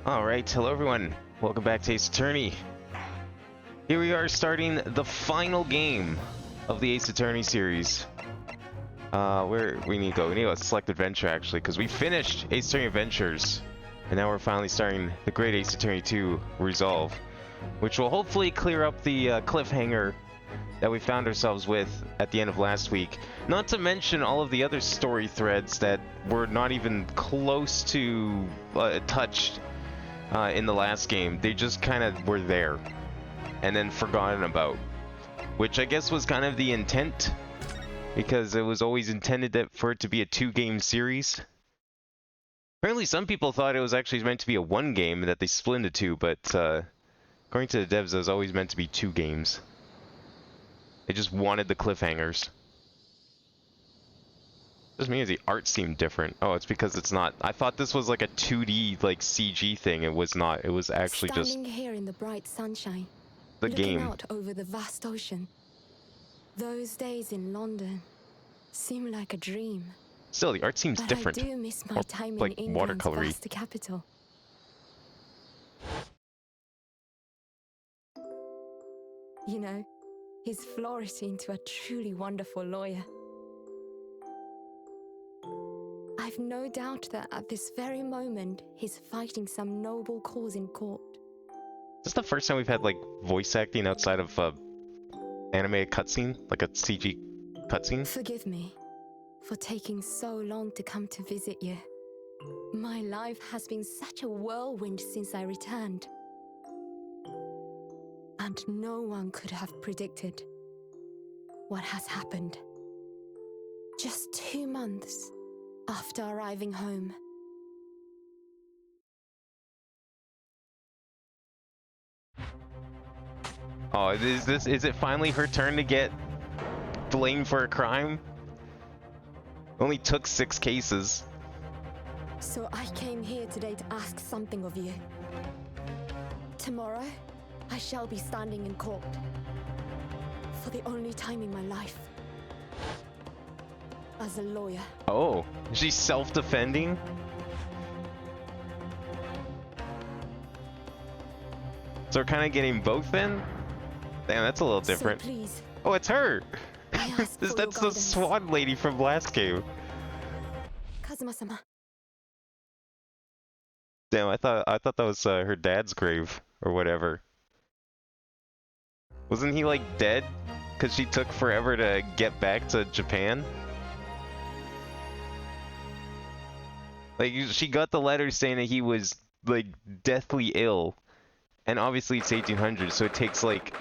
Alright, hello everyone. Welcome back to Ace Attorney. Here we are starting the final game of the Ace Attorney series. Where we need to go? We need to go select adventure actually, because we finished Ace Attorney Adventures. And now we're finally starting the Great Ace Attorney 2 Resolve, which will hopefully clear up the cliffhanger that we found ourselves with at the end of last week. Not to mention all of the other story threads that were not even close to touched in the last game. They just kind of were there and then forgotten about, which I guess was kind of the intent, because it was always intended for it to be a 2-game series. Apparently some people thought it was actually meant to be a 1 game that they split into 2, but according to the devs it was always meant to be 2 games. They just wanted the cliffhangers. Just means the art seemed different. Oh, it's because it's not. I thought this was like a 2D like CG thing. It was not. It was actually Standing here in the bright sunshine, the looking game. out over the vast ocean. Those days in London seem like a dream. Still, the art seems but different. I do miss my Or, time like, in England's watercolory. vast capital. You know, he's flourished into a truly wonderful lawyer. I've no doubt that at this very moment, he's fighting some noble cause in court. Is this the first time we've had like voice acting outside of anime cutscene, like a CG cutscene? Forgive me for taking so long to come to visit you. My life has been such a whirlwind since I returned. And no one could have predicted what has happened. Just 2 months after arriving home. Oh, is it finally her turn to get blamed for a crime? Only took 6 cases. So I came here today to ask something of you. Tomorrow, I shall be standing in court. For the only time in my life. As a lawyer. Oh, she's self-defending? So we're kind of getting both then? Damn, that's a little different. So please, Oh, it's her! I ask for your That's the guidance. swan lady from last game. Kazuma-sama. Damn, I thought that was her dad's grave or whatever. Wasn't he like dead? Cause she took forever to get back to Japan? Like, she got the letter saying that he was like deathly ill. And obviously it's 1800, so it takes like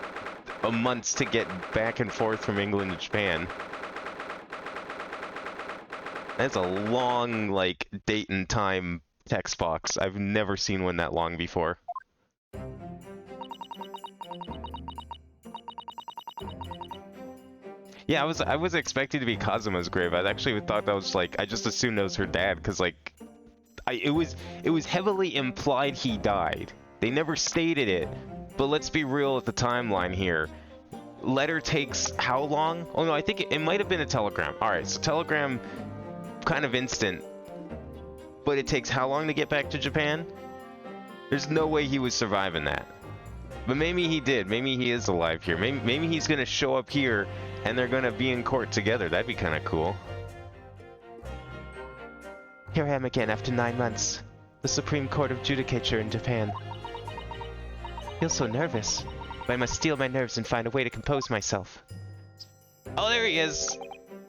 a month to get back and forth from England to Japan. That's a long, like, date and time text box. I've never seen one that long before. Yeah, I was expecting to be Kazuma's grave. I actually thought that was like, I just assumed that was her dad, because like, it was heavily implied he died. They never stated it, but let's be real with the timeline here. Letter takes how long? Oh no, I think it might have been a telegram. Alright, so telegram, kind of instant. But it takes how long to get back to Japan? There's no way he was surviving that. But maybe he did. Maybe he is alive here. Maybe he's gonna show up here and they're gonna be in court together. That'd be kind of cool. Here I am again after 9 months. The Supreme Court of Judicature in Japan. I feel so nervous. But I must steel my nerves and find a way to compose myself. Oh, there he is!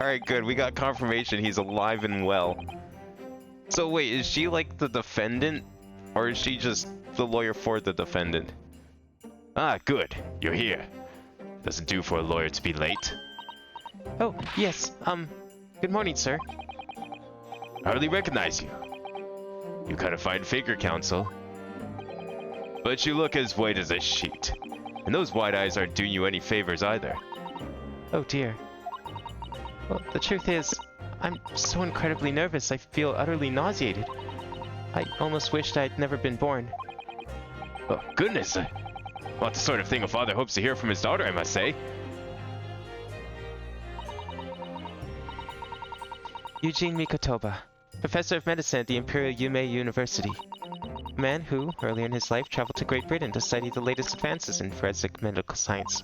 Alright, good. We got confirmation he's alive and well. So wait, is she like the defendant? Or is she just the lawyer for the defendant? Ah, good. You're here. Doesn't do for a lawyer to be late. Oh, yes. Good morning, sir. I hardly recognize you. You got a fine figure, counsel. But you look as white as a sheet. And those white eyes aren't doing you any favors either. Oh dear. Well, the truth is, I'm so incredibly nervous I feel utterly nauseated. I almost wished I'd never been born. Oh, goodness! Not the sort of thing a father hopes to hear from his daughter, I must say. Eugene Mikotoba, Professor of Medicine at the Imperial Yume University. A man who, earlier in his life, traveled to Great Britain to study the latest advances in forensic medical science.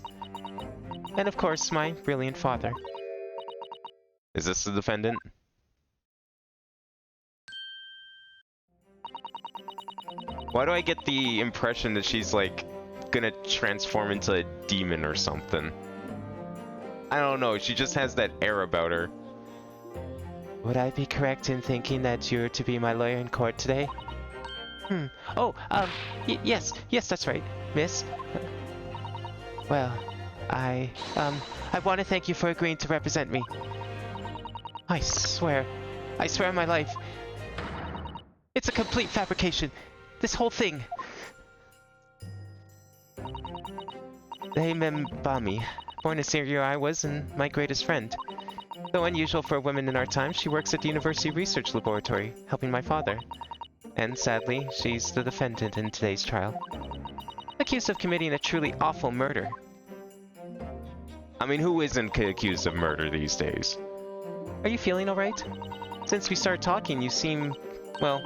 And of course, my brilliant father. Is this the defendant? Why do I get the impression that she's like gonna transform into a demon or something? I don't know, she just has that air about her. Would I be correct in thinking that you're to be my lawyer in court today? Oh, yes, that's right, miss. Well, I want to thank you for agreeing to represent me. I swear on my life. It's a complete fabrication. This whole thing. Bami, born a senior I was and my greatest friend. Though unusual for a woman in our time, she works at the University Research Laboratory, helping my father. And sadly, she's the defendant in today's trial. Accused of committing a truly awful murder. I mean, who isn't accused of murder these days? Are you feeling alright? Since we started talking, you seem, well,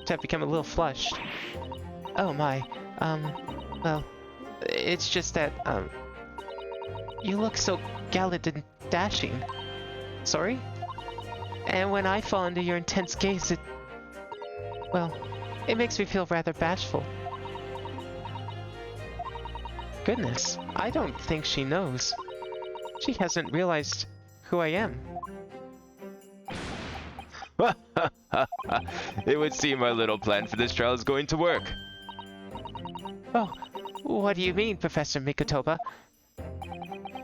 to have become a little flushed. Oh my, well, it's just that, you look so gallant and dashing. Sorry? And when I fall under your intense gaze, well, it makes me feel rather bashful. Goodness, I don't think she knows. She hasn't realized who I am. It would seem our little plan for this trial is going to work. Oh, what do you mean, Professor Mikotoba?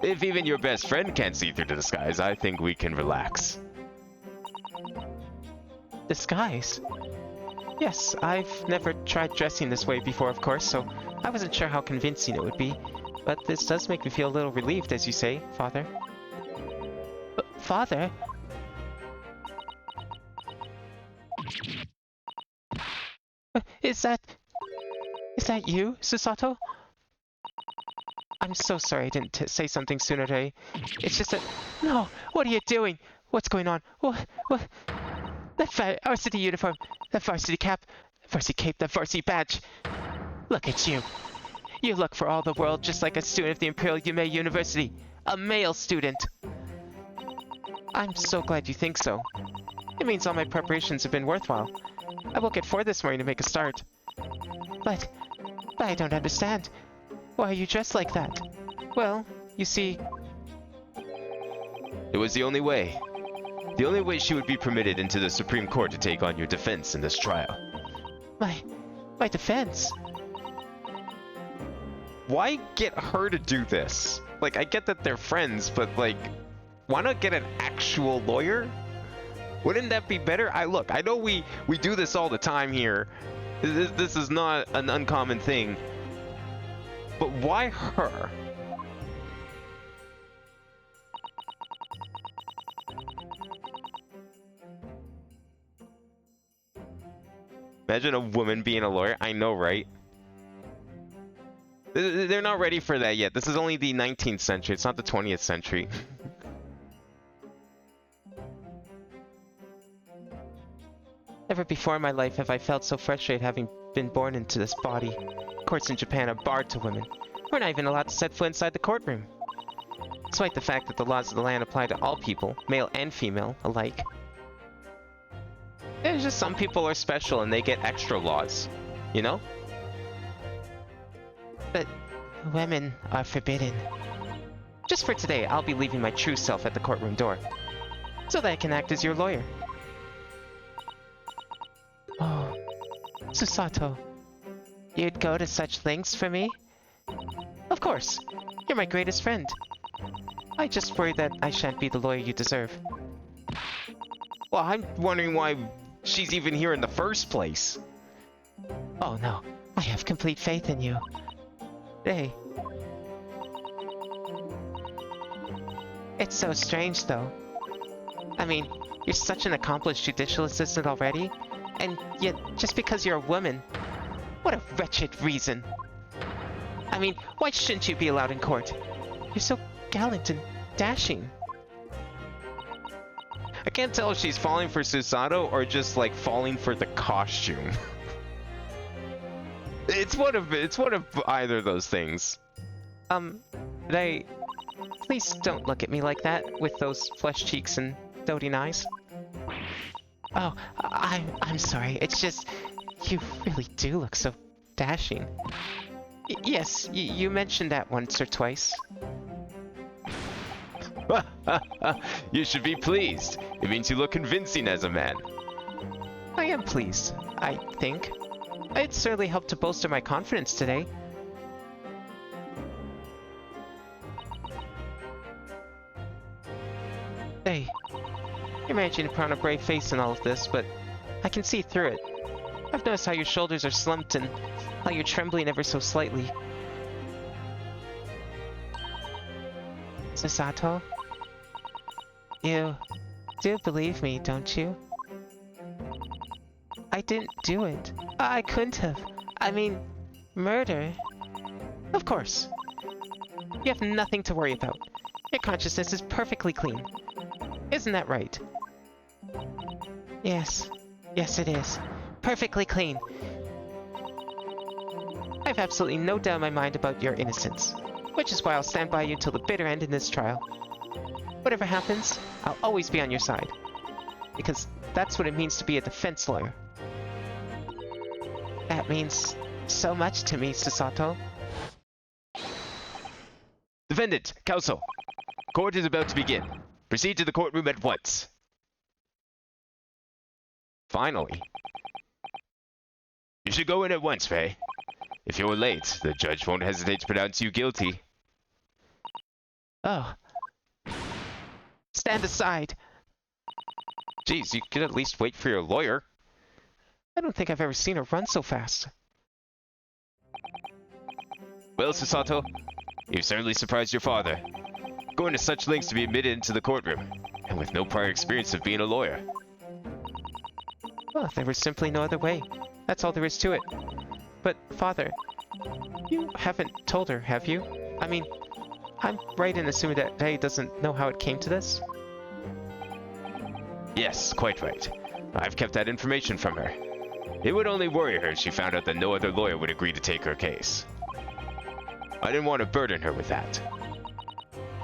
If even your best friend can't see through the disguise, I think we can relax. Disguise? Yes, I've never tried dressing this way before, of course, so I wasn't sure how convincing it would be. But this does make me feel a little relieved, as you say, Father. Father? Is that you, Susato? I'm so sorry I didn't say something sooner today. It's just that... No! What are you doing? What's going on? What? That varsity uniform, that varsity cap, varsity cape, that varsity badge. Look at you. You look for all the world just like a student of the Imperial Yume University. A male student. I'm so glad you think so. It means all my preparations have been worthwhile. I woke at 4 this morning to make a start. But I don't understand. Why are you dressed like that? Well, you see... It was the only way. The only way she would be permitted into the Supreme Court to take on your defense in this trial. My defense? Why get her to do this? Like, I get that they're friends, but like, why not get an actual lawyer? Wouldn't that be better? Look, I know we do this all the time here. This is not an uncommon thing. But why her? Imagine a woman being a lawyer. I know, right? They're not ready for that yet. This is only the 19th century. It's not the 20th century. Never before in my life have I felt so frustrated having been born into this body. Courts in Japan are barred to women. We're not even allowed to set foot inside the courtroom. Despite the fact that the laws of the land apply to all people, male and female, alike. There's just some people are special and they get extra laws, you know? But women are forbidden. Just for today, I'll be leaving my true self at the courtroom door, so that I can act as your lawyer. Oh, Susato, you'd go to such lengths for me? Of course, you're my greatest friend. I just worry that I shan't be the lawyer you deserve. Well, I'm wondering why she's even here in the first place. Oh no, I have complete faith in you. Hey. It's so strange though. I mean, you're such an accomplished judicial assistant already, and yet just because you're a woman, what a wretched reason. I mean, why shouldn't you be allowed in court? You're so gallant and dashing. I can't tell if she's falling for Susato or just like falling for the costume. It's one of either of those things. Please don't look at me like that with those flesh cheeks and doting eyes. Oh, I'm sorry. It's just you really do look so dashing. Yes, you mentioned that once or twice. You should be pleased. It means you look convincing as a man. I am pleased, I think. It certainly helped to bolster my confidence today. Hey, you're managing to put on a brave face in all of this, but I can see through it. I've noticed how your shoulders are slumped and how you're trembling ever so slightly. Sasato? You do believe me, don't you? I didn't do it. I couldn't have. I mean, murder. Of course. You have nothing to worry about. Your consciousness is perfectly clean. Isn't that right? Yes. Yes, it is. Perfectly clean. I have absolutely no doubt in my mind about your innocence, which is why I'll stand by you till the bitter end in this trial. Whatever happens, I'll always be on your side. Because that's what it means to be a defense lawyer. That means so much to me, Sasato. Defendant, counsel. Court is about to begin. Proceed to the courtroom at once. Finally. You should go in at once, Faye. If you're late, the judge won't hesitate to pronounce you guilty. Oh. Stand aside. Geez, you could at least wait for your lawyer. I don't think I've ever seen her run so fast. Well, Sasato, you've certainly surprised your father. Going to such lengths to be admitted into the courtroom, and with no prior experience of being a lawyer. Well, there was simply no other way. That's all there is to it. But, Father, you haven't told her, have you? I mean, I'm right in assuming that Rei doesn't know how it came to this? Yes, quite right. I've kept that information from her. It would only worry her if she found out that no other lawyer would agree to take her case. I didn't want to burden her with that.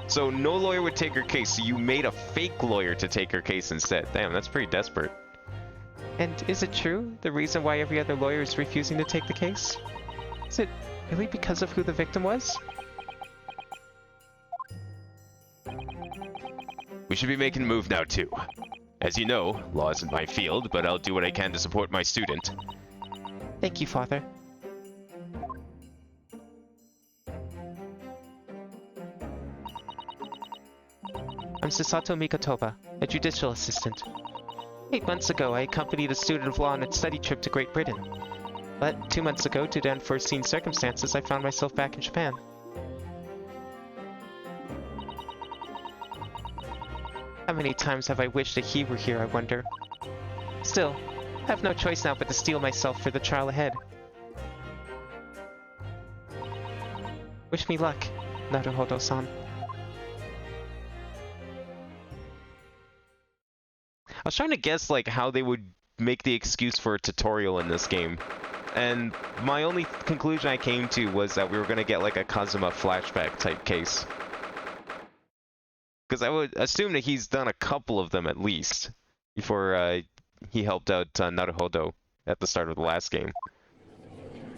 So no lawyer would take her case, so you made a fake lawyer to take her case instead. Damn, that's pretty desperate. And is it true, the reason why every other lawyer is refusing to take the case? Is it really because of who the victim was? We should be making a move now, too. As you know, law isn't my field, but I'll do what I can to support my student. Thank you, Father. I'm Sasato Mikotoba, a judicial assistant. 8 months ago, I accompanied a student of law on a study trip to Great Britain. But 2 months ago, due to unforeseen circumstances, I found myself back in Japan. How many times have I wished that he were here, I wonder? Still, I have no choice now but to steel myself for the trial ahead. Wish me luck, Naruhodo-san. I was trying to guess like how they would make the excuse for a tutorial in this game, and my only conclusion I came to was that we were gonna get like a Kazuma flashback type case. Because I would assume that he's done a couple of them at least before he helped out Naruhodo at the start of the last game.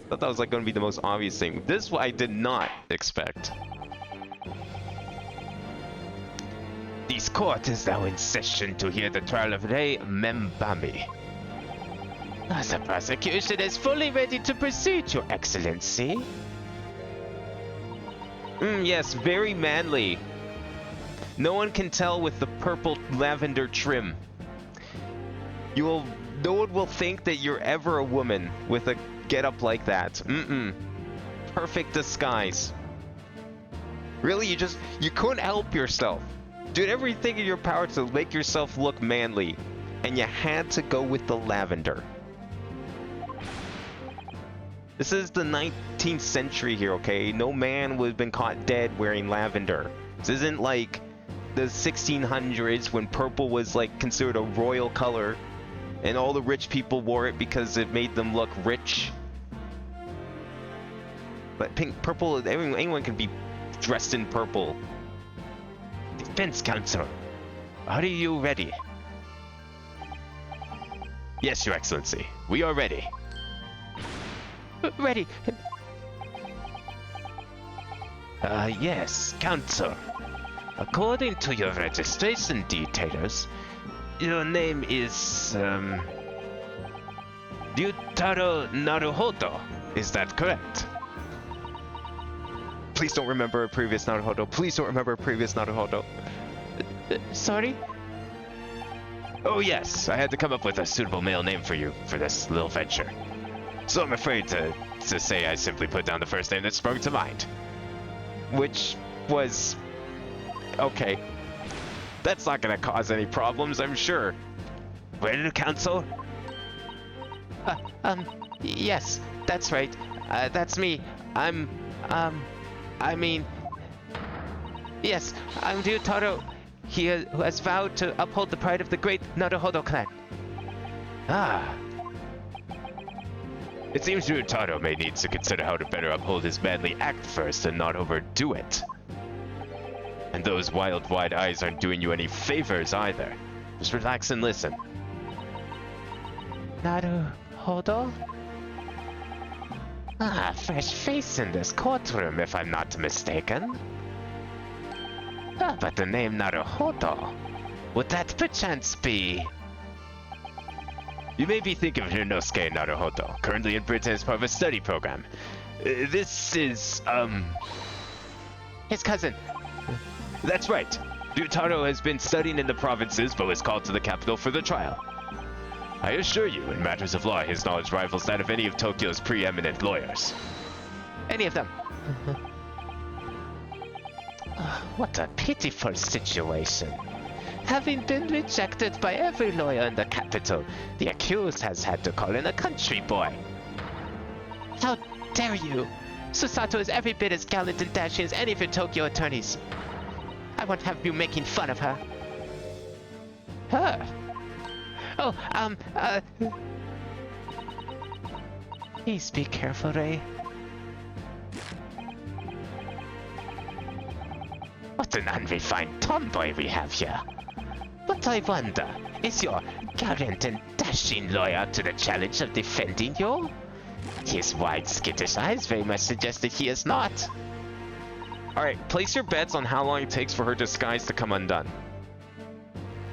I thought that was like going to be the most obvious thing. This I did not expect. This court is now in session to hear the trial of Rei Membami. The prosecution is fully ready to proceed, Your Excellency. Yes, very manly. No one can tell with the purple lavender trim. No one will think that you're ever a woman with a getup like that. Perfect disguise. Really, you couldn't help yourself. Did everything in your power to make yourself look manly, and you had to go with the lavender. This is the 19th century here, okay? No man would have been caught dead wearing lavender. This isn't like the 1600s when purple was like considered a royal color and all the rich people wore it because it made them look rich. But pink, purple, anyone can be dressed in purple. Defense Council, are you ready? Yes, Your Excellency, we are ready. Ready. Yes, Council. According to your registration details, your name is, Ryutaro Naruhodo. Is that correct? Please don't remember a previous Naruhodo. Please don't remember a previous Naruhodo. Sorry? Oh yes, I had to come up with a suitable male name for you for this little venture. So I'm afraid to say I simply put down the first name that sprung to mind. Which was... okay. That's not gonna cause any problems, I'm sure. Ready to Council? Yes, that's right. That's me. Yes, I'm Ryutaro. He who has vowed to uphold the pride of the great Naruhodo clan. Ah. It seems Ryutaro may need to consider how to better uphold his manly act first and not overdo it. And those wild, wide eyes aren't doing you any favors either. Just relax and listen. Naruhodo? Ah, fresh face in this courtroom, if I'm not mistaken. Ah, but the name Naruhodo, would that perchance be... You may be thinking of Ryunosuke Naruhodo, currently in Britain as part of a study program. This is, his cousin. That's right. Ryutaro has been studying in the provinces, but was called to the capital for the trial. I assure you, in matters of law, his knowledge rivals that of any of Tokyo's preeminent lawyers. Any of them. What a pitiful situation. Having been rejected by every lawyer in the capital, the accused has had to call in a country boy. How dare you! Susato is every bit as gallant and dashing as any of your Tokyo attorneys. I won't have you making fun of her. Her? Oh, please be careful, Rei. What an unrefined tomboy we have here. But I wonder, is your gallant and dashing lawyer to the challenge of defending you? His wide, skittish eyes very much suggest that he is not. Alright, place your bets on how long it takes for her disguise to come undone.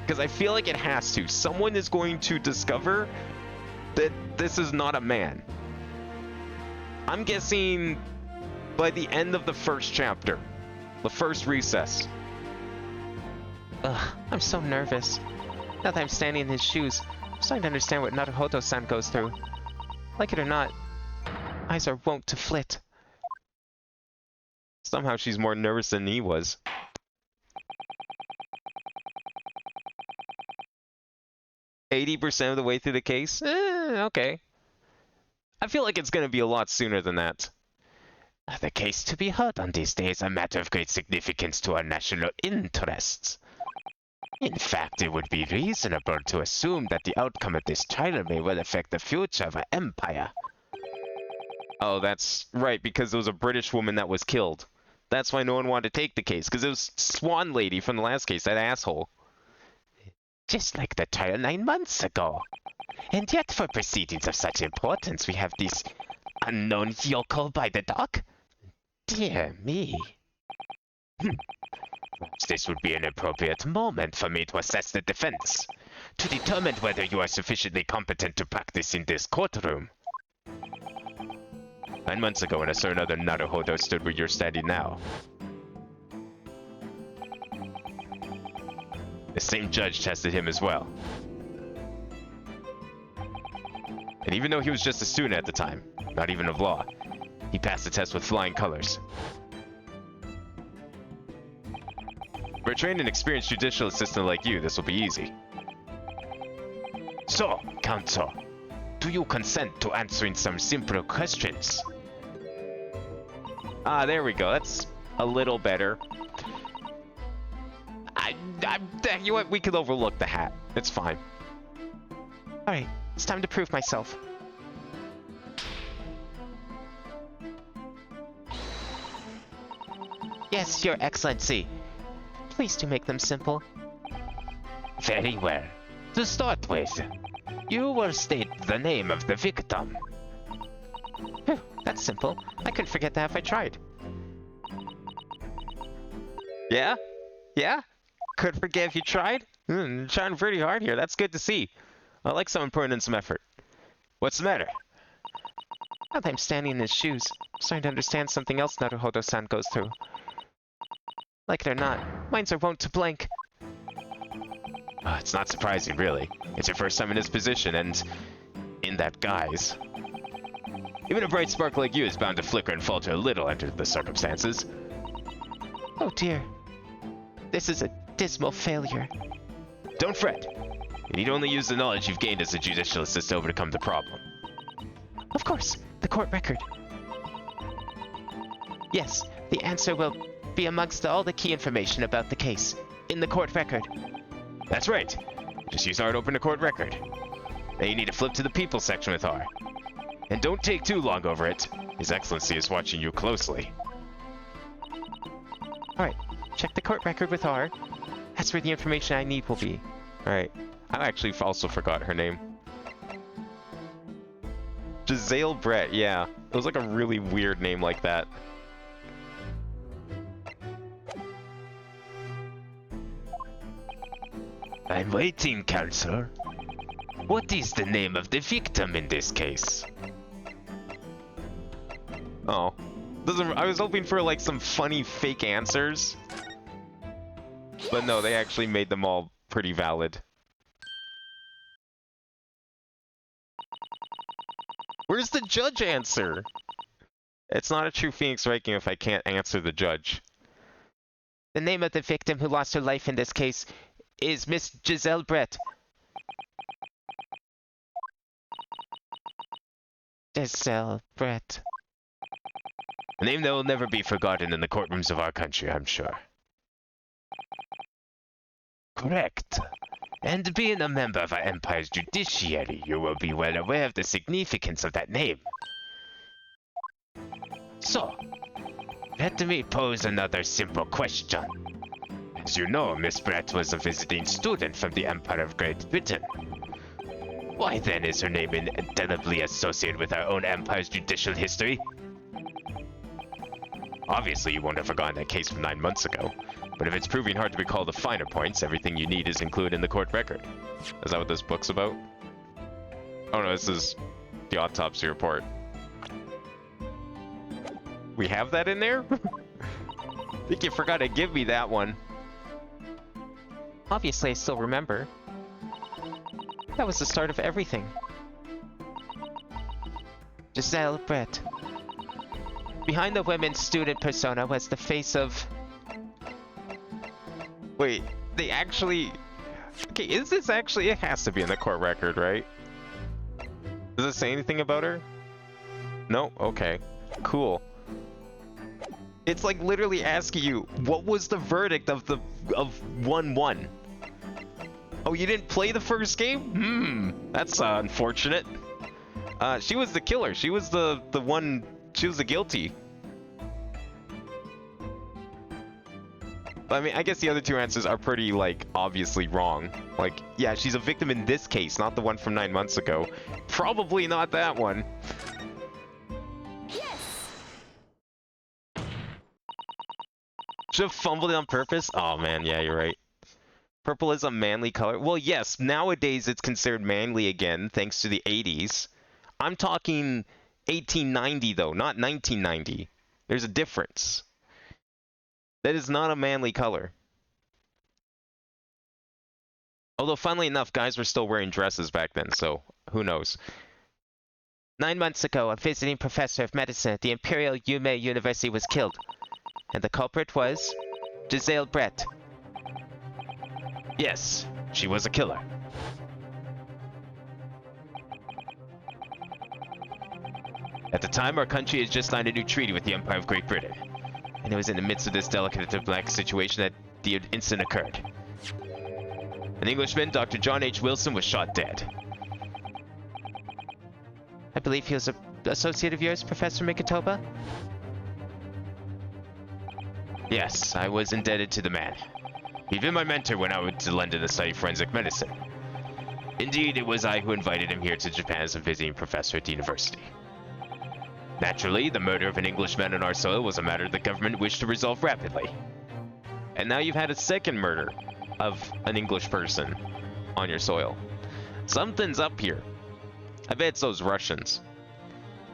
Because I feel like it has to. Someone is going to discover that this is not a man. I'm guessing by the end of the first chapter. The first recess. Ugh, I'm so nervous. Now that I'm standing in his shoes, I'm starting to understand what Naruhodo-san goes through. Like it or not, eyes are wont to flit. Somehow she's more nervous than he was. %80 of the way through the case? Okay. I feel like it's gonna be a lot sooner than that. The case to be heard on this day is a matter of great significance to our national interests. In fact, it would be reasonable to assume that the outcome of this trial may well affect the future of our empire. Oh, that's right, because there was a British woman that was killed. That's why no one wanted to take the case, because it was Swan Lady from the last case, that asshole. Just like the trial 9 months ago. And yet for proceedings of such importance, we have this unknown yokel by the dock? Dear me. Perhaps this would be an appropriate moment for me to assess the defense, to determine whether you are sufficiently competent to practice in this courtroom. 9 months ago, when a certain other Naruhodo stood where you're standing now. The same judge tested him as well. And even though he was just a student at the time, not even of law, he passed the test with flying colors. For a trained and experienced judicial assistant like you, this will be easy. So, Counsel, do you consent to answering some simple questions? Ah, there we go. That's a little better. You know what? We could overlook the hat. It's fine. Alright, it's time to prove myself. Yes, Your Excellency. Please do make them simple. Very well. To start with, you will state the name of the victim. Phew, that's simple. I couldn't forget that if I tried. Yeah? Yeah? Could forget if you tried? Trying pretty hard here. That's good to see. I like someone putting in some effort. What's the matter? Now that I'm standing in his shoes, I'm starting to understand something else Naruhodo-san goes through. Like it or not, minds are wont to blank. It's not surprising, really. It's your first time in this position, and in that guise. Even a bright spark like you is bound to flicker and falter a little under the circumstances. Oh dear. This is a dismal failure. Don't fret. You need only use the knowledge you've gained as a judicial assist to overcome the problem. Of course, the court record. Yes, the answer will be amongst all the key information about the case, in the court record. That's right. Just use R to open the court record. Then you need to flip to the people section with R. And don't take too long over it. His Excellency is watching you closely. Alright, check the court record with R. That's where the information I need will be. Alright. I actually also forgot her name. Giselle Brett, yeah. It was like a really weird name like that. I'm waiting, Counselor. What is the name of the victim in this case? Oh. I was hoping for like some funny fake answers. But no, they actually made them all pretty valid. Where's the judge answer? It's not a true Phoenix ranking if I can't answer the judge. The name of the victim who lost her life in this case is Miss Giselle Brett. Giselle Brett. A name that will never be forgotten in the courtrooms of our country, I'm sure. Correct. And being a member of our Empire's judiciary, you will be well aware of the significance of that name. So, let me pose another simple question. As you know, Miss Brett was a visiting student from the Empire of Great Britain. Why then is her name indelibly associated with our own Empire's judicial history? Obviously, you won't have forgotten that case from 9 months ago. But if it's proving hard to recall the finer points, everything you need is included in the court record. Is that what this book's about? Oh no, this is the autopsy report. We have that in there? I think you forgot to give me that one. Obviously, I still remember. That was the start of everything. Giselle Brett. Behind the women's student persona was the face of... Wait, they actually... Okay, is this actually... It has to be in the court record, right? Does it say anything about her? No? Okay. Cool. It's like literally asking you, what was the verdict of 1-1? Oh, you didn't play the first game? That's unfortunate. She was the killer. She was the one... She was the guilty. I mean, I guess the other two answers are pretty, like, obviously wrong. Like, yeah, she's a victim in this case, not the one from 9 months ago. Probably not that one. Yes! Should have fumbled it on purpose? Oh, man, yeah, you're right. Purple is a manly color. Well, yes, nowadays it's considered manly again, thanks to the 80s. I'm talking 1890, though, not 1990. There's a difference. That is not a manly color. Although, funnily enough, guys were still wearing dresses back then, so who knows. 9 months ago, a visiting professor of medicine at the Imperial Yume University was killed. And the culprit was... Giselle Brett. Yes, she was a killer. At the time, our country had just signed a new treaty with the Empire of Great Britain. And it was in the midst of this delicate diplomatic situation that the incident occurred. An Englishman, Dr. John H. Wilson, was shot dead. I believe he was an associate of yours, Professor Mikotoba? Yes, I was indebted to the man. He'd been my mentor when I went to London to study forensic medicine. Indeed, it was I who invited him here to Japan as a visiting professor at the university. Naturally, the murder of an Englishman on our soil was a matter the government wished to resolve rapidly. And now you've had a second murder of an English person on your soil. Something's up here. I bet it's those Russians.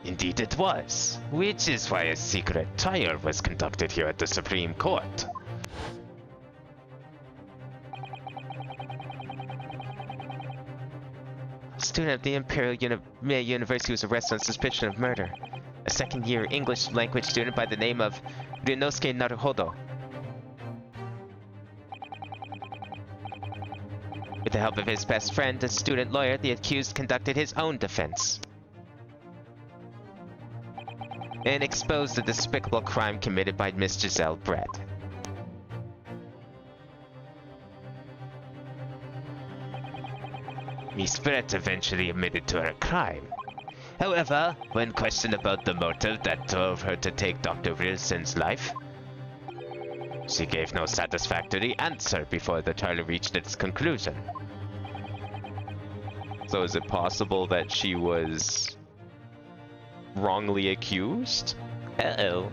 Indeed it was, which is why a secret trial was conducted here at the Supreme Court. A student of the Imperial University was arrested on suspicion of murder. A second-year English language student by the name of Ryunosuke Naruhodo. With the help of his best friend, a student lawyer, the accused conducted his own defense and exposed the despicable crime committed by Miss Giselle Brett. Miss Brett eventually admitted to her crime. However, when questioned about the motive that drove her to take Dr. Wilson's life, she gave no satisfactory answer before the trial reached its conclusion. So is it possible that she was wrongly accused? Uh-oh.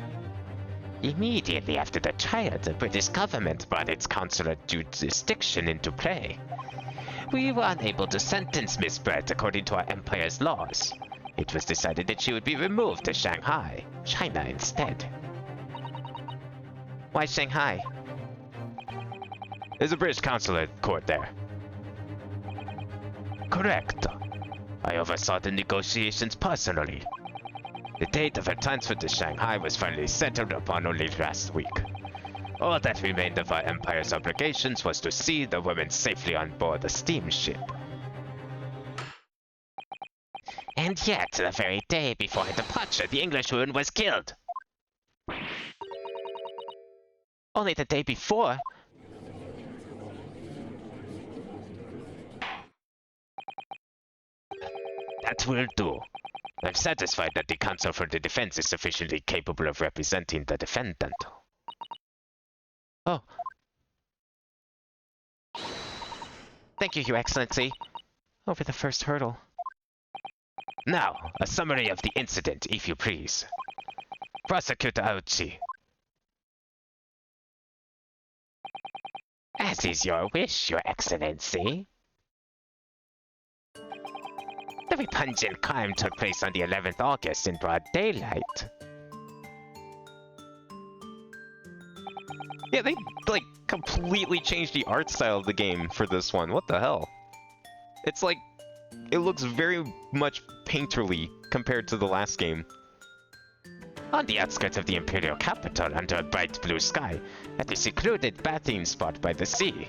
Immediately after the trial, the British government brought its consular jurisdiction into play. We were unable to sentence Miss Brett according to our empire's laws. It was decided that she would be removed to Shanghai, China instead. Why Shanghai? There's a British consulate court there. Correct. I oversaw the negotiations personally. The date of her transfer to Shanghai was finally settled upon only last week. All that remained of our empire's obligations was to see the woman safely on board the steamship. And yet, the very day before her departure, the Englishwoman was killed. Only the day before? That will do. I'm satisfied that the counsel for the defense is sufficiently capable of representing the defendant. Oh. Thank you, Your Excellency. Over the first hurdle. Now, a summary of the incident, if you please. Prosecutor Aochi. As is your wish, Your Excellency. The repugnant crime took place on the 11th August in broad daylight. Yeah, they, like, completely changed the art style of the game for this one. What the hell? It's like, it looks very much painterly compared to the last game. On the outskirts of the Imperial capital, under a bright blue sky, at a secluded bathing spot by the sea.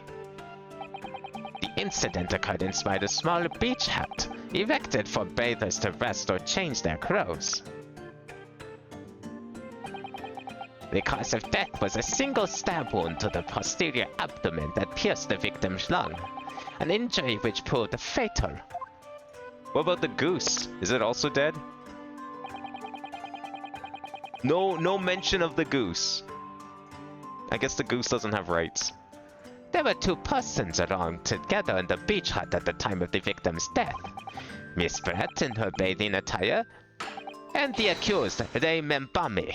The incident occurred inside a small beach hut, erected for bathers to rest or change their clothes. The cause of death was a single stab wound to the posterior abdomen that pierced the victim's lung, an injury which proved fatal. What about the goose? Is it also dead? No mention of the goose. I guess the goose doesn't have rights. There were two persons along together in the beach hut at the time of the victim's death. Miss Brett in her bathing attire, and the accused, Rei Membami.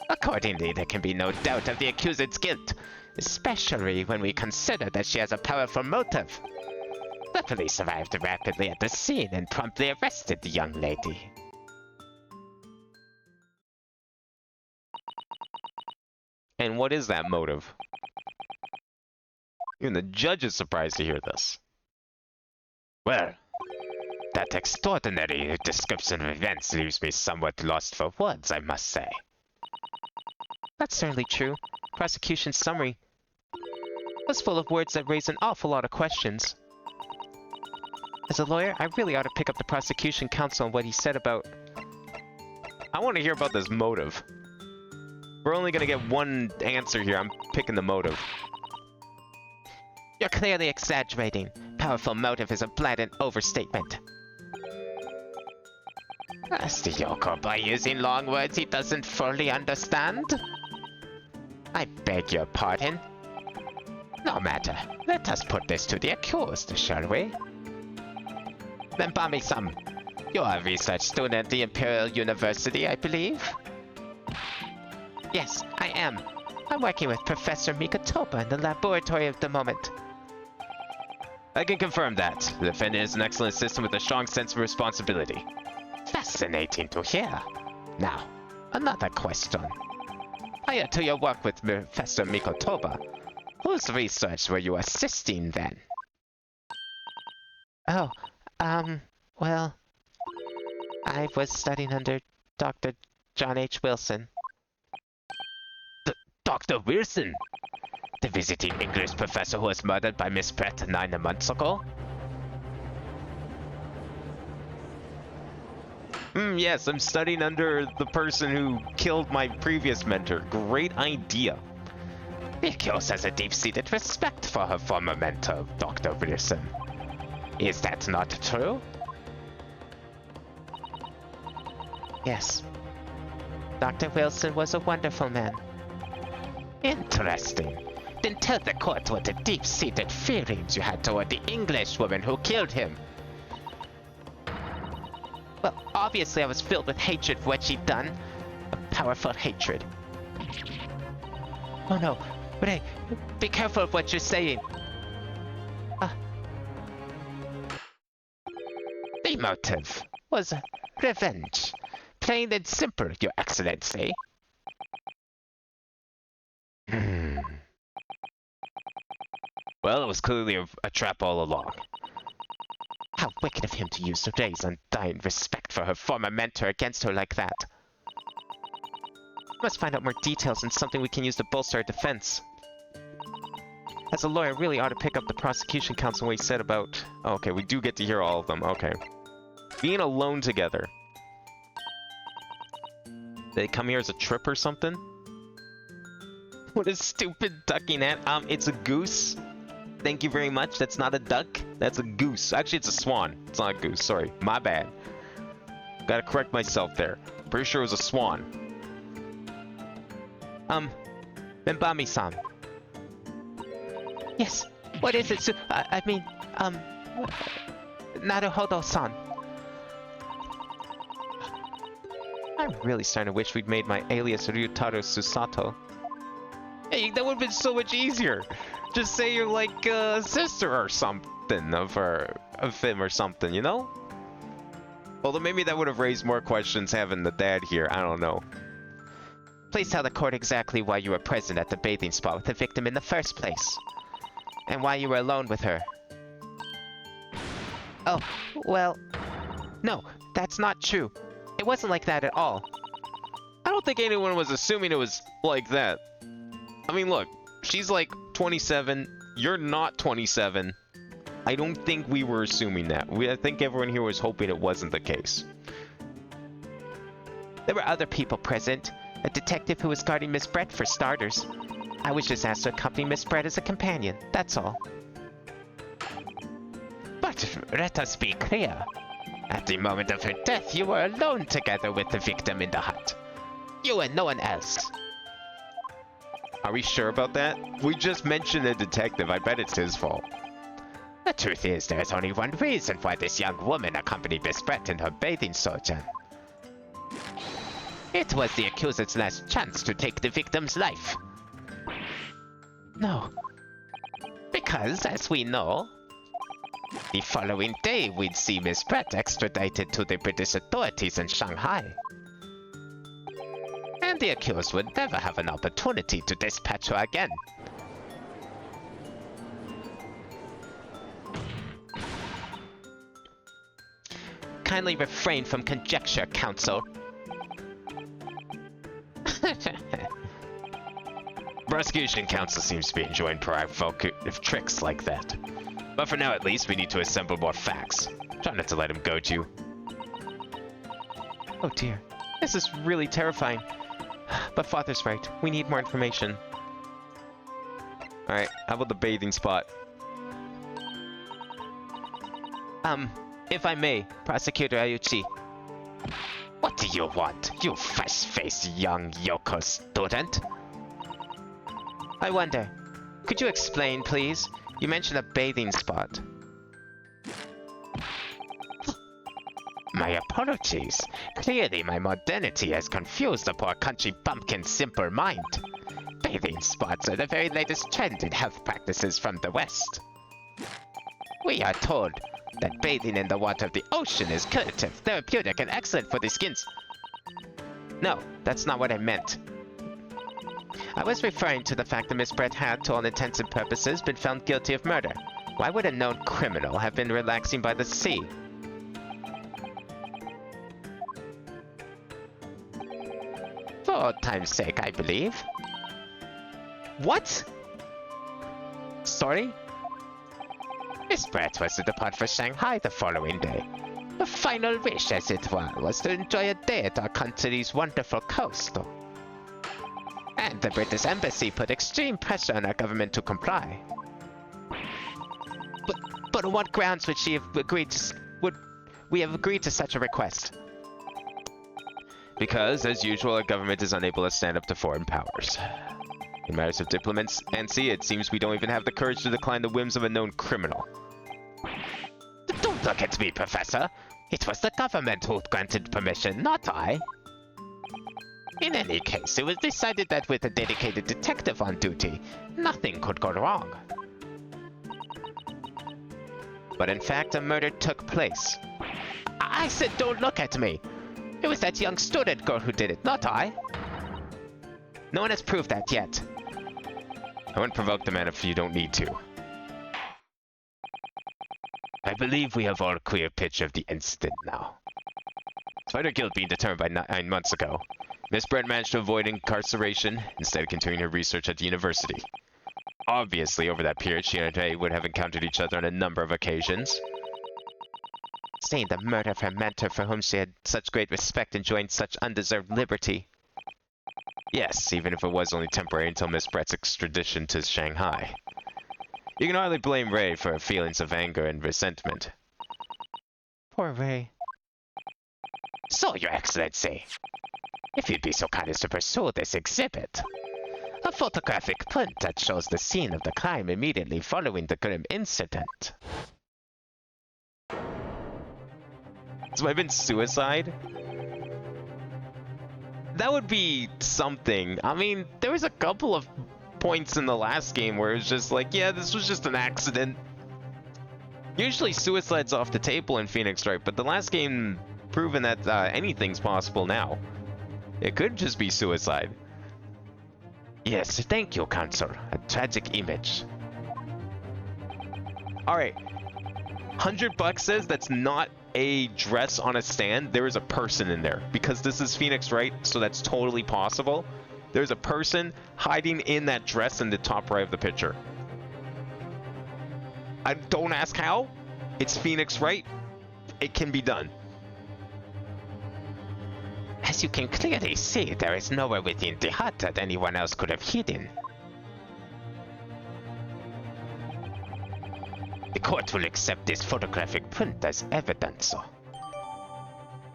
Accordingly, there can be no doubt of the accused's guilt, especially when we consider that she has a powerful motive. The police arrived rapidly at the scene and promptly arrested the young lady. And what is that motive? Even the judge is surprised to hear this. Well, that extraordinary description of events leaves me somewhat lost for words, I must say. That's certainly true. Prosecution's summary was full of words that raise an awful lot of questions. As a lawyer, I really ought to pick up the prosecution counsel on what he said about... I want to hear about this motive. We're only gonna get one answer here. I'm picking the motive. You're clearly exaggerating. Powerful motive is a blatant overstatement. As the Yoko by using long words he doesn't fully understand? I beg your pardon. No matter. Let us put this to the accused, shall we? Membami-san, you're a research student at the Imperial University, I believe? Yes, I am. I'm working with Professor Mikotoba in the laboratory at the moment. I can confirm that. The defendant is an excellent assistant with a strong sense of responsibility. Fascinating to hear. Now, another question. Prior to your work with Professor Mikotoba, whose research were you assisting then? Oh, well, I was studying under Dr. John H. Wilson. Dr. Wilson? The visiting English professor who was murdered by Miss Brett 9 months ago? Yes, I'm studying under the person who killed my previous mentor. Great idea. The accused has a deep-seated respect for her former mentor, Dr. Wilson. Is that not true? Yes. Dr. Wilson was a wonderful man. Interesting. Then tell the court what the deep-seated feelings you had toward the English woman who killed him. Well, obviously I was filled with hatred for what she'd done. A powerful hatred. Oh no, Ray, be careful of what you're saying. The motive was revenge. Plain and simple, Your Excellency. Well, it was clearly a trap all along. How wicked of him to use Ray's undying respect for her former mentor against her like that. Must find out more details and something we can use to bolster our defense. As a lawyer, I really ought to pick up the prosecution counsel what he said about... Oh, okay, we do get to hear all of them. Okay. Being alone together. They come here as a trip or something? What a stupid ducking at. It's a goose. Thank you very much. That's not a duck. That's a goose. Actually, it's a swan. It's not a goose. Sorry. My bad. Gotta correct myself there. Pretty sure it was a swan. Membami-san. Yes, what is it? Naruhodo-san. I'm really starting to wish we'd made my alias Ryutaro Susato. Hey, that would've been so much easier. Just say you're like a sister or something of him or something, you know? Although maybe that would have raised more questions having the dad here. I don't know. Please tell the court exactly why you were present at the bathing spot with the victim in the first place. And why you were alone with her. Oh, well... No, that's not true. It wasn't like that at all. I don't think anyone was assuming it was like that. I mean, look, she's like 27. You're not 27. I don't think we were assuming that. I think everyone here was hoping it wasn't the case. There were other people present. A detective who was guarding Miss Brett, for starters. I was just asked to accompany Miss Brett as a companion, that's all. But let us be clear. At the moment of her death, you were alone together with the victim in the hut. You and no one else. Are we sure about that? We just mentioned a detective. I bet it's his fault. The truth is, there is only one reason why this young woman accompanied Miss Brett in her bathing sojourn. It was the accused's last chance to take the victim's life. No. Because, as we know, the following day we'd see Miss Brett extradited to the British authorities in Shanghai. And the accused would never have an opportunity to dispatch her again. Kindly refrain from conjecture, counsel. Prosecution counsel seems to be enjoying provocative tricks like that. But for now, at least, we need to assemble more facts. Try not to let him goad you. Oh dear. This is really terrifying. But Father's right. We need more information. Alright, how about the bathing spot? If I may, Prosecutor Ayuchi. What do you want, you fresh-faced young Yoko student? I wonder, could you explain, please? You mentioned a bathing spot. My apologies. Clearly my modernity has confused the poor country bumpkin's simple mind. Bathing spots are the very latest trend in health practices from the West. We are told that bathing in the water of the ocean is curative, therapeutic, and excellent for the skins. No, that's not what I meant. I was referring to the fact that Miss Brett had, to all intents and purposes, been found guilty of murder. Why would a known criminal have been relaxing by the sea? For old time's sake, I believe. What? Sorry? Miss Brett was to depart for Shanghai the following day. Her final wish, as it were, was to enjoy a day at our country's wonderful coast. And the British Embassy put extreme pressure on our government to comply. But on what grounds would she have agreed to, would we have agreed to such a request? Because, as usual, our government is unable to stand up to foreign powers. In matters of diplomacy, it seems we don't even have the courage to decline the whims of a known criminal. Don't look at me, Professor. It was the government who granted permission, not I. In any case, it was decided that with a dedicated detective on duty, nothing could go wrong. But in fact, a murder took place. I said don't look at me. It was that young student girl who did it, not I. No one has proved that yet. I wouldn't provoke the man if you don't need to. I believe we have all a clear picture of the incident now. Despite her guilt being determined by 9 months ago, Miss Brett managed to avoid incarceration, instead of continuing her research at the university. Obviously, over that period, she and I would have encountered each other on a number of occasions. Saying the murder of her mentor for whom she had such great respect enjoying such undeserved liberty. Yes, even if it was only temporary until Miss Brett's extradition to Shanghai. You can hardly blame Ray for her feelings of anger and resentment. Poor Ray. So, Your Excellency, if you'd be so kind as to pursue this exhibit. A photographic print that shows the scene of the crime immediately following the grim incident. So I've been suicide? That would be something. I mean, there was a couple of points in the last game where it was just like, yeah, this was just an accident. Usually suicide's off the table in Phoenix Wright, but the last game proven that anything's possible now. It could just be suicide. Yes, thank you, Counsel. A tragic image. Alright. $100 says that's not a dress on a stand. There is a person in there. Because this is Phoenix Wright, so that's totally possible. There's a person hiding in that dress in the top right of the picture. Don't ask how. It's Phoenix Wright. It can be done. As you can clearly see, there is nowhere within the hut that anyone else could have hidden. The court will accept this photographic print as evidence.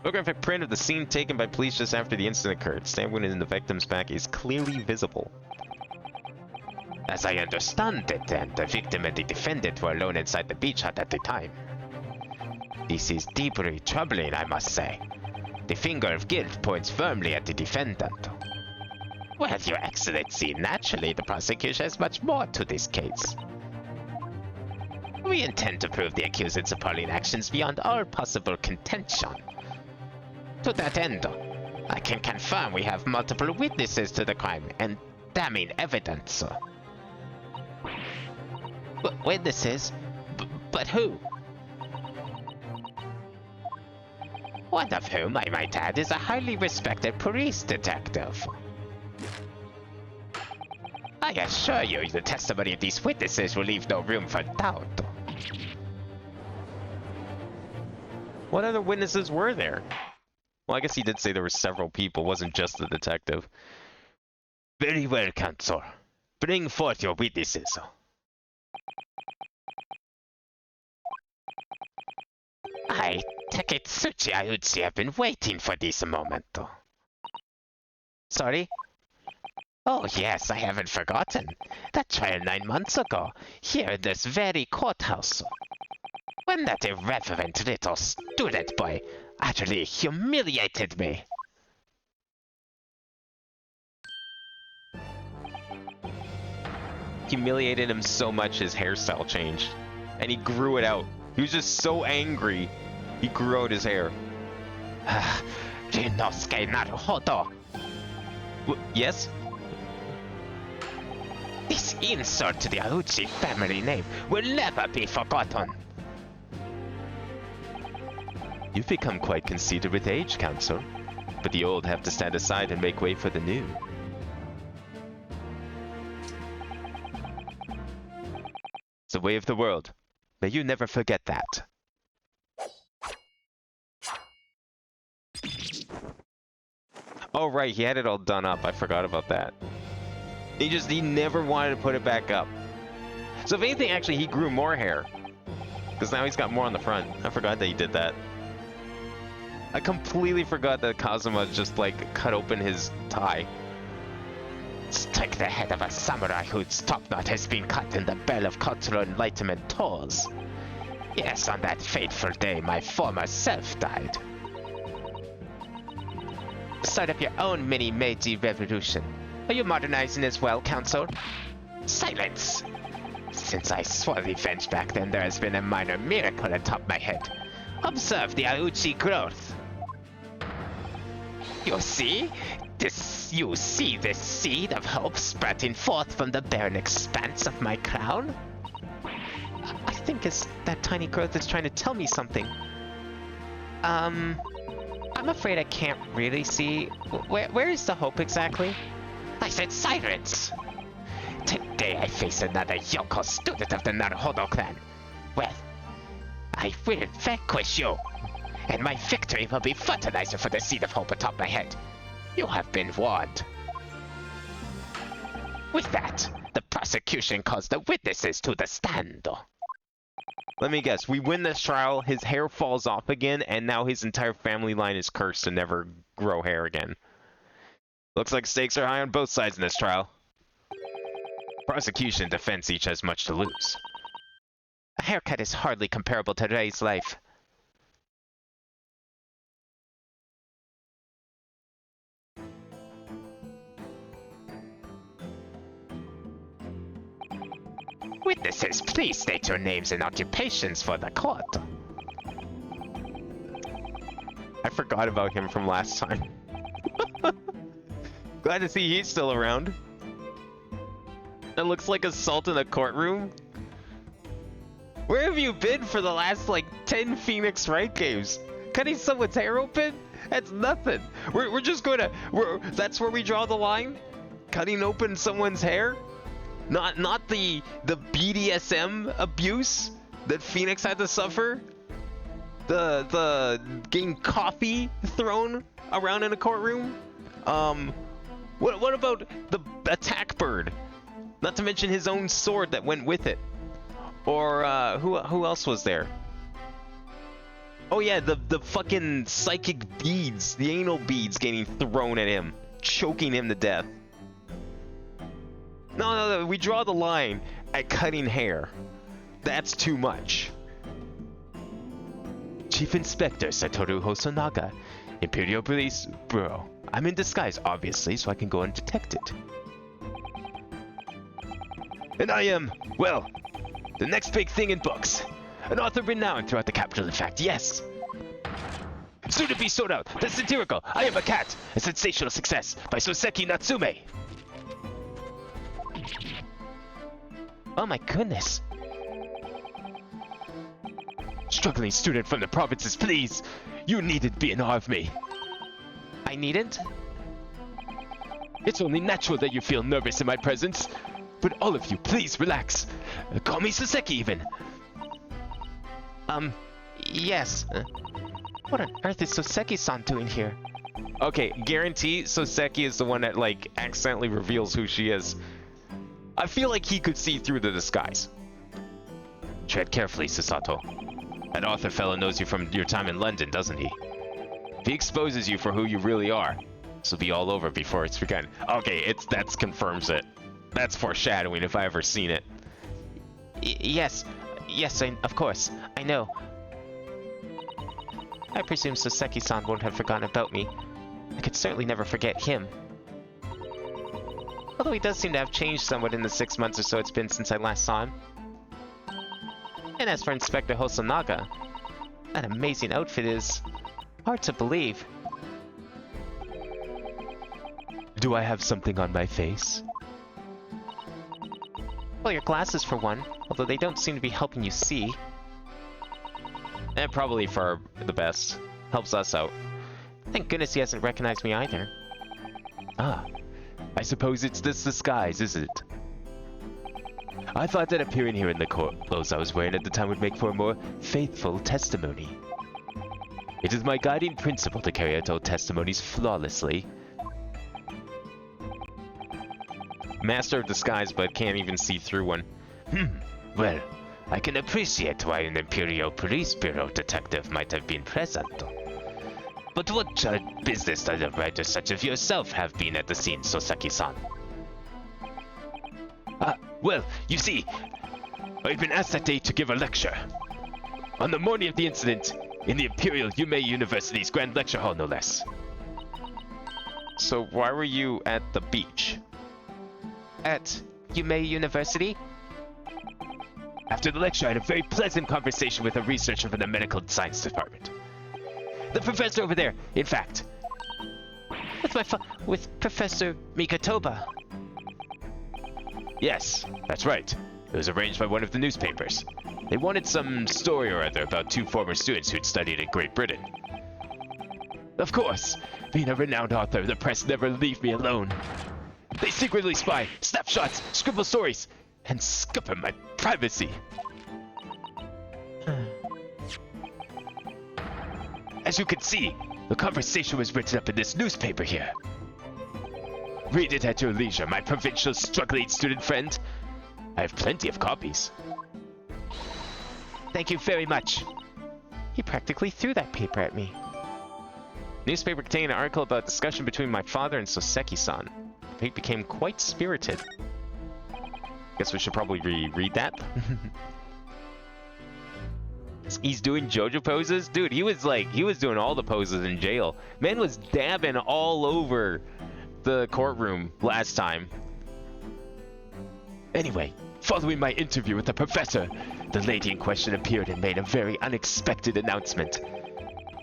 Photographic print of the scene taken by police just after the incident occurred. Stab wound in the victim's back is clearly visible. As I understand it, then, the victim and the defendant were alone inside the beach hut at the time. This is deeply troubling, I must say. The finger of guilt points firmly at the defendant. Well, Your Excellency, naturally the prosecution has much more to this case. We intend to prove the accused's appalling actions beyond all possible contention. To that end, I can confirm we have multiple witnesses to the crime and damning evidence. Witnesses? But who? One of whom, I might add, is a highly respected police detective. I assure you, the testimony of these witnesses will leave no room for doubt. What other witnesses were there? Well, I guess he did say there were several people, wasn't just the detective. Very well, Counsel. Bring forth your witnesses. I, Taketsuchi Ayuchi, have been waiting for this moment. Sorry? Oh yes, I haven't forgotten. That trial 9 months ago, here in this very courthouse. When that irreverent little student boy utterly humiliated me. Humiliated him so much his hairstyle changed. And he grew it out. He was just so angry. He grew out his hair. Ryunosuke Naruhodo. Yes? This insult to the Auchi family name will never be forgotten. You've become quite conceited with age, Counsel. But the old have to stand aside and make way for the new. It's the way of the world. May you never forget that. Oh right, he had it all done up. I forgot about that. He never wanted to put it back up. So if anything, actually, he grew more hair. Because now he's got more on the front. I forgot that he did that. I completely forgot that Kazuma just, like, cut open his tie. Strike the head of a samurai whose topknot has been cut in the Bell of Cultural Enlightenment tours. Yes, on that fateful day, my former self died. Start up your own mini Meiji revolution. Are you modernizing as well, Counsel? Silence! Since I swore revenge back then, there has been a minor miracle atop my head. Observe the Auchi growth. You see this seed of hope sprouting forth from the barren expanse of my crown? I think that tiny growth is trying to tell me something. I'm afraid I can't really see. Where is the hope exactly? I said silence! Today I face another Yoko student of the Naruhodo clan. Well, I will vanquish you, and my victory will be fertilizer for the seed of hope atop my head. You have been warned. With that, the prosecution calls the witnesses to the stand. Let me guess, we win this trial, his hair falls off again, and now his entire family line is cursed to never grow hair again. Looks like stakes are high on both sides in this trial. Prosecution and defense each has much to lose. A haircut is hardly comparable to Rei's life. Witnesses, please state your names and occupations for the court. I forgot about him from last time. Glad to see he's still around. It looks like assault in a courtroom. Where have you been for the last, like, 10 Phoenix Wright games? Cutting someone's hair open? That's nothing. We're just gonna... that's where we draw the line? Cutting open someone's hair? Not the BDSM abuse that Phoenix had to suffer? The getting coffee thrown around in a courtroom? What about the attack bird? Not to mention his own sword that went with it. Or who else was there? Oh yeah, the fucking psychic beads, the anal beads getting thrown at him, choking him to death. No, we draw the line at cutting hair. That's too much. Chief Inspector Satoru Hosonaga, Imperial Police Bureau. I'm in disguise, obviously, so I can go undetected. And I am, well, the next big thing in books. An author renowned throughout the capital, in fact, yes. Soon to be sold out, the satirical I Am a Cat, a sensational success by Soseki Natsume. Oh my goodness. Struggling student from the provinces, please. You needn't be in awe of me. I needn't? It's only natural that you feel nervous in my presence. But all of you, please relax. Call me Soseki even. Yes. What on earth is Soseki-san doing here? Okay, guarantee Soseki is the one that, like, accidentally reveals who she is. I feel like he could see through the disguise. Tread carefully, Sasato. That author fellow knows you from your time in London, doesn't he? If he exposes you for who you really are, This will be all over before it's begun. Okay, that's confirms it. That's foreshadowing if I ever seen it. Yes. Yes, of course. I know. I presume Soseki-san won't have forgotten about me. I could certainly never forget him. Although he does seem to have changed somewhat in the 6 months or so it's been since I last saw him. And as for Inspector Hosonaga, that amazing outfit is hard to believe. Do I have something on my face? Well, your glasses for one, although they don't seem to be helping you see. And probably for the best. Helps us out. Thank goodness he hasn't recognized me either. Ah, I suppose it's this disguise, is it? I thought that appearing here in the clothes I was wearing at the time would make for a more faithful testimony. It is my guiding principle to carry out all testimonies flawlessly. Master of disguise, but can't even see through one. Well, I can appreciate why an Imperial Police Bureau detective might have been present. But what business does a writer such as yourself have been at the scene, Soseki-san? Well, you see, I've been asked that day to give a lecture. On the morning of the incident, in the Imperial Yume University's Grand Lecture Hall, no less. So why were you at the beach? At Yume University? After the lecture, I had a very pleasant conversation with a researcher from the Medical Science Department. The professor over there, in fact. With Professor Mikatoba. Yes, that's right. It was arranged by one of the newspapers. They wanted some story or other about two former students who'd studied in Great Britain. Of course, being a renowned author, the press never leave me alone. They secretly spy, snapshots, scribble stories, and scupper my privacy. As you can see, the conversation was written up in this newspaper here. Read it at your leisure, my provincial struggling student friend. I have plenty of copies. Thank you very much. He practically threw that paper at me. Newspaper contained an article about discussion between my father and Soseki-san. He became quite spirited. Guess we should probably reread that. He's doing JoJo poses? Dude, he was doing all the poses in jail. Man was dabbing all over the courtroom last time. Anyway, following my interview with the professor, the lady in question appeared and made a very unexpected announcement.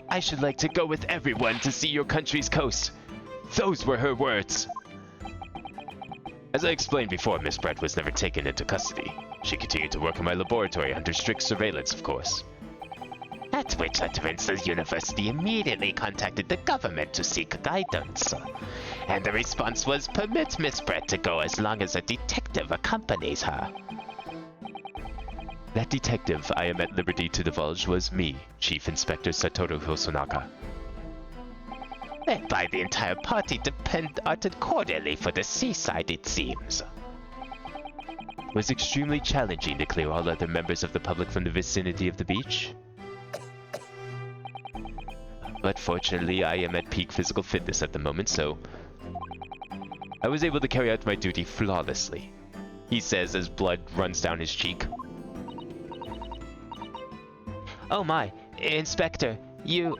I should like to go with everyone to see your country's coast. Those were her words. As I explained before, Miss Brett was never taken into custody. She continued to work in my laboratory under strict surveillance, of course. At which utterance, the university immediately contacted the government to seek guidance. And the response was, permit Miss Brett to go as long as a detective accompanies her. That detective I am at liberty to divulge was me, Chief Inspector Satoru Hosonaga. Led by the entire party departed cordially for the seaside, it seems. It was extremely challenging to clear all other members of the public from the vicinity of the beach. But fortunately, I am at peak physical fitness at the moment, so I was able to carry out my duty flawlessly, he says as blood runs down his cheek. Oh my, Inspector, you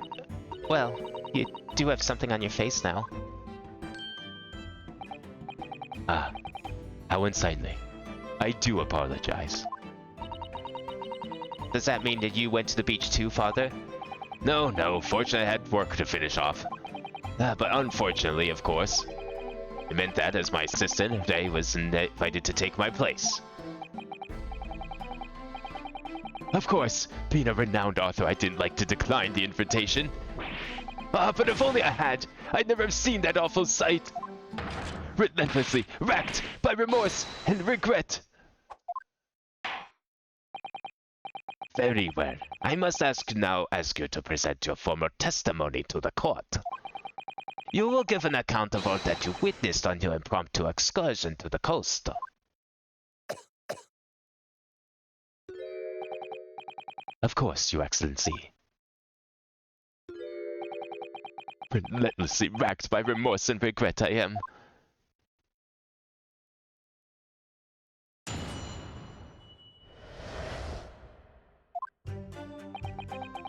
do have something on your face now. Ah, how unsightly. I do apologize. Does that mean that you went to the beach too, Father? No, fortunately I had work to finish off. But unfortunately, of course, it meant that as my assistant, I was invited to take my place. Of course, being a renowned author, I didn't like to decline the invitation. But if only I had, I'd never have seen that awful sight. Relentlessly racked by remorse and regret. Very well. I must now ask you to present your formal testimony to the court. You will give an account of all that you witnessed on your impromptu excursion to the coast. Of course, Your Excellency. Relentlessly racked by remorse and regret I am.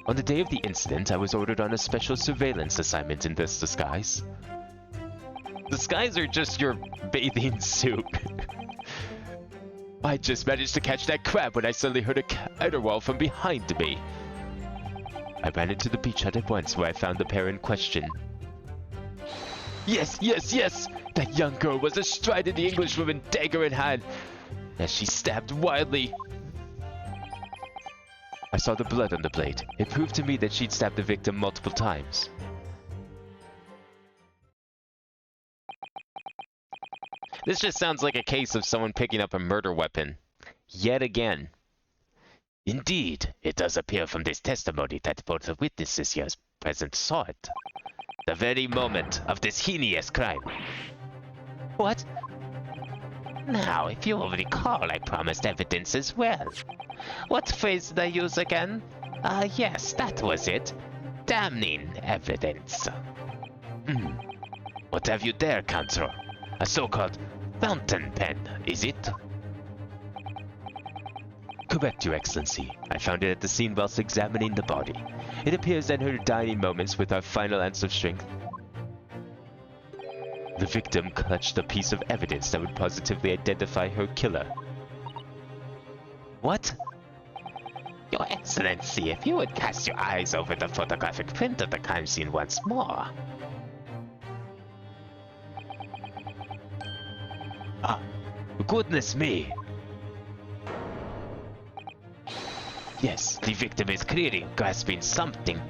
On the day of the incident, I was ordered on a special surveillance assignment in this disguise. Disguise or just your bathing suit? I just managed to catch that crab when I suddenly heard a caterwaul from behind me. I ran into the beach hut at once, where I found the pair in question. Yes, yes, yes! That young girl was astride of the Englishwoman, dagger in hand, as she stabbed wildly. I saw the blood on the blade. It proved to me that she'd stabbed the victim multiple times. This just sounds like a case of someone picking up a murder weapon. Yet again. Indeed, it does appear from this testimony that both the witnesses here present saw it. The very moment of this heinous crime. What? Now, if you will recall, I promised evidence as well. What phrase did I use again? Yes, that was it. Damning evidence. What have you there, Counselor? A so-called fountain pen, is it? Correct, Your Excellency. I found it at the scene whilst examining the body. It appears that in her dying moments, with our final ounce of strength, the victim clutched a piece of evidence that would positively identify her killer. What? Your Excellency, if you would cast your eyes over the photographic print of the crime scene once more. Ah, goodness me! Yes, the victim is clearly grasping something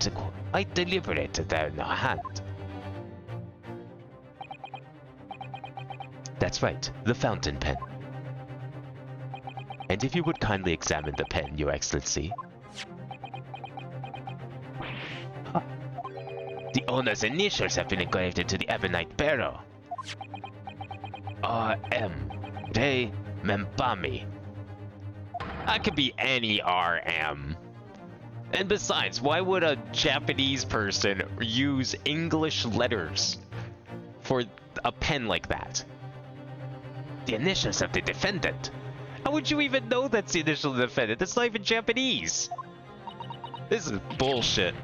quite deliberate there in her hand. That's right, the fountain pen. And if you would kindly examine the pen, Your Excellency. The owner's initials have been engraved into the ebonite barrel. R.M. Ray Membami. That could be any RM. And besides, why would a Japanese person use English letters for a pen like that? The initials of the defendant. How would you even know that's the initial of the defendant? That's not even Japanese. This is bullshit.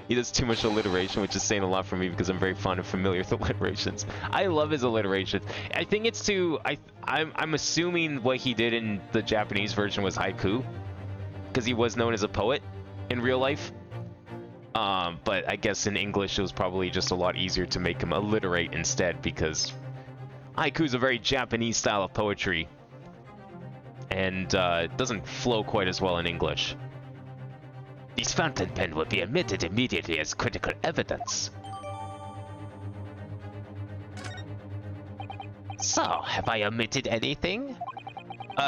He does too much alliteration, which is saying a lot for me because I'm very fond and familiar with alliterations. I love his alliteration. I think it's to... I'm assuming what he did in the Japanese version was haiku, because he was known as a poet in real life. But I guess in English it was probably just a lot easier to make him alliterate instead, because haiku is a very Japanese style of poetry, and it doesn't flow quite as well in English. This fountain pen will be admitted immediately as critical evidence. So, have I omitted anything?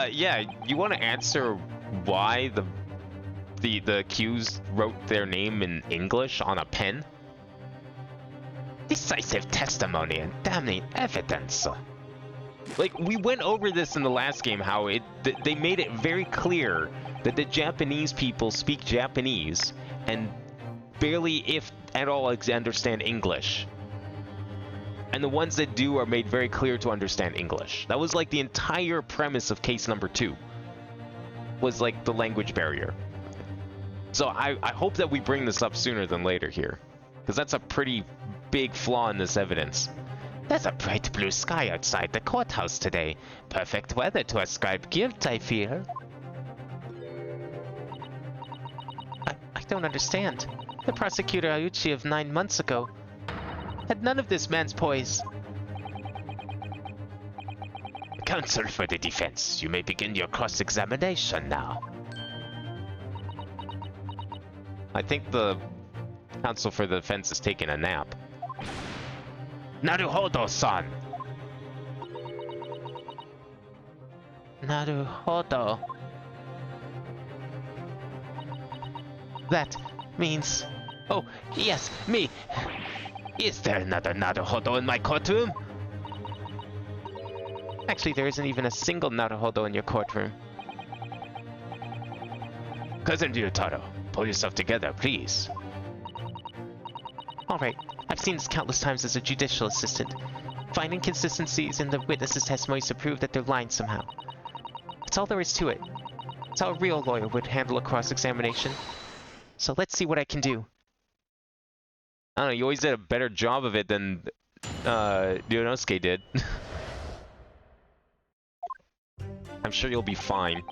Yeah, you want to answer why the accused wrote their name in English on a pen? Decisive testimony and damning evidence. Like, we went over this in the last game, how they made it very clear that the Japanese people speak Japanese and barely, if at all, understand English. And the ones that do are made very clear to understand English. That was like the entire premise of case number 2. Was like the language barrier. So I hope that we bring this up sooner than later here, because that's a pretty big flaw in this evidence. There's a bright blue sky outside the courthouse today. Perfect weather to ascribe guilt, I fear. I don't understand. The prosecutor Auchi of 9 months ago had none of this man's poise. Counsel for the defense, you may begin your cross-examination now. I think the counsel for the defense is taking a nap. Naruhodo-san! Naruhodo. That means... Oh, yes, me! Is there another Naruhodo in my courtroom? Actually, there isn't even a single Naruhodo in your courtroom. Cousin Ryotaro, pull yourself together, please. Alright, I've seen this countless times as a judicial assistant. Find inconsistencies in the witnesses' testimonies to prove that they're lying somehow. That's all there is to it. It's how a real lawyer would handle a cross-examination. So let's see what I can do. I don't know, you always did a better job of it than Ryunosuke did. I'm sure you'll be fine.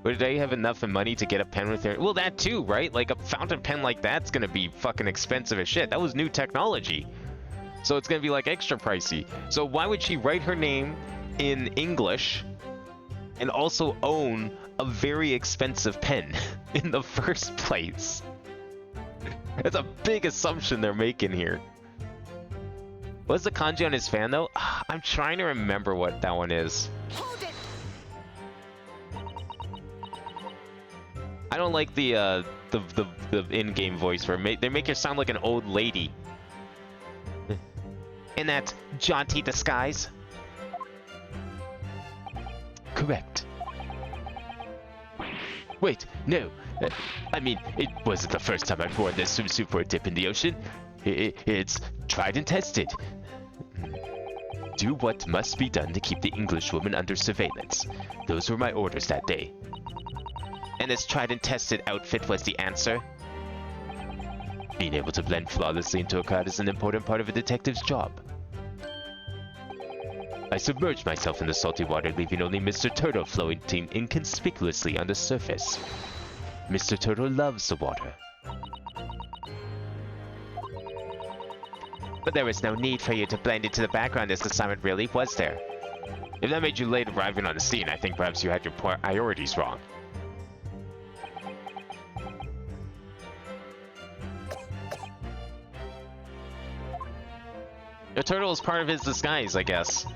But do they have enough money to get a pen with their... Well, that too, right? Like, a fountain pen like that's gonna be fucking expensive as shit. That was new technology. So it's gonna be, like, extra pricey. So why would she write her name in English and also own a very expensive pen in the first place? That's a big assumption they're making here. What's the kanji on his fan, though? I'm trying to remember what that one is. Hold it! I don't like the in-game voice where they make her sound like an old lady. In that jaunty disguise. Correct. Wait, no. I mean, it wasn't the first time I've worn this swimsuit for a dip in the ocean. It's tried and tested. Do what must be done to keep the Englishwoman under surveillance. Those were my orders that day. And this tried and tested outfit was the answer? Being able to blend flawlessly into a crowd is an important part of a detective's job. I submerged myself in the salty water, leaving only Mr. Turtle floating inconspicuously on the surface. Mr. Turtle loves the water. But there was no need for you to blend into the background this assignment, really, was there? If that made you late arriving on the scene, I think perhaps you had your priorities wrong. The turtle is part of his disguise, I guess.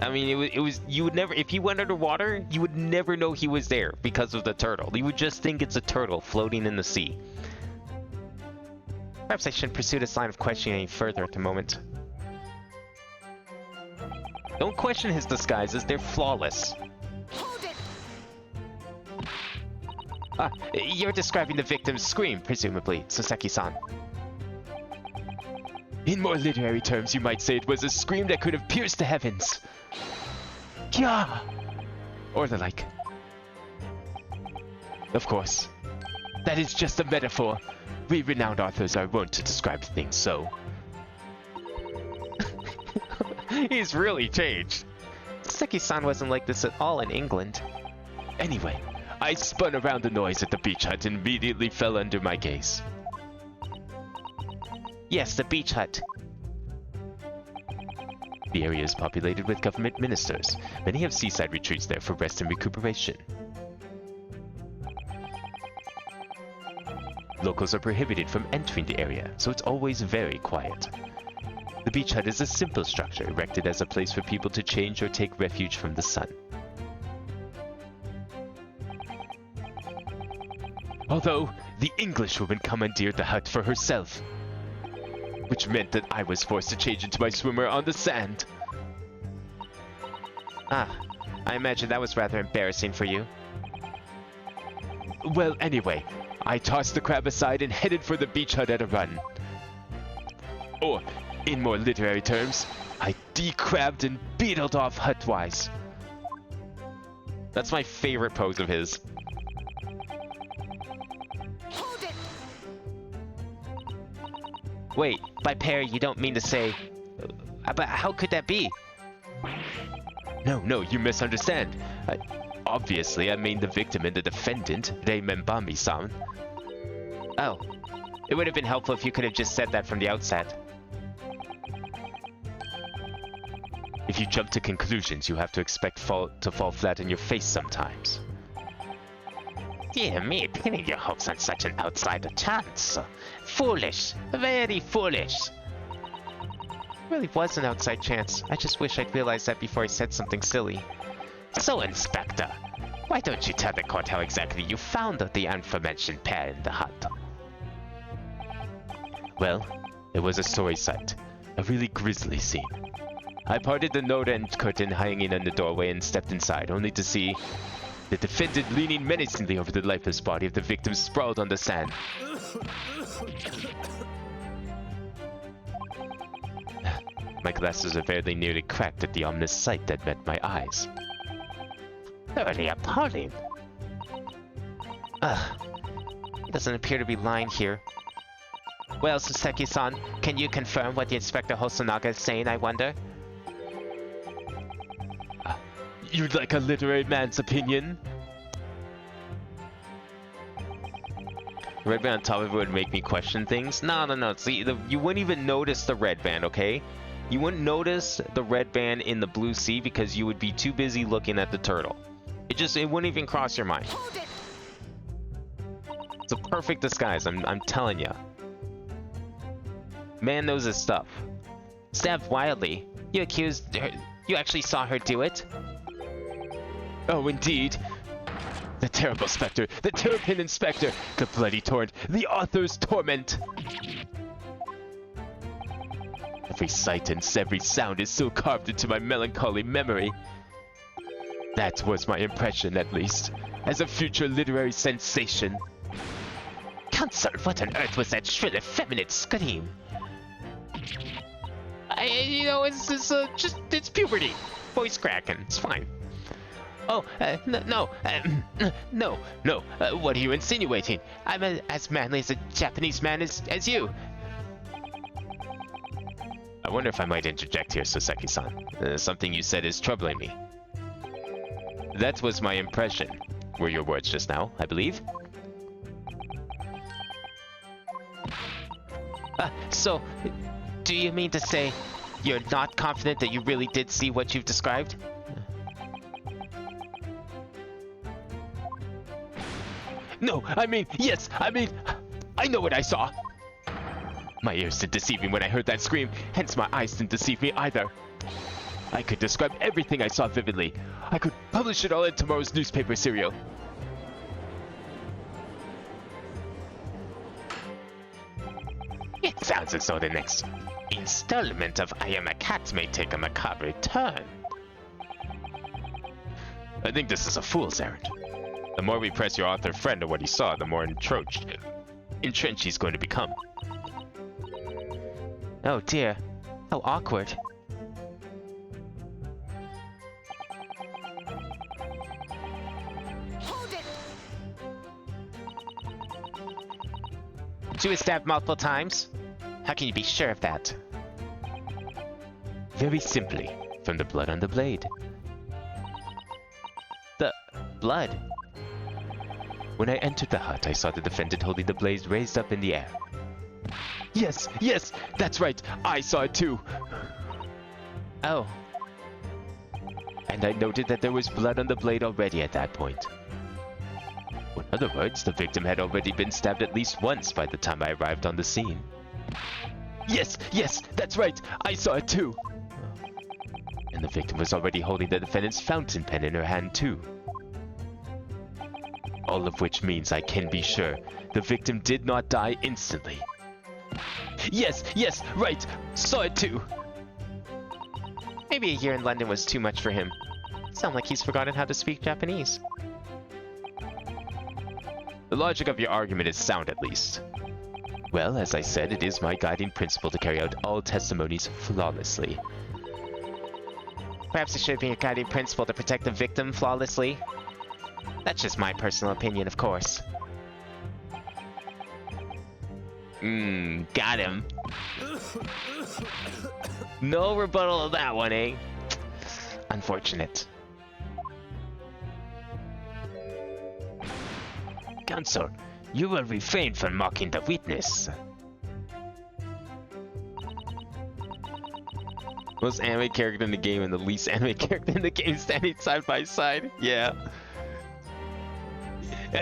I mean, it was you would never, if he went underwater, you would never know he was there because of the turtle. You would just think it's a turtle floating in the sea. Perhaps I shouldn't pursue this line of questioning any further at the moment. Don't question his disguises, they're flawless. Hold it! You're describing the victim's scream, presumably, Soseki-san. In more literary terms, you might say it was a scream that could have pierced the heavens. Kya! Or the like. Of course, that is just a metaphor. We renowned authors are wont to describe things so. He's really changed. Soseki-san wasn't like this at all in England. Anyway, I spun around the noise at the beach hut and immediately fell under my gaze. Yes, the beach hut. The area is populated with government ministers. Many have seaside retreats there for rest and recuperation. Locals are prohibited from entering the area, so it's always very quiet. The beach hut is a simple structure erected as a place for people to change or take refuge from the sun. Although, the Englishwoman commandeered the hut for herself, which meant that I was forced to change into my swimmer on the sand. Ah, I imagine that was rather embarrassing for you. Well, anyway, I tossed the crab aside and headed for the beach hut at a run. Or, in more literary terms, I decrabbed and beetled off hut-wise. That's my favorite pose of his. Hold it! Wait, by pair you don't mean to say... but how could that be? No, you misunderstand. Obviously, I mean the victim and the defendant, Rei Membami-san. Oh, it would have been helpful if you could have just said that from the outset. If you jump to conclusions, you have to expect to fall flat on your face sometimes. Dear me, pinning your hopes on such an outsider chance. Foolish, very foolish. It really was an outside chance. I just wish I'd realized that before I said something silly. So, Inspector, why don't you tell the court how exactly you found the aforementioned pair in the hut? Well, it was a sorry sight. A really grisly scene. I parted the note and curtain hanging in the doorway and stepped inside, only to see The defendant leaning menacingly over the lifeless body of the victim sprawled on the sand. My glasses are very nearly cracked at the ominous sight that met my eyes. Thoroughly appalling. He doesn't appear to be lying here. Well, Soseki-san, can you confirm what the Inspector Hosonaga is saying, I wonder? You'd like a literary man's opinion? Red band on top of it would make me question things. No. See, you wouldn't even notice the red band, okay? You wouldn't notice the red band in the blue sea because you would be too busy looking at the turtle. It wouldn't even cross your mind. Hold it! It's a perfect disguise, I'm telling ya. Man knows his stuff. Stabbed wildly. You accused her. You actually saw her do it? Oh, indeed. The terrible specter, the Terrapin Inspector, the bloody torrent, the author's torment. Every sight and every sound is so carved into my melancholy memory. That was my impression, at least, as a future literary sensation. Counsel, what on earth was that shrill effeminate scream? It's puberty. Voice cracking. It's fine. Oh, no. What are you insinuating? I'm as manly as a Japanese man as you. I wonder if I might interject here, Soseki-san. Something you said is troubling me. That was my impression, were your words just now, I believe. So, do you mean to say you're not confident that you really did see what you've described? No, yes, I know what I saw. My ears didn't deceive me when I heard that scream, hence my eyes didn't deceive me either. I could describe everything I saw vividly. I could publish it all in tomorrow's newspaper serial. It sounds as though the next installment of I Am a Cat may take a macabre turn. I think this is a fool's errand. The more we press your author friend on what he saw, the more entrenched he's going to become. Oh dear, how awkward. Hold it! She was stabbed multiple times? How can you be sure of that? Very simply, from the blood on the blade. The blood? When I entered the hut, I saw the defendant holding the blade raised up in the air. Yes, that's right, I saw it too. Oh. And I noted that there was blood on the blade already at that point. In other words, the victim had already been stabbed at least once by the time I arrived on the scene. Yes, that's right, I saw it too. And the victim was already holding the defendant's fountain pen in her hand too. All of which means I can be sure the victim did not die instantly. Yes, right, saw it too. Maybe a year in London was too much for him. Sound like he's forgotten how to speak Japanese. The logic of your argument is sound at least. Well, as I said, it is my guiding principle to carry out all testimonies flawlessly. Perhaps it should be a guiding principle to protect the victim flawlessly. That's just my personal opinion, of course. Got him. No rebuttal of that one, eh? Unfortunate. Counsel, you will refrain from mocking the witness. Most anime character in the game and the least anime character in the game standing side by side. Yeah.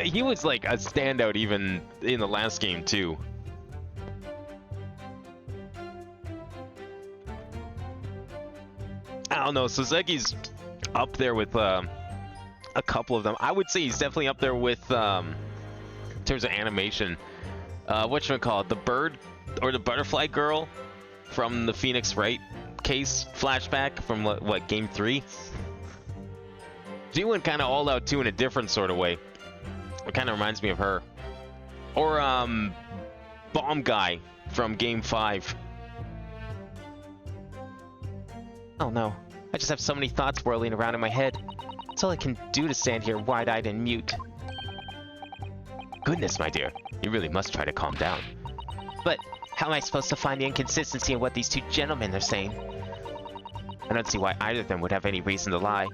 He was like a standout even in the last game too. I don't know, Soseki's up there with a couple of them. I would say he's definitely up there with in terms of animation. Whatchamacallit, the bird or the butterfly girl from the Phoenix Wright case flashback from what game 3? She went kind of all out too in a different sort of way. It kind of reminds me of her. Or, Bomb Guy from Game 5. Oh no, I just have so many thoughts whirling around in my head. It's all I can do to stand here wide-eyed and mute. Goodness, my dear, you really must try to calm down. But how am I supposed to find the inconsistency in what these two gentlemen are saying? I don't see why either of them would have any reason to lie.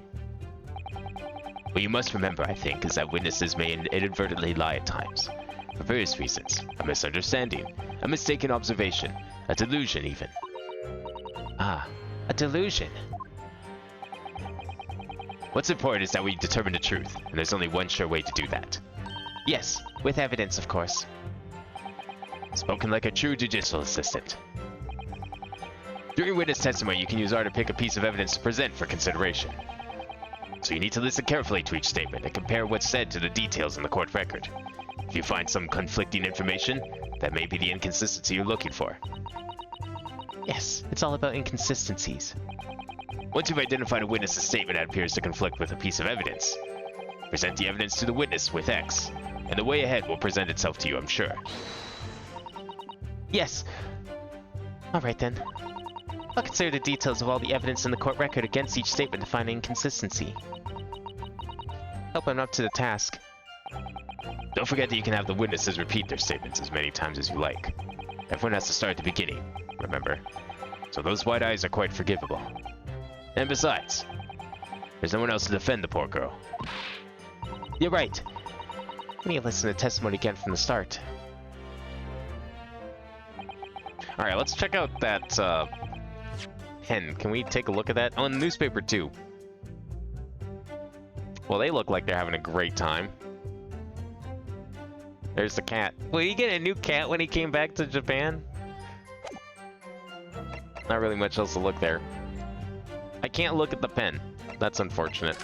What you must remember, I think, is that witnesses may inadvertently lie at times. For various reasons. A misunderstanding, a mistaken observation, a delusion even. Ah, a delusion. What's important is that we determine the truth, and there's only one sure way to do that. Yes, with evidence, of course. Spoken like a true judicial assistant. During witness testimony, you can use R to pick a piece of evidence to present for consideration. So you need to listen carefully to each statement and compare what's said to the details in the court record. If you find some conflicting information, that may be the inconsistency you're looking for. Yes, it's all about inconsistencies. Once you've identified a witness's statement that appears to conflict with a piece of evidence, present the evidence to the witness with X, and the way ahead will present itself to you, I'm sure. Yes. Alright then. I'll consider the details of all the evidence in the court record against each statement to find an inconsistency. Hope I'm up to the task. Don't forget that you can have the witnesses repeat their statements as many times as you like. Everyone has to start at the beginning, remember? So those white eyes are quite forgivable. And besides, there's no one else to defend the poor girl. You're right. I need to listen to testimony again from the start. Alright, let's check out that, pen. Can we take a look at that? On the newspaper, too. Well, they look like they're having a great time. There's the cat. Will he get a new cat when he came back to Japan? Not really much else to look there. I can't look at the pen. That's unfortunate.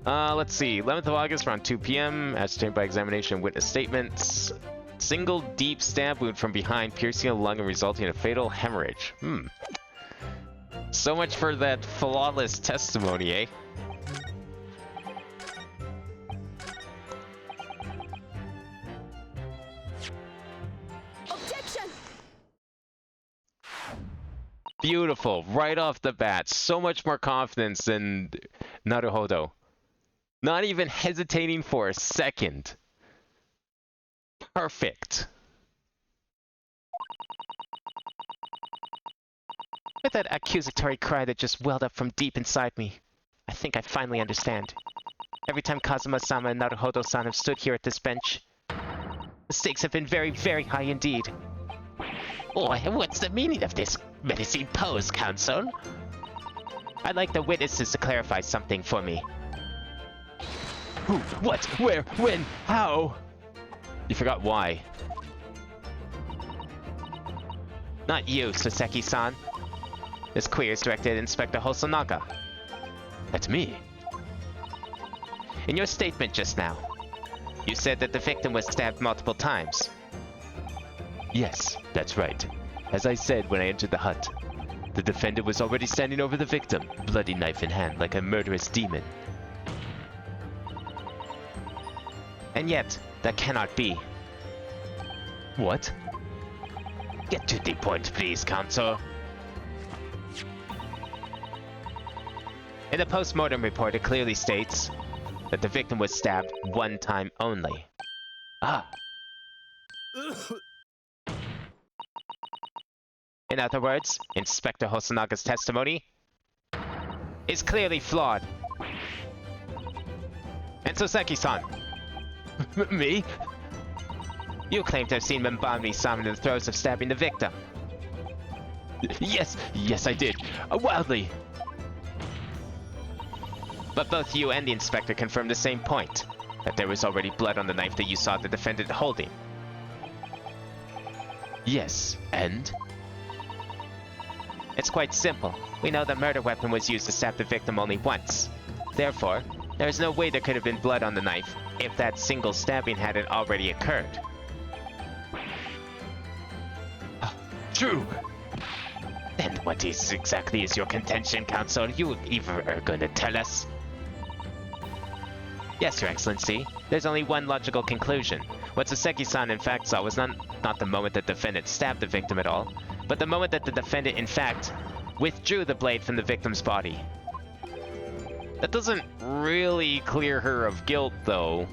Let's see. 11th of August, around 2 p.m. Ascertained by examination and witness statements. Single deep stab wound from behind, piercing a lung and resulting in a fatal hemorrhage. So much for that flawless testimony, eh? Objection! Beautiful. Right off the bat. So much more confidence than Naruhodo. Not even hesitating for a second. Perfect. With that accusatory cry that just welled up from deep inside me, I think I finally understand. Every time Kazuma-sama and Naruhodo-san have stood here at this bench, the stakes have been very, very high indeed. Oh, what's the meaning of this menacing pose, Counsel? I'd like the witnesses to clarify something for me. Who? What? Where? When? How? You forgot why. Not you, Soseki-san. This query is directed at Inspector Hosonaga. That's me. In your statement just now, you said that the victim was stabbed multiple times. Yes, that's right. As I said when I entered the hut, the defendant was already standing over the victim, bloody knife in hand, like a murderous demon. And yet, that cannot be. What? Get to the point, please, Counsel. In the post-mortem report, it clearly states that the victim was stabbed one time only. Ah. In other words, Inspector Hosanaga's testimony is clearly flawed. And Soseki-san, Me? you claim to have seen Membami-sama in the throes of stabbing the victim. Yes, I did. Wildly. But both you and the inspector confirmed the same point, that there was already blood on the knife that you saw the defendant holding. Yes, and? It's quite simple. We know the murder weapon was used to stab the victim only once. Therefore, there is no way there could have been blood on the knife if that single stabbing hadn't already occurred. True. Then what exactly is your contention, Counsel? You either are going to tell us? Yes, Your Excellency. There's only one logical conclusion. What Saseki-san in fact saw was not the moment that the defendant stabbed the victim at all, but the moment that the defendant in fact withdrew the blade from the victim's body. That doesn't really clear her of guilt, though.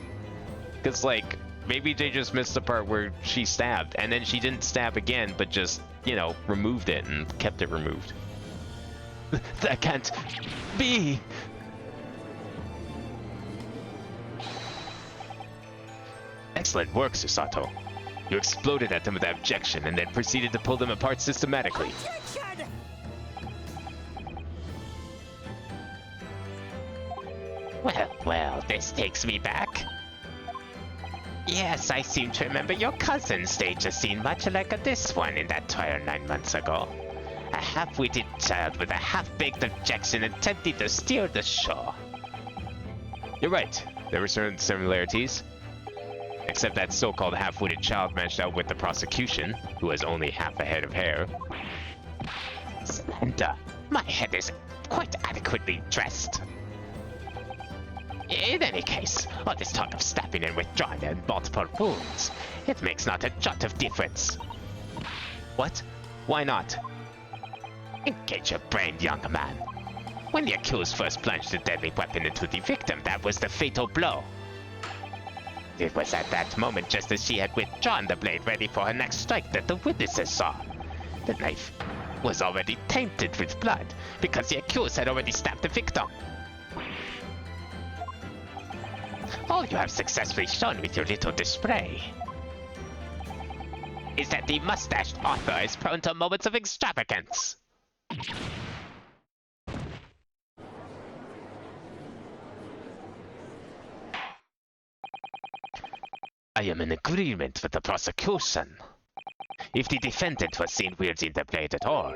Because, like, maybe they just missed the part where she stabbed, and then she didn't stab again, but just, you know, removed it and kept it removed. That can't be! Excellent work, Susato. You exploded at them without objection and then proceeded to pull them apart systematically. Well, this takes me back. Yes, I seem to remember your cousin staged a scene much like this one in that trial 9 months ago. A half-witted child with a half-baked objection attempting to steal the show. You're right. There were certain similarities. Except that so-called half-witted child matched out with the prosecution, who has only half a head of hair. Slender, my head is quite adequately dressed. In any case, all this talk of stabbing and withdrawing and multiple wounds, it makes not a jot of difference. What? Why not? Engage your brain, young man. When the accused first plunged the deadly weapon into the victim, that was the fatal blow. It was at that moment, just as she had withdrawn the blade ready for her next strike, that the witnesses saw. The knife was already tainted with blood, because the accused had already stabbed the victim. All you have successfully shown with your little display is that the mustached author is prone to moments of extravagance. I am in agreement with the prosecution. If the defendant was seen wielding the blade at all,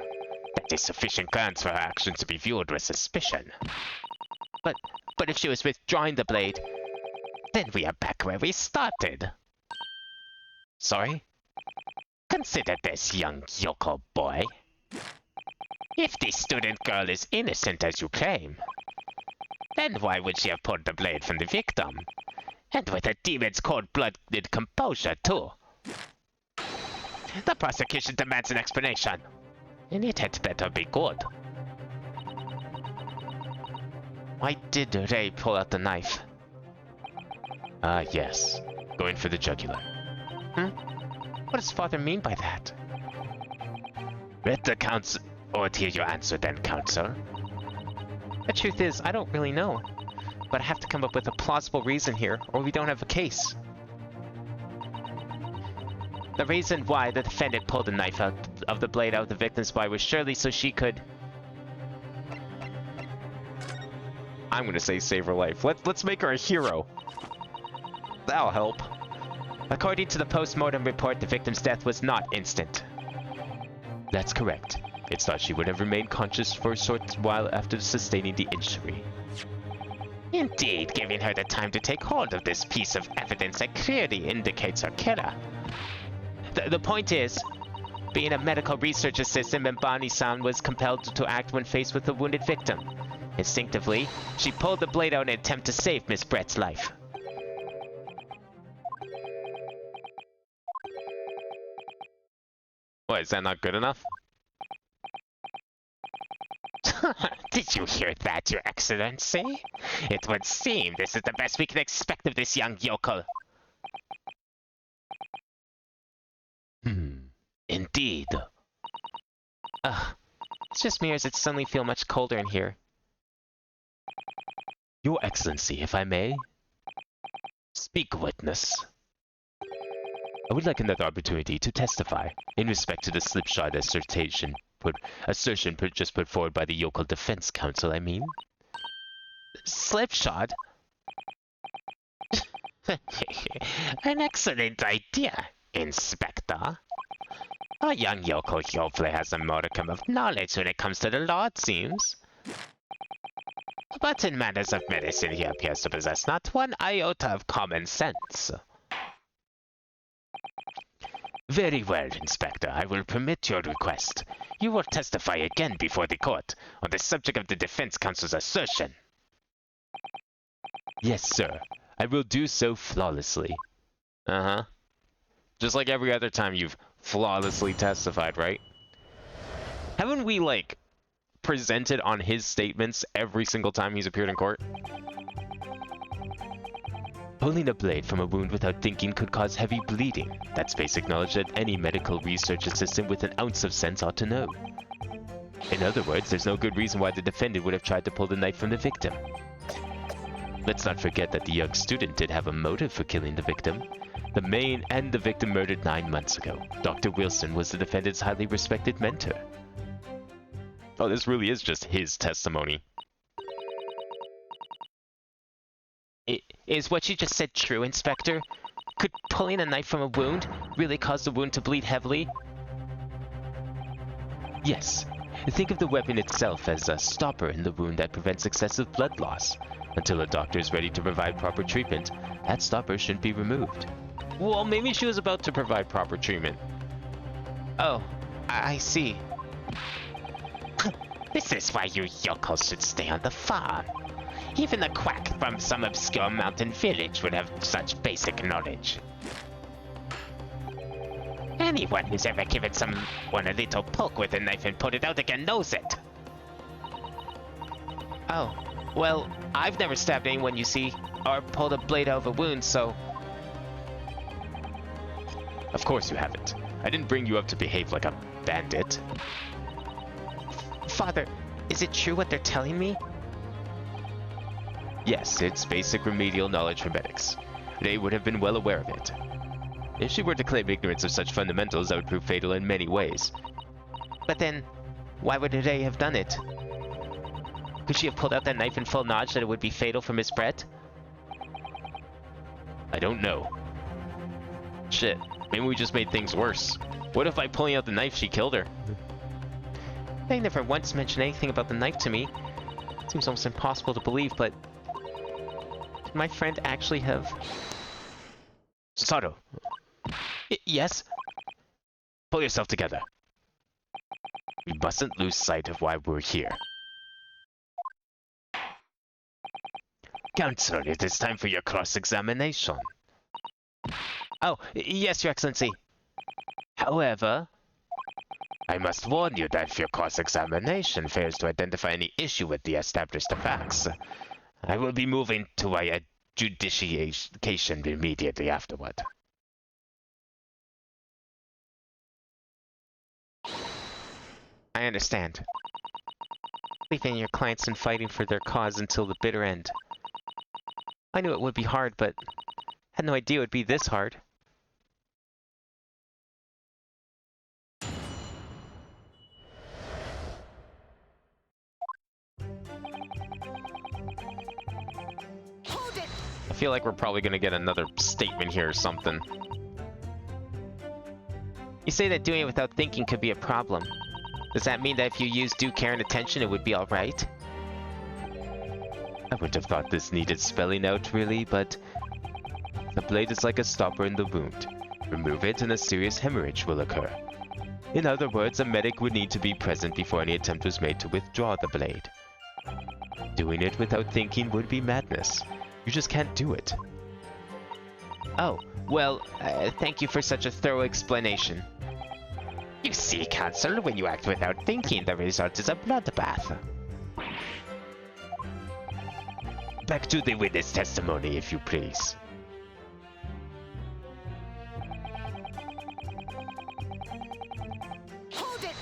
that is sufficient grounds for her action to be viewed with suspicion. But if she was withdrawing the blade... Then we are back where we started. Sorry? Consider this, young Yoko boy. If the student girl is innocent as you claim, then why would she have pulled the blade from the victim? And with a demon's cold-blooded composure, too. The prosecution demands an explanation, and it had better be good. Why did Ray pull out the knife? Ah, yes. Going for the jugular. What does father mean by that? Let the counsel... Or hear your answer then, counsel. The truth is, I don't really know. But I have to come up with a plausible reason here, or we don't have a case. The reason why the defendant pulled the knife out of the blade out of the victim's body was surely so she could... I'm gonna say save her life. Let's make her a hero. That'll help. According to the post-mortem report, the victim's death was not instant. That's correct. It's thought she would have remained conscious for a short while after sustaining the injury. Indeed, giving her the time to take hold of this piece of evidence that clearly indicates her killer. The point is, being a medical research assistant, Membani-san was compelled to act when faced with a wounded victim. Instinctively, she pulled the blade out in an attempt to save Miss Brett's life. What, is that not good enough? Did you hear that, Your Excellency? It would seem this is the best we can expect of this young yokel. Indeed. It's just me, or does it suddenly feel much colder in here? Your Excellency, if I may? Speak, witness. I would like another opportunity to testify in respect to the slipshod assertion just put forward by the Yokel Defense Counsel, I mean. Slipshod? An excellent idea, Inspector. Our young yokel hopefully has a modicum of knowledge when it comes to the law, it seems. But in matters of medicine, he appears to possess not one iota of common sense. Very well, Inspector. I will permit your request. You will testify again before the court on the subject of the defense counsel's assertion. Yes, sir. I will do so flawlessly. Uh-huh. Just like every other time you've flawlessly testified, right? Haven't we, like, presented on his statements every single time he's appeared in court? Pulling a blade from a wound without thinking could cause heavy bleeding. That's basic knowledge that any medical research assistant with an ounce of sense ought to know. In other words, there's no good reason why the defendant would have tried to pull the knife from the victim. Let's not forget that the young student did have a motive for killing the victim. The main and the victim murdered 9 months ago. Dr. Wilson was the defendant's highly respected mentor. Oh, this really is just his testimony. Is what you just said true, Inspector? Could pulling a knife from a wound really cause the wound to bleed heavily? Yes. Think of the weapon itself as a stopper in the wound that prevents excessive blood loss. Until a doctor is ready to provide proper treatment, that stopper shouldn't be removed. Well, maybe she was about to provide proper treatment. Oh, I see. This is why you yokels should stay on the farm. Even a quack from some obscure mountain village would have such basic knowledge. Anyone who's ever given someone a little poke with a knife and pulled it out again knows it. Oh, well, I've never stabbed anyone, you see, or pulled a blade out of a wound, so... Of course you haven't. I didn't bring you up to behave like a bandit. Father, is it true what they're telling me? Yes, it's basic remedial knowledge for medics. They would have been well aware of it. If she were to claim ignorance of such fundamentals, that would prove fatal in many ways. But then, why would Ray have done it? Could she have pulled out that knife in full knowledge that it would be fatal for Miss Brett? I don't know. Shit, maybe we just made things worse. What if by pulling out the knife she killed her? They never once mentioned anything about the knife to me. Seems almost impossible to believe, but... Could my friend actually have... Sato, Yes? pull yourself together. We mustn't lose sight of why we're here. Counsel, it is time for your cross-examination. Oh, yes, Your Excellency. However, I must warn you that if your cross-examination fails to identify any issue with the established facts, I will be moving to a judiciation immediately afterward. I understand. Leaving your clients and fighting for their cause until the bitter end. I knew it would be hard, but had no idea it would be this hard. I feel like we're probably gonna get another statement here or something. You say that doing it without thinking could be a problem. Does that mean that if you use due care and attention, it would be alright? I would have thought this needed spelling out, really, but... The blade is like a stopper in the wound. Remove it and a serious hemorrhage will occur. In other words, a medic would need to be present before any attempt was made to withdraw the blade. Doing it without thinking would be madness. You just can't do it. Oh, well, thank you for such a thorough explanation. You see, Counsel, when you act without thinking, the result is a bloodbath. Back to the witness testimony, if you please. Hold it!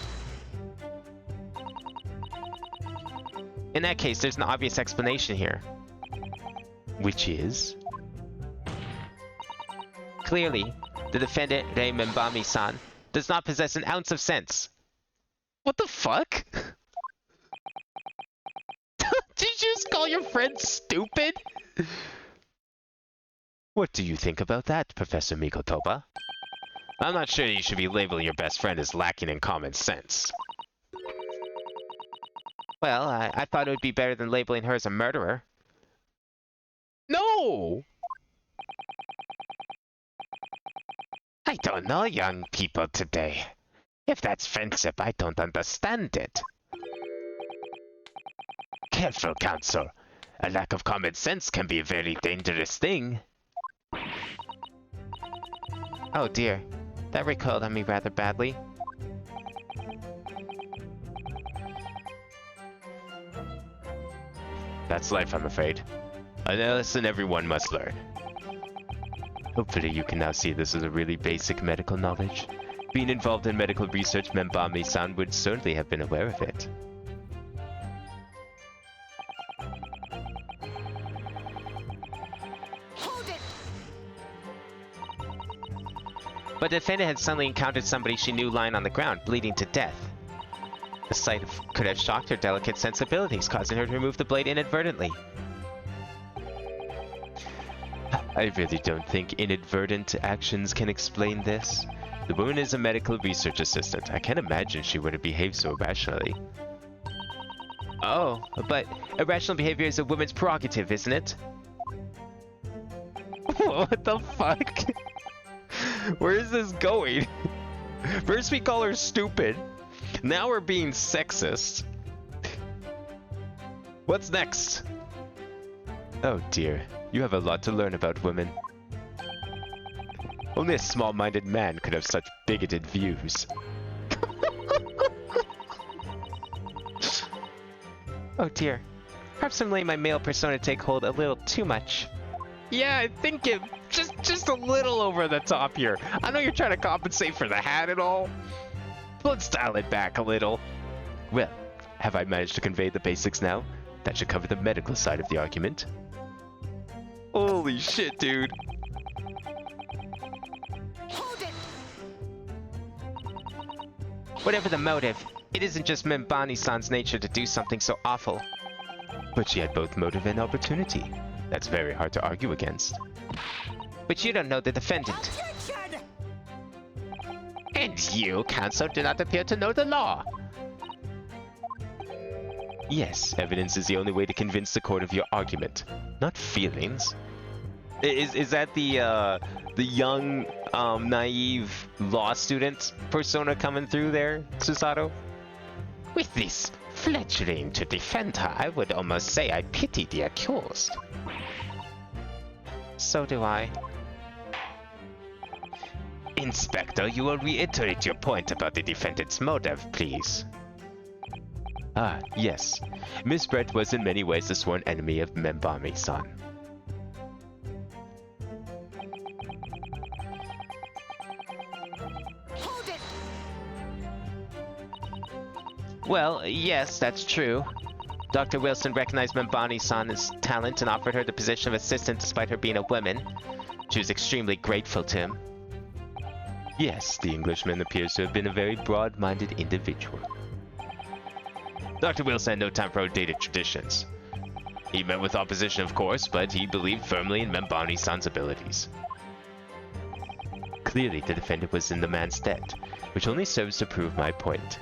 In that case, there's an obvious explanation here. Which is? Clearly, the defendant, Rei Membami-san, does not possess an ounce of sense. What the fuck? Did you just call your friend stupid? What do you think about that, Professor Mikotoba? I'm not sure you should be labeling your best friend as lacking in common sense. Well, I thought it would be better than labeling her as a murderer. No! I don't know, young people today. If that's friendship, I don't understand it. Careful, Counsel. A lack of common sense can be a very dangerous thing. Oh dear, that recoiled on me rather badly. That's life, I'm afraid. A lesson everyone must learn. Hopefully you can now see this is a really basic medical knowledge. Being involved in medical research, Membami-san would certainly have been aware of it. Hold it! But the defendant had suddenly encountered somebody she knew lying on the ground, bleeding to death. The sight could have shocked her delicate sensibilities, causing her to remove the blade inadvertently. I really don't think inadvertent actions can explain this. The woman is a medical research assistant. I can't imagine she would have behaved so irrationally. Oh, but irrational behavior is a woman's prerogative, isn't it? What the fuck? Where is this going? First we call her stupid. Now we're being sexist. What's next? Oh dear, you have a lot to learn about women. Only a small-minded man could have such bigoted views. Oh dear, perhaps I'm letting my male persona take hold a little too much. Yeah, I think it just a little over the top here. I know you're trying to compensate for the hat and all. Let's dial it back a little. Well, have I managed to convey the basics now? That should cover the medical side of the argument. Holy shit, dude. Hold it! Whatever the motive, it isn't just Membani-san's nature to do something so awful. But she had both motive and opportunity. That's very hard to argue against. But you don't know the defendant. Attention! And you, counsel, do not appear to know the law. Yes, evidence is the only way to convince the court of your argument, not feelings. Is that the young, naive law student persona coming through there, Susato? With this fledgling to defend her, I would almost say I pity the accused. So do I. Inspector, you will reiterate your point about the defendant's motive, please. Ah, yes. Miss Brett was in many ways the sworn enemy of Membami-san. Hold it! Well, yes, that's true. Dr. Wilson recognized Membani-san's talent and offered her the position of assistant despite her being a woman. She was extremely grateful to him. Yes, the Englishman appears to have been a very broad-minded individual. Dr. Wilson had no time for outdated traditions. He met with opposition, of course, but he believed firmly in Membani-san's abilities. Clearly, the defendant was in the man's debt, which only serves to prove my point.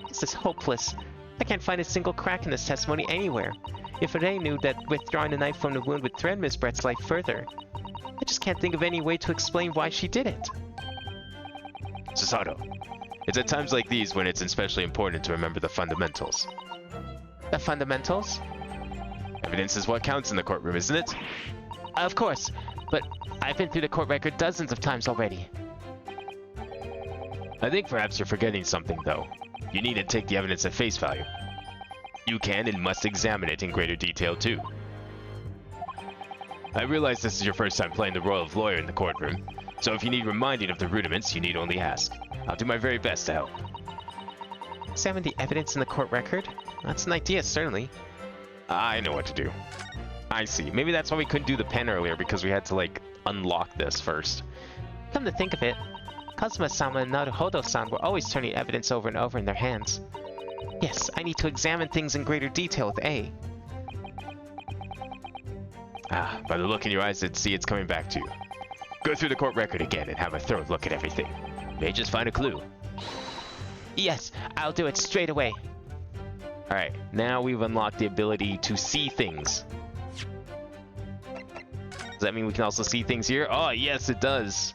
This is hopeless. I can't find a single crack in this testimony anywhere. If Ray knew that withdrawing the knife from the wound would threaten Miss Brett's life further, I just can't think of any way to explain why she did it. Susato, it's at times like these when it's especially important to remember the fundamentals. The fundamentals? Evidence is what counts in the courtroom, isn't it? Of course, but I've been through the court record dozens of times already. I think perhaps you're forgetting something, though. You need to take the evidence at face value. You can and must examine it in greater detail, too. I realize this is your first time playing the role of lawyer in the courtroom, so if you need reminding of the rudiments, you need only ask. I'll do my very best to help. Examine the evidence in the court record? That's an idea, certainly. I know what to do. I see. Maybe that's why we couldn't do the pen earlier, because we had to, like, unlock this first. Come to think of it, Kazuma-sama and Naruhodo-san were always turning evidence over and over in their hands. Yes, I need to examine things in greater detail with A. Ah, by the look in your eyes, I'd see it's coming back to you. Go through the court record again and have a thorough look at everything. May just find a clue. Yes, I'll do it straight away. Alright, now we've unlocked the ability to see things. Does that mean we can also see things here? Oh, yes, it does.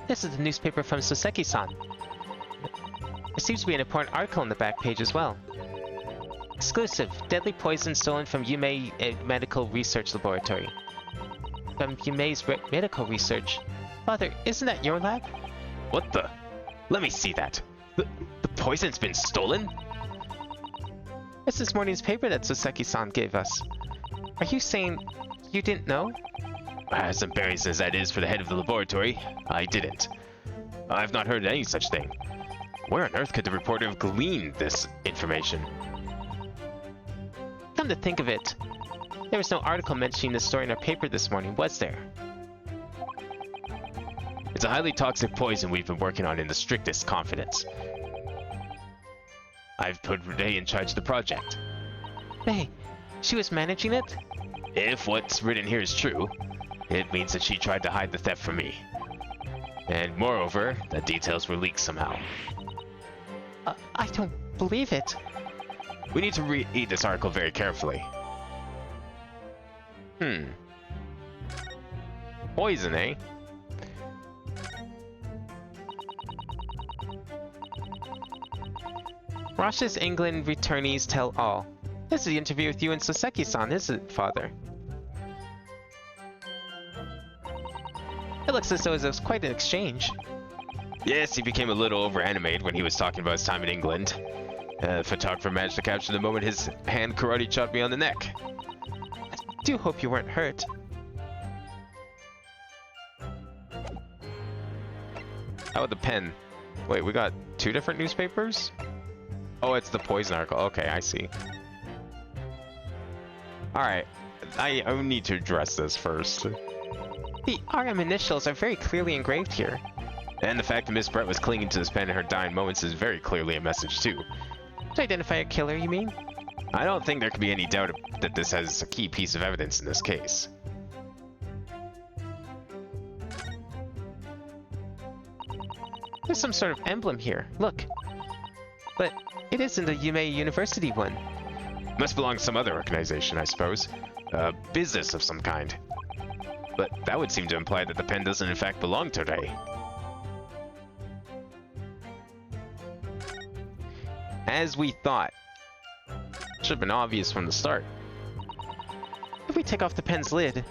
This is the newspaper from Soseki-san. There seems to be an important article on the back page as well. Exclusive. Deadly poison stolen from Yume Medical Research Laboratory. From Yume's medical research? Father, isn't that your lab? What the? Let me see that. The poison's been stolen? It's this morning's paper that Soseki-san gave us. Are you saying you didn't know? As embarrassing as that is for the head of the laboratory, I didn't. I've not heard any such thing. Where on earth could the reporter have gleaned this information? Come to think of it, there was no article mentioning the story in our paper this morning, was there? It's a highly toxic poison we've been working on in the strictest confidence. I've put Renee in charge of the project. Hey, she was managing it? If what's written here is true, it means that she tried to hide the theft from me. And moreover, the details were leaked somehow. I don't believe it. We need to read this article very carefully. Poison, eh? Rosh's England returnees tell all. This is the interview with you and Soseki-san, isn't it, Father? It looks as though it was quite an exchange. Yes, he became a little over-animated when he was talking about his time in England. The photographer managed to capture the moment his hand karate chopped me on the neck. I do hope you weren't hurt. How about the pen? Wait, we got two different newspapers? Oh, it's the poison article. Okay, I see. Alright, I need to address this first. The RM initials are very clearly engraved here. And the fact that Miss Brett was clinging to this pen in her dying moments is very clearly a message too. To identify a killer, you mean? I don't think there can be any doubt that this has a key piece of evidence in this case. There's some sort of emblem here. Look. But it isn't a Yume University one. Must belong to some other organization, I suppose. A business of some kind. But that would seem to imply that the pen doesn't in fact belong to Rei. As we thought. Should have been obvious from the start. If we take off the pen's lid...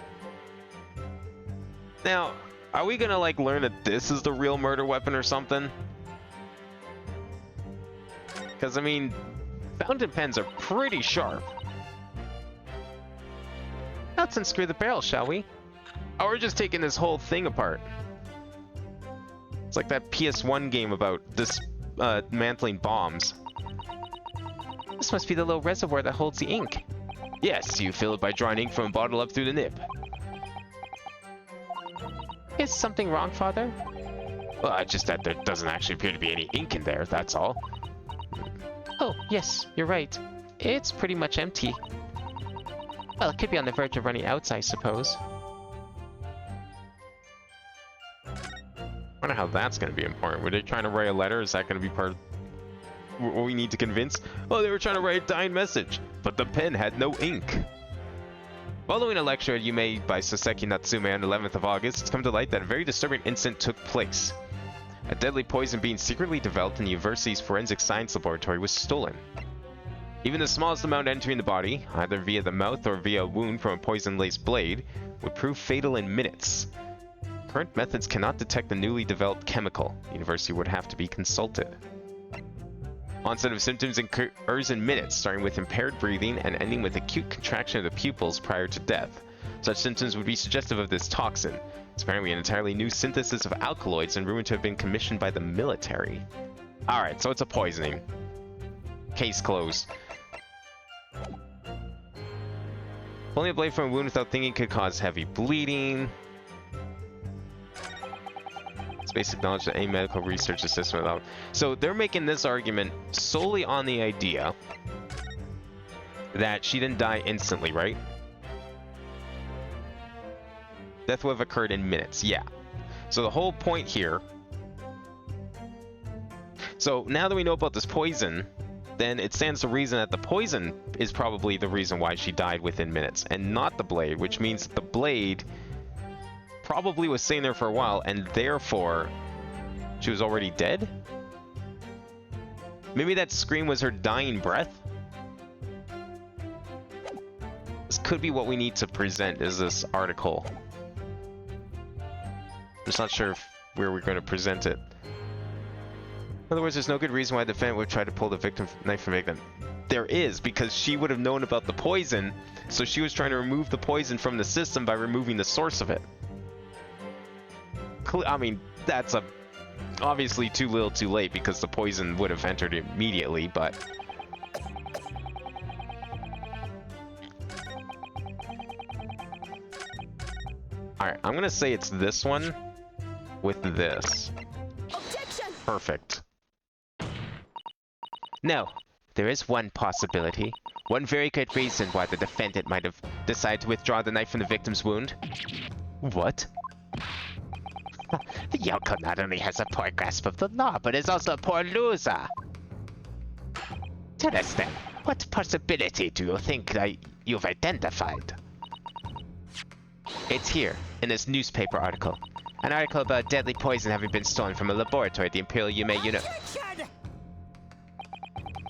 Now, are we gonna like learn that this is the real murder weapon or something? Because I mean, fountain pens are pretty sharp. Let's unscrew the barrel, shall we? Oh, we're just taking this whole thing apart. It's like that PS1 game about dismantling bombs. This must be the little reservoir that holds the ink. Yes, you fill it by drawing ink from a bottle up through the nib. Is something wrong, Father? Well, it's just that there doesn't actually appear to be any ink in there, that's all. Oh, yes, you're right. It's pretty much empty. Well, it could be on the verge of running out, I suppose. I wonder how that's going to be important. Were they trying to write a letter? Is that going to be part of what we need to convince? Oh, they were trying to write a dying message, but the pen had no ink. Following a lecture at Yume by Soseki Natsume on 11th of August, it's come to light that a very disturbing incident took place. A deadly poison being secretly developed in the university's forensic science laboratory was stolen. Even the smallest amount entering the body, either via the mouth or via a wound from a poison-laced blade, would prove fatal in minutes. Current methods cannot detect the newly developed chemical. The university would have to be consulted. Onset of symptoms occurs in minutes, starting with impaired breathing and ending with acute contraction of the pupils prior to death. Such symptoms would be suggestive of this toxin. It's apparently an entirely new synthesis of alkaloids and rumored to have been commissioned by the military. Alright, so it's a poisoning. Case closed. Pulling a blade from a wound without thinking could cause heavy bleeding. Basic knowledge that any medical research assistant without. So they're making this argument solely on the idea that she didn't die instantly, right? Death would have occurred in minutes, yeah. So the whole point here. So now that we know about this poison, then it stands to reason that the poison is probably the reason why she died within minutes, and not the blade, which means that the blade probably was staying there for a while, and therefore she was already dead? Maybe that scream was her dying breath? This could be what we need to present is this article. I'm just not sure where we're going to present it. In other words, there's no good reason why the defendant would try to pull the victim knife from victim. There is, because she would have known about the poison, so she was trying to remove the poison from the system by removing the source of it. I mean, that's obviously too little too late because the poison would have entered immediately, but... Alright, I'm gonna say it's this one with this. Objection! Perfect. No, there is one possibility. One very good reason why the defendant might have decided to withdraw the knife from the victim's wound. What? The Yoko not only has a poor grasp of the law, but is also a poor loser. Tell us then, what possibility do you think you've identified? It's here, in this newspaper article. An article about deadly poison having been stolen from a laboratory at the Imperial Yume Unit.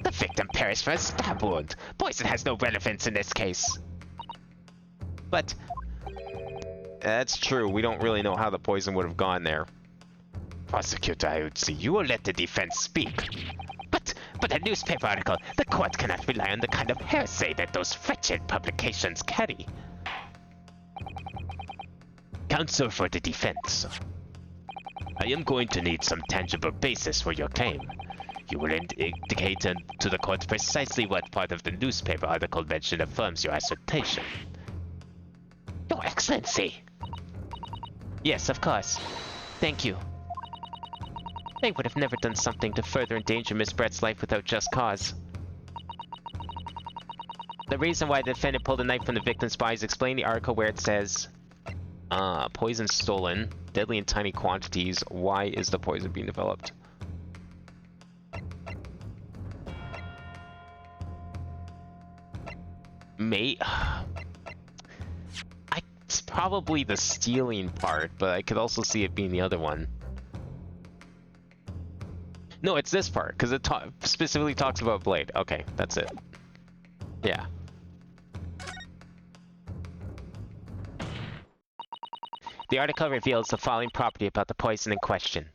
The victim perished from a stab wound. Poison has no relevance in this case. But That's true. We don't really know how the poison would have gone there. Prosecutor Iutsi, you will let the defense speak. But a newspaper article, the court cannot rely on the kind of hearsay that those wretched publications carry. Counsel for the defense. I am going to need some tangible basis for your claim. You will indicate to the court precisely what part of the newspaper article mentioned affirms your assertion. Your Excellency! yes, of course. Thank you. I would have never done something to further endanger Miss Brett's life without just cause. The reason why the defendant pulled a knife from the victim's body is explained in the article where it says, poison stolen, deadly in tiny quantities. Why is the poison being developed? It's probably the stealing part, but I could also see it being the other one. No, it's this part, because it specifically talks about Blade. Okay, that's it. Yeah. The article reveals the following property about the poison in question.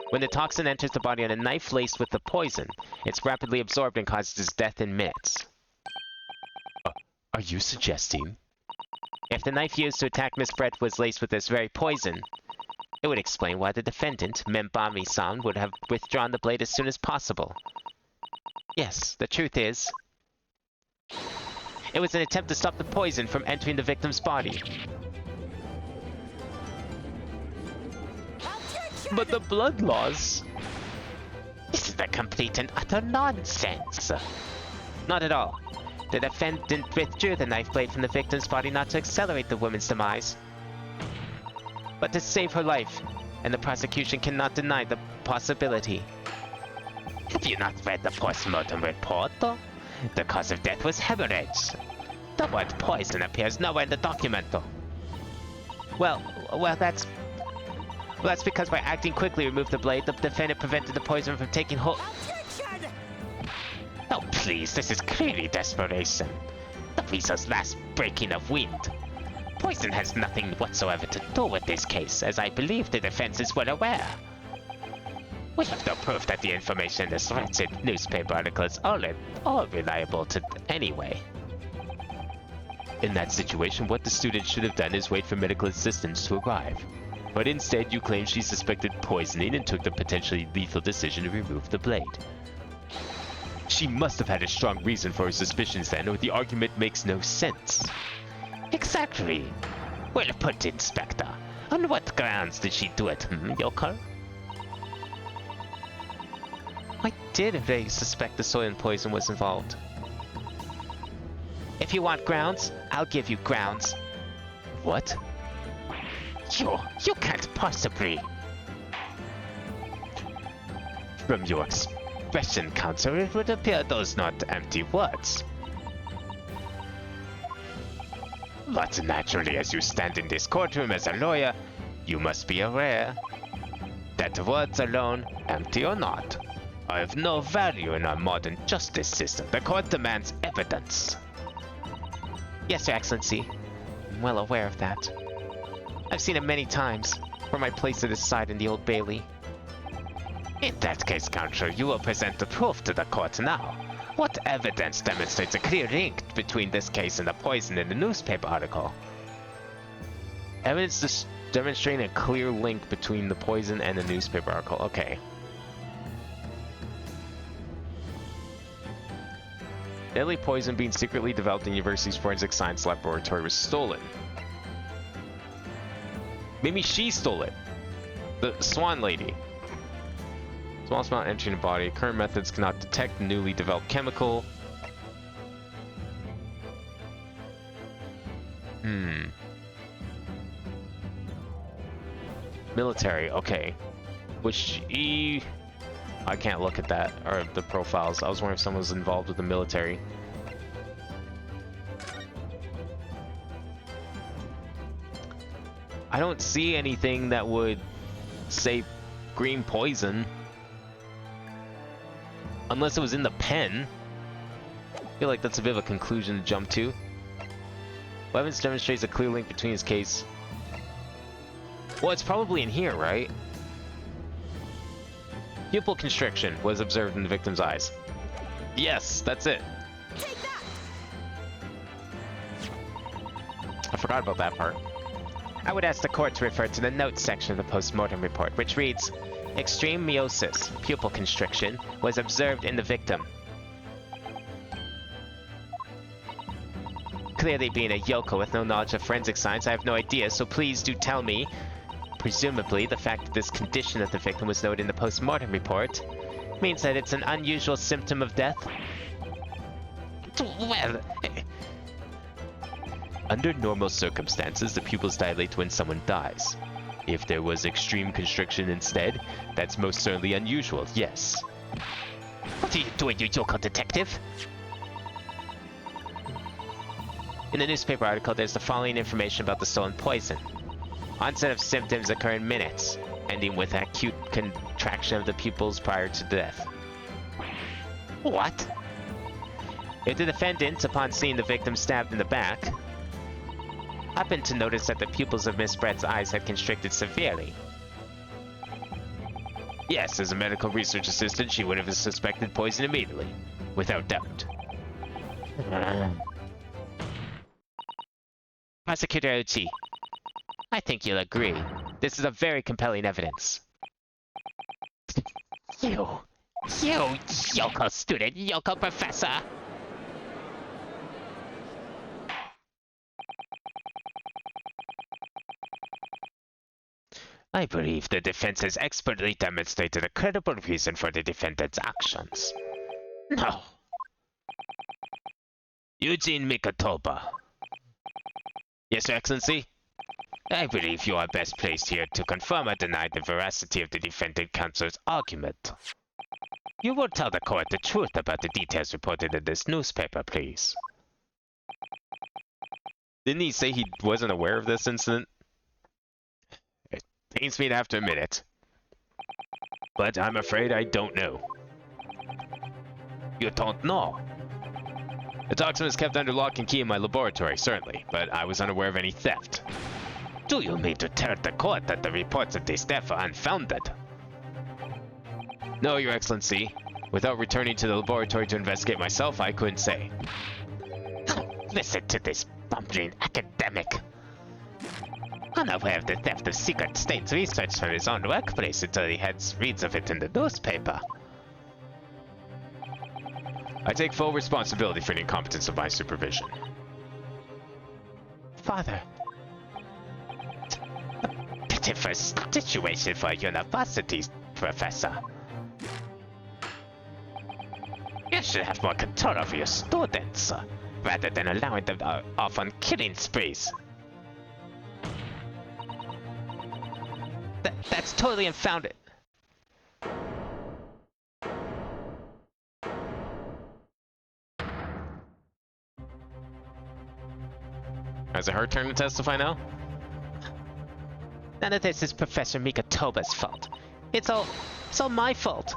When the toxin enters the body on a knife laced with the poison, it's rapidly absorbed and causes its death in minutes. Are you suggesting? If the knife used to attack Miss Brett was laced with this very poison, it would explain why the defendant, Membami-san, would have withdrawn the blade as soon as possible. Yes, the truth is, it was an attempt to stop the poison from entering the victim's body. But the blood laws... This is a complete and utter nonsense. Not at all. The defendant withdrew the knife blade from the victim's body not to accelerate the woman's demise, but to save her life, and the prosecution cannot deny the possibility. Have you not read the post-mortem report? The cause of death was hemorrhage. The word poison appears nowhere in the document. Well, that's because by acting quickly to remove the blade, the defendant prevented the poison from taking hold. Oh please, this is clearly desperation. The Weasel's last breaking of wind. Poison has nothing whatsoever to do with this case, as I believe the defense is well aware. We have no proof that the information in this wretched newspaper article is all reliable anyway. In that situation, what the student should have done is wait for medical assistance to arrive. But instead, you claim she suspected poisoning and took the potentially lethal decision to remove the blade. She must have had a strong reason for her suspicions then, or the argument makes no sense. Exactly. Well put, Inspector. On what grounds did she do it, Yoko? I did really suspect the soil and poison was involved. If you want grounds, I'll give you grounds. What? You can't possibly. From your Expression, Counselor, it would appear those not empty words. But naturally, as you stand in this courtroom as a lawyer, you must be aware that words alone, empty or not, are of no value in our modern justice system. The court demands evidence. Yes, Your Excellency. I'm well aware of that. I've seen it many times, from my place at his side in the Old Bailey. In that case, Counselor, you will present the proof to the court now. What evidence demonstrates a clear link between this case and the poison in the newspaper article? Evidence demonstrating a clear link between the poison and the newspaper article. Okay. Deadly poison being secretly developed in the university's forensic science laboratory was stolen. Maybe she stole it. The Swan Lady. Small amount entering the body. Current methods cannot detect newly developed chemical. Military, okay. Which I can't look at that, or the profiles. I was wondering if someone was involved with the military. I don't see anything that would say green poison. Unless it was in the pen. I feel like that's a bit of a conclusion to jump to. Evidence demonstrates a clear link between his case. Well, it's probably in here, right? Pupil constriction was observed in the victim's eyes. Yes, that's it. I forgot about that part. I would ask the court to refer to the notes section of the post-mortem report, which reads, extreme meiosis, pupil constriction, was observed in the victim. Clearly being a yokel with no knowledge of forensic science, I have no idea, so please do tell me. Presumably, the fact that this condition of the victim was noted in the post-mortem report means that it's an unusual symptom of death. Well... Under normal circumstances, the pupils dilate when someone dies. If there was extreme constriction instead, that's most certainly unusual, yes. What are you doing, you yokel detective? In the newspaper article, there's the following information about the stolen poison. Onset of symptoms occur in minutes, ending with an acute contraction of the pupils prior to death. What? If the defendant, upon seeing the victim stabbed in the back, happened to notice that the pupils of Miss Brett's eyes had constricted severely. Yes, as a medical research assistant, she would have suspected poison immediately, without doubt. Prosecutor Ochi, I think you'll agree. This is a very compelling evidence. You yokel student, yokel professor! I believe the defense has expertly demonstrated a credible reason for the defendant's actions. No. Eugene Mikotoba. Yes, Your Excellency? I believe you are best placed here to confirm or deny the veracity of the defendant counsel's argument. You will tell the court the truth about the details reported in this newspaper, please. Didn't he say he wasn't aware of this incident? It pains me to have to admit it. But I'm afraid I don't know. You don't know? The toxin was kept under lock and key in my laboratory, certainly, but I was unaware of any theft. Do you mean to tell the court that the reports of this theft are unfounded? No, Your Excellency. Without returning to the laboratory to investigate myself, I couldn't say. Listen to this bumbling academic. Unaware of the theft of secret state's research from his own workplace until he reads of it in the newspaper. I take full responsibility for the incompetence of my supervision. Father. Pitiful situation for a university professor. You should have more control over your students, rather than allowing them off on killing sprees. That's totally unfounded. Is it her turn to testify now? None of this is Professor Mikotoba's fault. It's all my fault.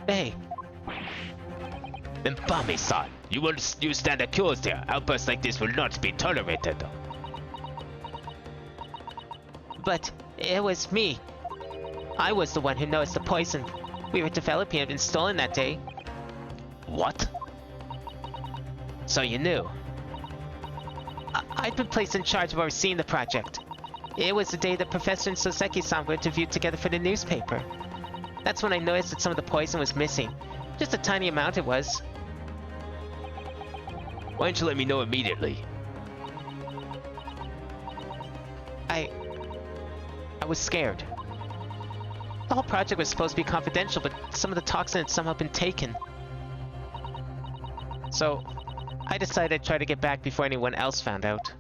Hey, Then Bami-san, you stand accused here. Outbursts like this will not be tolerated. but it was me. I was the one who noticed the poison we were developing had been stolen that day. What? So you knew. I'd been placed in charge of overseeing the project. It was the day that Professor and Soseki-san were interviewed together for the newspaper. That's when I noticed that some of the poison was missing. Just a tiny amount it was. Why didn't you let me know immediately? I was scared. The whole project was supposed to be confidential, but some of the toxin had somehow been taken. So, I decided I'd try to get back before anyone else found out.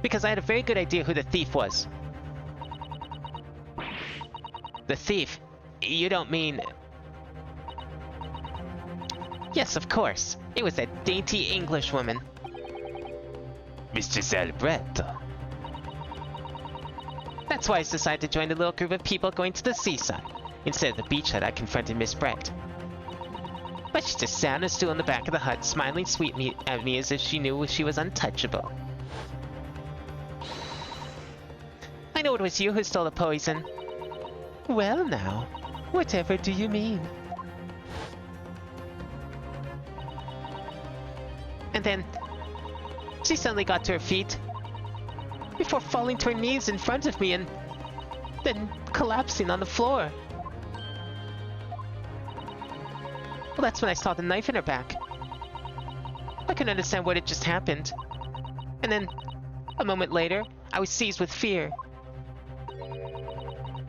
Because I had a very good idea who the thief was. The thief? You don't mean... Yes, of course. It was that dainty English woman. Miss Giselle Brett. That's why I decided to join the little group of people going to the seaside, instead of the beach hut I confronted Miss Brett. But she just sat on a stool in the back of the hut, smiling sweetly at me as if she knew she was untouchable. I know it was you who stole the poison. Well now, whatever do you mean? And then, she suddenly got to her feet, before falling to her knees in front of me and then collapsing on the floor. Well, that's when I saw the knife in her back. I couldn't understand what had just happened. And then, a moment later, I was seized with fear.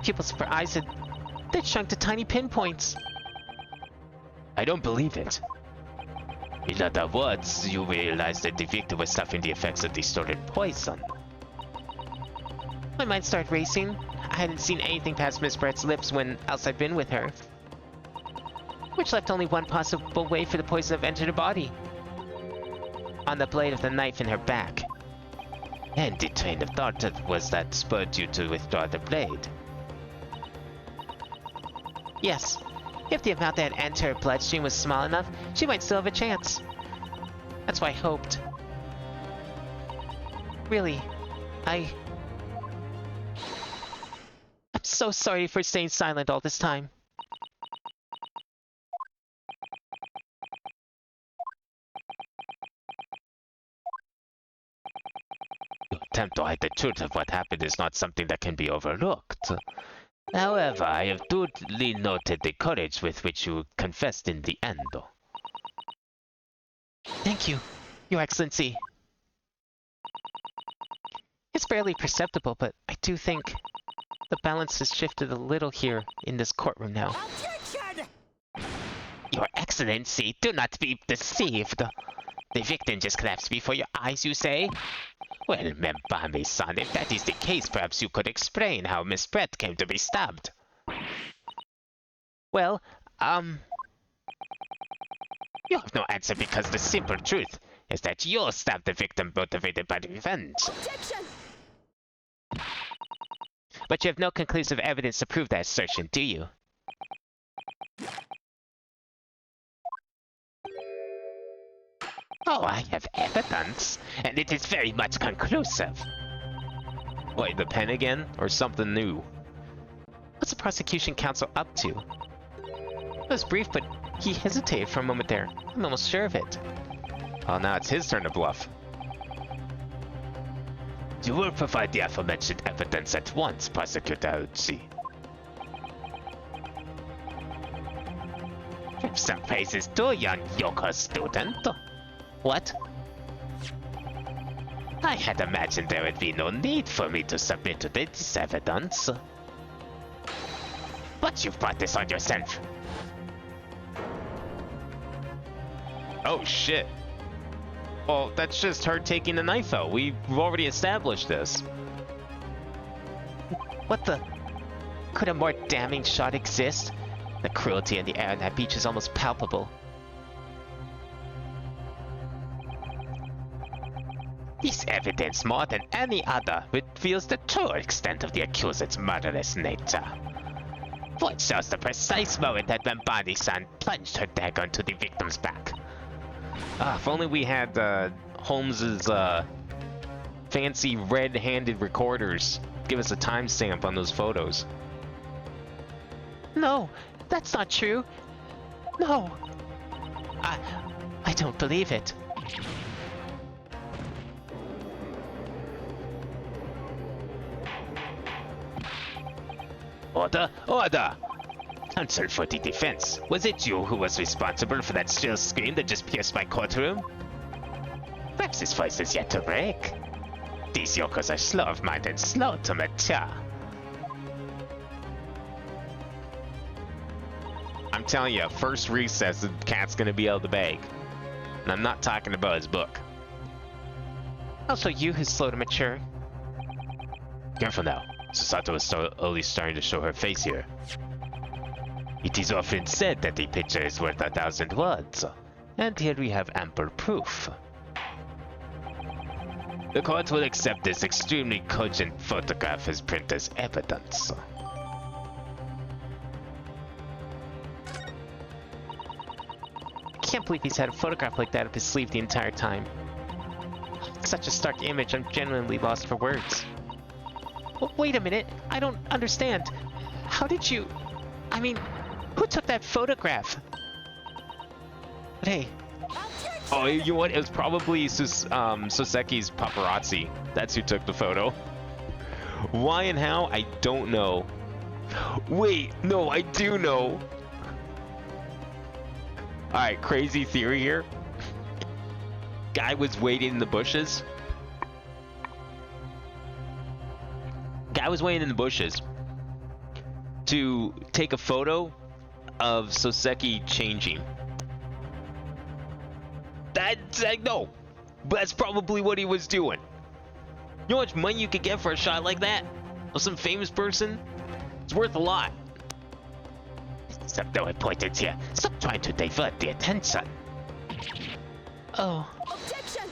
Pupils of her eyes they'd shrunk to tiny pinpoints. I don't believe it. In other words, you realized that the victim was suffering the effects of the stolen poison. My mind started racing. I hadn't seen anything past Miss Brett's lips when else I'd been with her. Which left only one possible way for the poison to have entered her body. On the blade of the knife in her back. And the train of thought that spurred you to withdraw the blade. Yes. If the amount that had entered her bloodstream was small enough, she might still have a chance. That's why I hoped. Really, I'm so sorry for staying silent all this time. Your attempt to hide the truth of what happened is not something that can be overlooked. However, I have duly noted the courage with which you confessed in the end. Thank you, Your Excellency. It's barely perceptible, but I do think the balance has shifted a little here in this courtroom now. Objection! Your Excellency, do not be deceived. The victim just collapsed before your eyes, you say? Well, Membami-san, if that is the case, perhaps you could explain how Miss Brett came to be stabbed. Well, You have no answer because the simple truth is that you stabbed the victim motivated by revenge. Objection! but you have no conclusive evidence to prove that assertion, do you? Oh, I have evidence, and it is very much conclusive. Wait, the pen again? Or something new? What's the prosecution counsel up to? It was brief, but he hesitated for a moment there. I'm almost sure of it. Oh, now it's his turn to bluff. You will provide the aforementioned evidence at once, Prosecutor Uchi. Some praises too, young Yoko student. What? I had imagined there would be no need for me to submit to this evidence. But you've brought this on yourself. Oh shit. Well, that's just her taking the knife out. We've already established this. What the? Could a more damning shot exist? The cruelty in the air on that beach is almost palpable. This evidence, more than any other, reveals the true extent of the accused's murderous nature. What shows the precise moment that Bambani-san plunged her dagger into the victim's back. Ah, if only we had Holmes's fancy red-handed recorders. Give us a timestamp on those photos. No, that's not true. No. I don't believe it. Order! Order! Counsel for the defense, was it you who was responsible for that shrill scream that just pierced my courtroom? Perhaps his voice is yet to break. These yokos are slow of mind and slow to mature. I'm telling you, first recess, the cat's gonna be out of the bag. And I'm not talking about his book. Also you who's slow to mature. Careful now. Susato is only starting to show her face here. It is often said that a picture is worth 1,000 words, and here we have ample proof. The court will accept this extremely cogent photograph as print as evidence. I can't believe he's had a photograph like that up his sleeve the entire time. Such a stark image, I'm genuinely lost for words. Wait a minute, I don't understand. How did you... I mean, who took that photograph? But hey, Oh, you know what? It was probably Soseki's paparazzi. That's who took the photo. Why and how? I don't know. Wait, no, I do know. Alright, crazy theory here. Guy was waiting in the bushes. Guy was waiting in the bushes to take a photo of Soseki changing. No, but that's probably what he was doing. You know how much money you could get for a shot like that? Of some famous person? It's worth a lot. It's of no importance here. Stop trying to divert the attention. oh, Objection!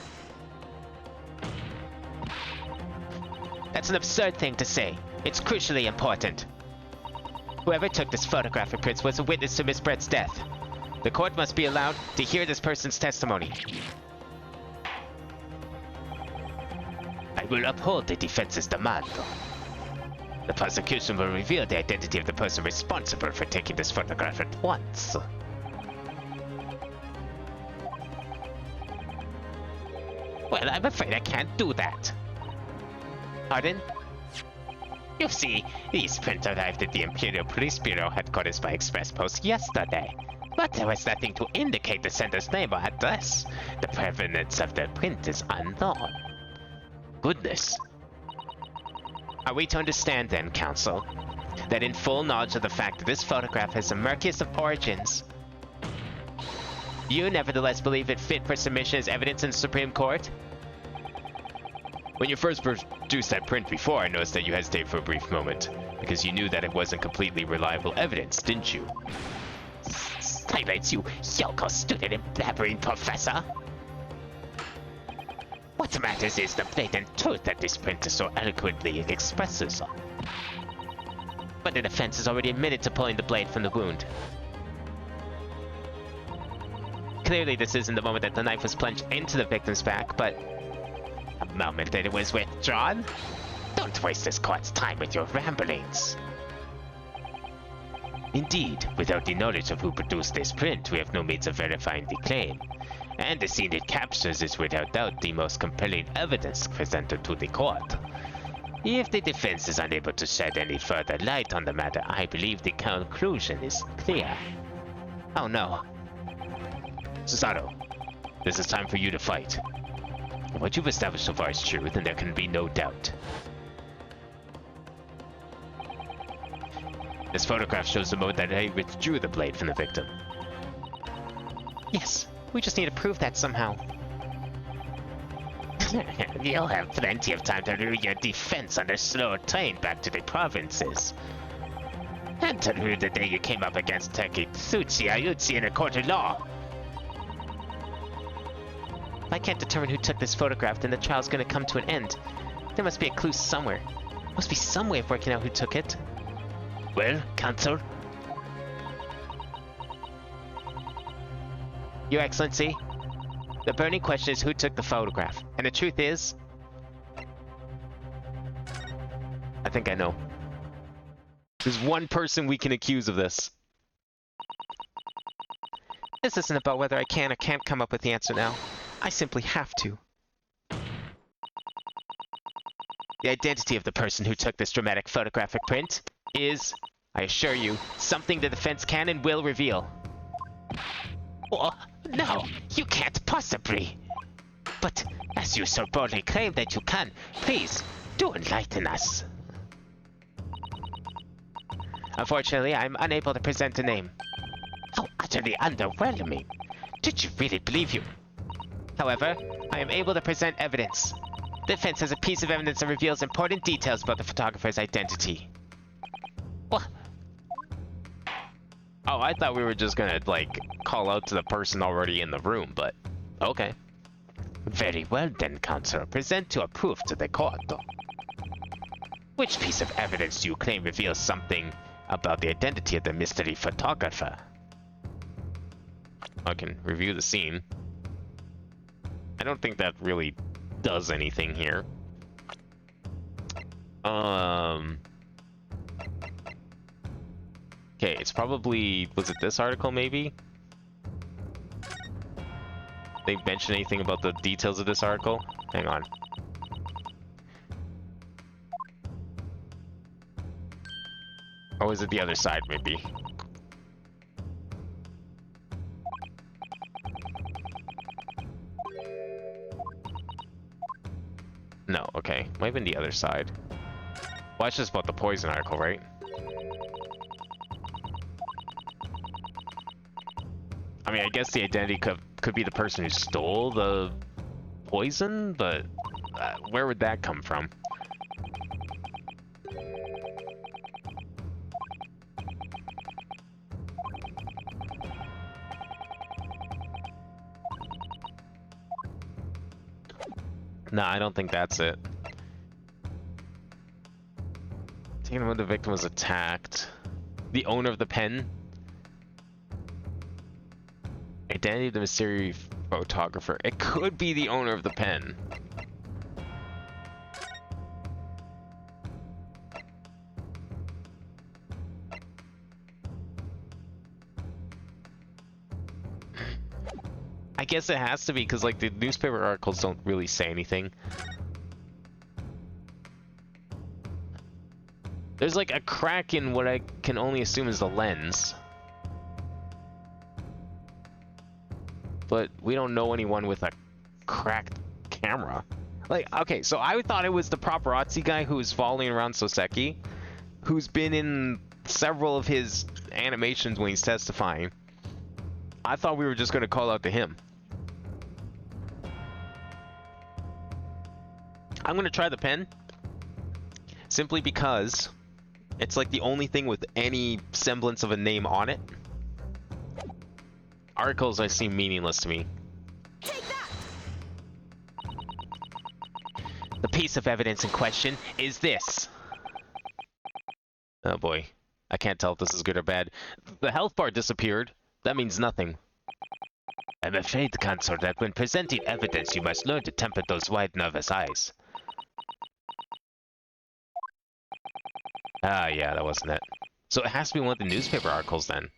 that's an absurd thing to say. It's crucially important. Whoever took this photograph of Prince was a witness to Miss Brett's death. The court must be allowed to hear this person's testimony. I will uphold the defense's demand. The prosecution will reveal the identity of the person responsible for taking this photograph at once. Well, I'm afraid I can't do that. Pardon? You see, this print arrived at the Imperial Police Bureau headquarters by express post yesterday. But there was nothing to indicate the sender's name or address. The provenance of the print is unknown. Goodness. Are we to understand then, Counsel, that in full knowledge of the fact that this photograph has the murkiest of origins, you nevertheless believe it fit for submission as evidence in the Supreme Court? When you first produced that print before, I noticed that you hesitated for a brief moment, because you knew that it wasn't completely reliable evidence, didn't you? Silence, you Yoko student and blabbering professor! What matters is the blatant truth that this print so eloquently expresses. But the defense has already admitted to pulling the blade from the wound. Clearly this isn't the moment that the knife was plunged into the victim's back, but... The moment that it was withdrawn? Don't waste this court's time with your ramblings. Indeed, without the knowledge of who produced this print, we have no means of verifying the claim. And the scene it captures is without doubt the most compelling evidence presented to the court. If the defense is unable to shed any further light on the matter, I believe the conclusion is clear. Oh no. Susato, this is time for you to fight. What you've established so far is true, then there can be no doubt. This photograph shows the moment that I withdrew the blade from the victim. Yes, we just need to prove that somehow. You'll have plenty of time to do your defense on the slow train back to the provinces. And to rue the day you came up against Takitsuchi Ayuchi in a court of law. If I can't determine who took this photograph, then the trial's gonna come to an end. There must be a clue somewhere. Must be some way of working out who took it. Well, Counsel, Your Excellency, the burning question is who took the photograph. And the truth is, I think I know. There's one person we can accuse of this. This isn't about whether I can or can't come up with the answer now. I simply have to. The identity of the person who took this dramatic photographic print is, I assure you, something the defense can and will reveal. Oh, no, you can't possibly. But as you so boldly claim that you can, please, do enlighten us. Unfortunately, I'm unable to present a name. How utterly underwhelming. Did you really believe you? However, I am able to present evidence. The defense has a piece of evidence that reveals important details about the photographer's identity. What? Oh, I thought we were just gonna, like, call out to the person already in the room, but okay. Very well then, Counselor. Present your proof to the court. Which piece of evidence do you claim reveals something about the identity of the mystery photographer? I can review the scene. I don't think that really does anything here. Okay, it's probably, was it this article maybe? They mention anything about the details of this article? Hang on. Or is it the other side maybe? No, okay. Might have been the other side. Well, that's just about the poison article, right? I mean, I guess the identity could be the person who stole the poison, but where would that come from? No, I don't think that's it. Taking when the victim was attacked. The owner of the pen. Identity of the mysterious photographer. It could be the owner of the pen. I guess it has to be because, like, the newspaper articles don't really say anything. There's, like, a crack in what I can only assume is the lens. But we don't know anyone with a cracked camera. Like, okay, so I thought it was the paparazzi guy who was following around Soseki, who's been in several of his animations when he's testifying. I thought we were just going to call out to him. I'm going to try the pen. Simply because it's like the only thing with any semblance of a name on it. Articles I seem meaningless to me. The piece of evidence in question is this. Oh boy. I can't tell if this is good or bad. The health bar disappeared. That means nothing. I'm afraid, Counselor, that when presenting evidence, you must learn to temper those wide, nervous eyes. Ah, yeah, that wasn't it. So it has to be one of the newspaper articles then.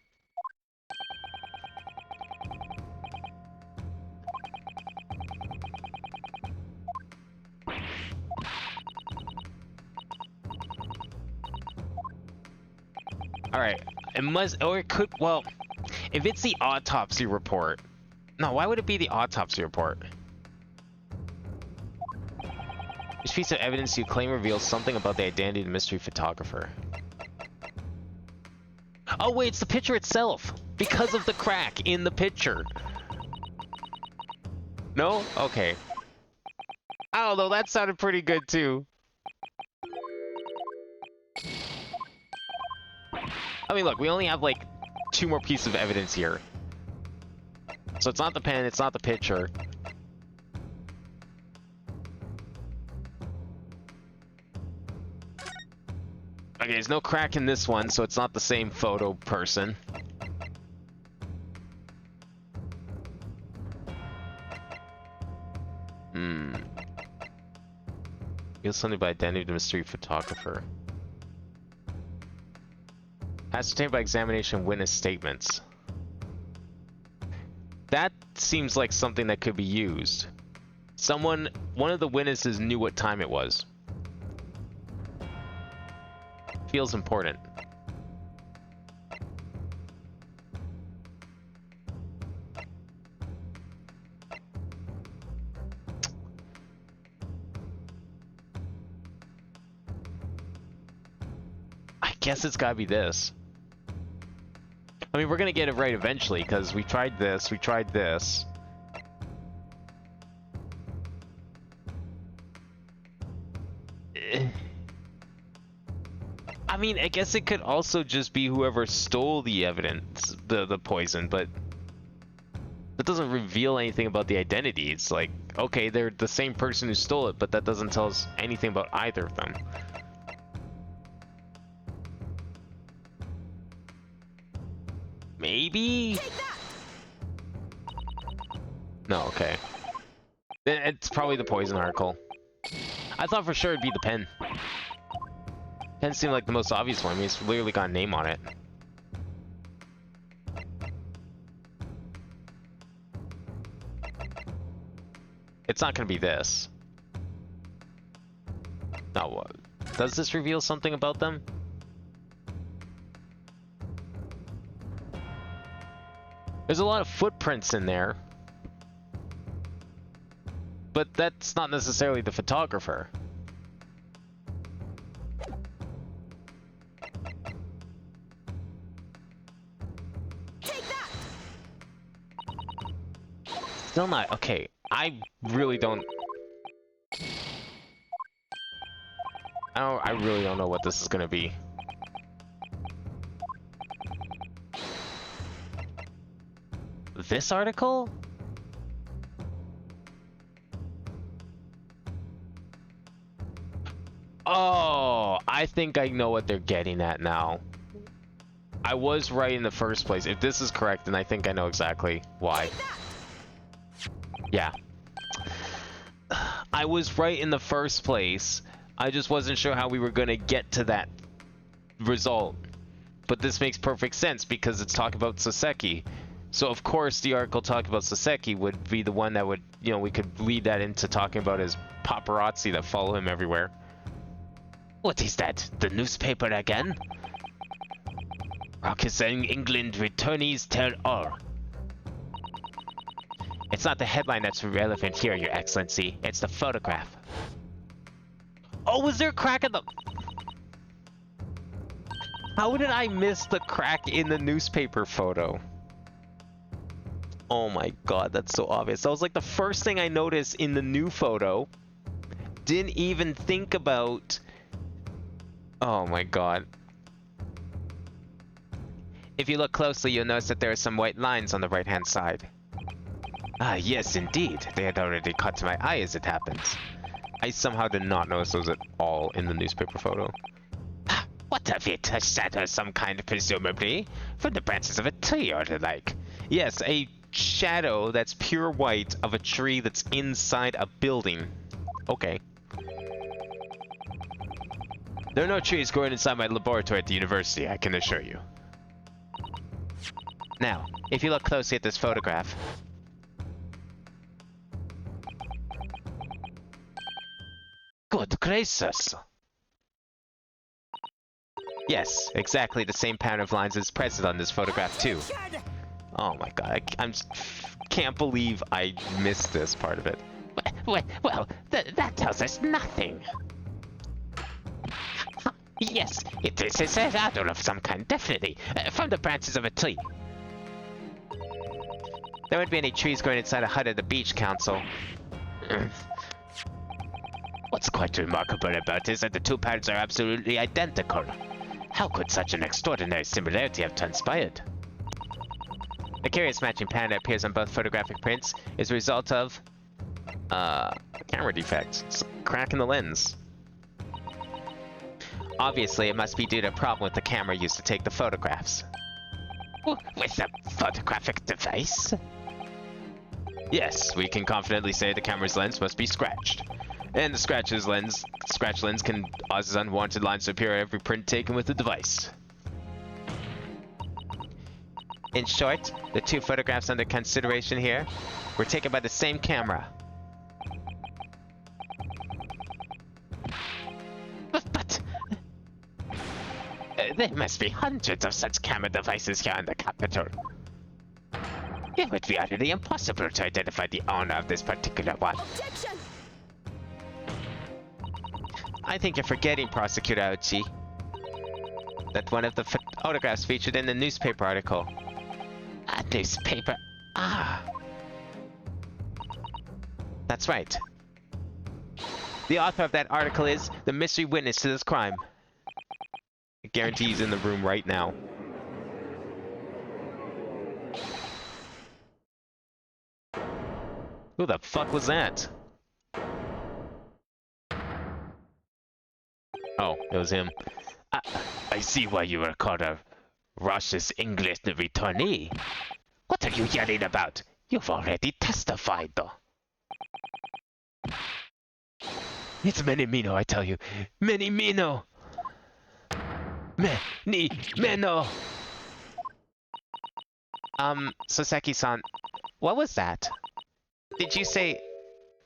Alright, it must, or it could, well, if it's the autopsy report. No, why would it be the autopsy report? Which piece of evidence do you claim reveals something about the identity of the mystery photographer? Oh wait, it's the picture itself! Because of the crack in the picture! No? Okay. I don't know, that sounded pretty good too. I mean, look, we only have like 2 more pieces of evidence here. So it's not the pen, it's not the picture. Okay, there's no crack in this one, so it's not the same photo person. Reveal something by identity of the mystery photographer. Ascertained by examination of witness statements. That seems like something that could be used. One of the witnesses knew what time it was. Feels important. I guess it's gotta be this. I mean, we're gonna get it right eventually, because we tried this, we tried this. I mean, I guess it could also just be whoever stole the evidence, the poison, but that doesn't reveal anything about the identity. It's like, okay, they're the same person who stole it, but that doesn't tell us anything about either of them. Maybe? No, okay. Then it's probably the poison article. I thought for sure it'd be the pen. Pen seemed like the most obvious one. I mean, it's literally got a name on it. It's not gonna be this. No, what? Does this reveal something about them? There's a lot of footprints in there. But that's not necessarily the photographer. Still not. Okay, I really don't. I really don't know what this is gonna be. This article? Oh, I think I know what they're getting at now. I was right in the first place. If this is correct, then I think I know exactly why. Yeah. I was right in the first place. I just wasn't sure how we were going to get to that result. But this makes perfect sense because it's talking about Soseki. So of course the article talking about Soseki would be the one that would, you know, we could lead that into talking about his paparazzi that follow him everywhere. What is that? The newspaper again? Rock is saying England returnees tell all. It's not the headline that's relevant here, Your Excellency. It's the photograph. Oh, was there a crack in the... How did I miss the crack in the newspaper photo? Oh my god, that's so obvious. That was like the first thing I noticed in the new photo. Didn't even think about... Oh my god. If you look closely, you'll notice that there are some white lines on the right-hand side. Ah, yes, indeed. They had already caught my eye as it happens. I somehow did not notice those at all in the newspaper photo. What of it? A shadow of some kind, presumably? From the branches of a tree or the like. Yes, a shadow that's pure white of a tree that's inside a building. Okay. There are no trees growing inside my laboratory at the university, I can assure you. Now, if you look closely at this photograph... Good gracious! Yes, exactly the same pattern of lines is present on this photograph too. Oh my god, I can't believe I missed this part of it. Well, that tells us nothing. Yes, it is a shadow of some kind, definitely. From the branches of a tree. There wouldn't be any trees growing inside a hut at the beach, Council. What's quite remarkable about it is that the two patterns are absolutely identical. How could such an extraordinary similarity have transpired? The curious matching pattern that appears on both photographic prints is a result of... camera defect. It's a crack in the lens. Obviously, it must be due to a problem with the camera used to take the photographs. With a photographic device? Yes, we can confidently say the camera's lens must be scratched. And the scratch lens can cause unwanted lines to appear at every print taken with the device. In short, the two photographs under consideration here were taken by the same camera. But there must be hundreds of such camera devices here in the capital. It would be utterly impossible to identify the owner of this particular one. Objection! I think you're forgetting, Prosecutor Ouchi, that one of the photographs featured in the newspaper article. A newspaper? Ah. That's right. The author of that article is the mystery witness to this crime. I guarantee he's in the room right now. Who the fuck was that? Oh, it was him. I see why you were called a Russia's English returnee. What are you yelling about? You've already testified, though. It's Menimino, I tell you. Menimino! Meno! Soseki-san, what was that? Did you say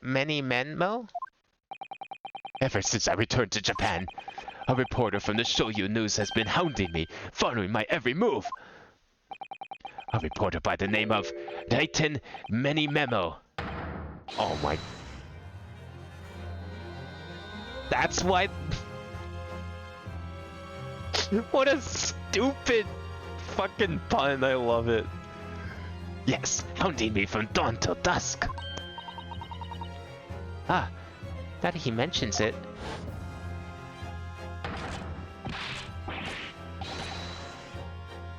many Menmo? Ever since I returned to Japan, a reporter from the Shoyu News has been hounding me, following my every move. A reporter by the name of Raiten Menimemo. Oh my... That's why... What a stupid fucking pun, I love it. Yes, hounding me from dawn till dusk. Ah, now that he mentions it.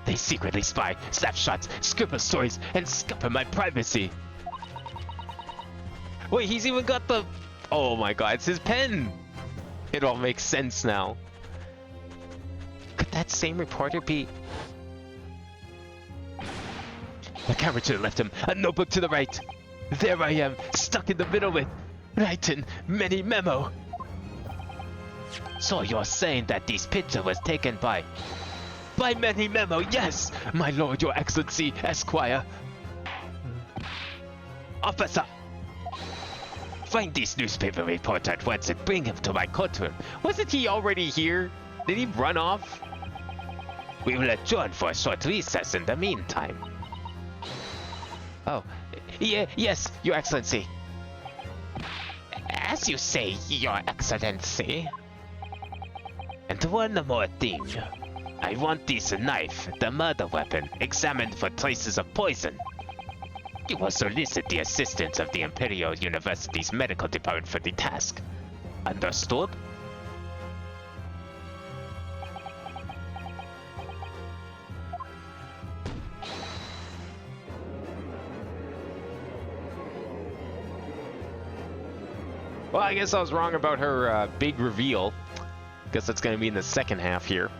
They secretly spy, snapshots, scribble stories, and scupper my privacy. Wait, he's even got the... Oh my god, it's his pen! It all makes sense now. Could that same reporter be... A camera to the left him, a notebook to the right. There I am, stuck in the middle with Raiten Menimemo. So you're saying that this picture was taken by Menimemo? Yes, my lord, your excellency, Esquire. Officer! Find this newspaper reporter at once and bring him to my courtroom. Wasn't he already here? Did he run off? We will adjourn for a short recess in the meantime. Oh, yes, Your Excellency. As you say, Your Excellency. And one more thing. I want this knife, the murder weapon, examined for traces of poison. You will solicit the assistance of the Imperial University's medical department for the task. Understood? Well, I guess I was wrong about her big reveal. Guess that's going to be in the second half here.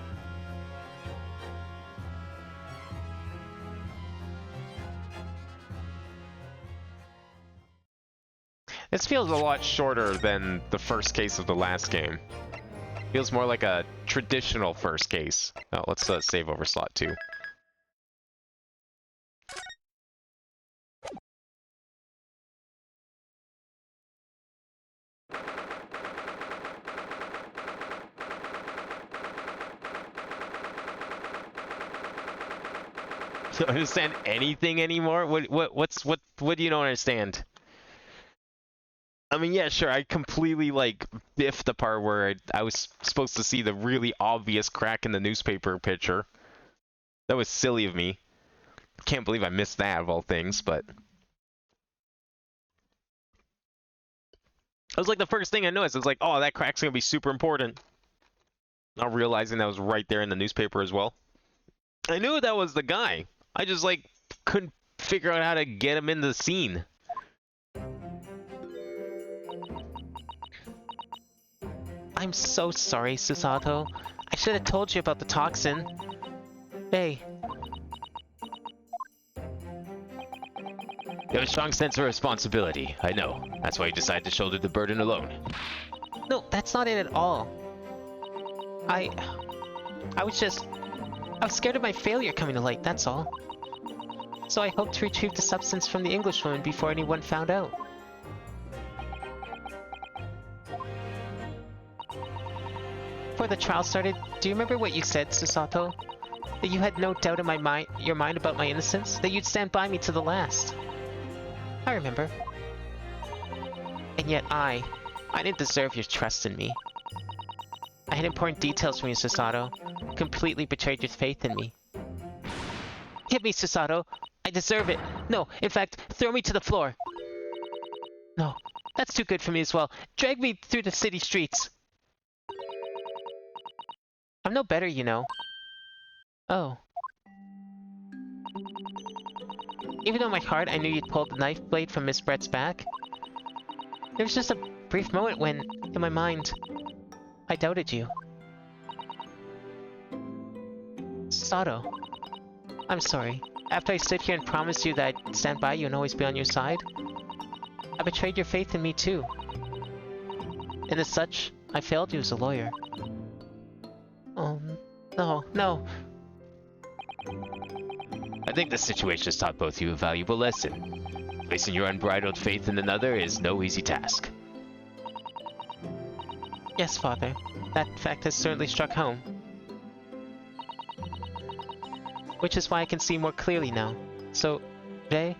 This feels a lot shorter than the first case of the last game. Feels more like a traditional first case. Oh, let's save over slot 2. Don't understand anything anymore? What do you don't understand? I mean, yeah, sure, I completely, like, biffed the part where I was supposed to see the really obvious crack in the newspaper picture. That was silly of me. Can't believe I missed that, of all things, but... That was, like, the first thing I noticed. It was like, oh, that crack's gonna be super important. Not realizing that was right there in the newspaper as well. I knew that was the guy. I just, like, couldn't figure out how to get him in the scene. I'm so sorry, Susato. I should have told you about the toxin. Hey. You have a strong sense of responsibility, I know. That's why you decided to shoulder the burden alone. No, that's not it at all. I was scared of my failure coming to light, that's all. So I hoped to retrieve the substance from the Englishwoman before anyone found out. Before the trial started, do you remember what you said, Susato? That you had no doubt in your mind about my innocence? That you'd stand by me to the last? I remember. And yet I didn't deserve your trust in me. I had important details from you, Susato. Completely betrayed your faith in me. Hit me, Susato! I deserve it! No, in fact, throw me to the floor! No, that's too good for me as well. Drag me through the city streets! I'm no better, you know. Oh. Even though in my heart I knew you'd pulled the knife blade from Miss Brett's back, there was just a brief moment when, in my mind, I doubted you. Sato, I'm sorry. After I stood here and promised you that I'd stand by you and always be on your side, I betrayed your faith in me too. And as such, I failed you as a lawyer. Oh, no. I think this situation has taught both of you a valuable lesson. Placing your unbridled faith in another is no easy task. Yes, Father. That fact has certainly struck home. Which is why I can see more clearly now. So, Rei?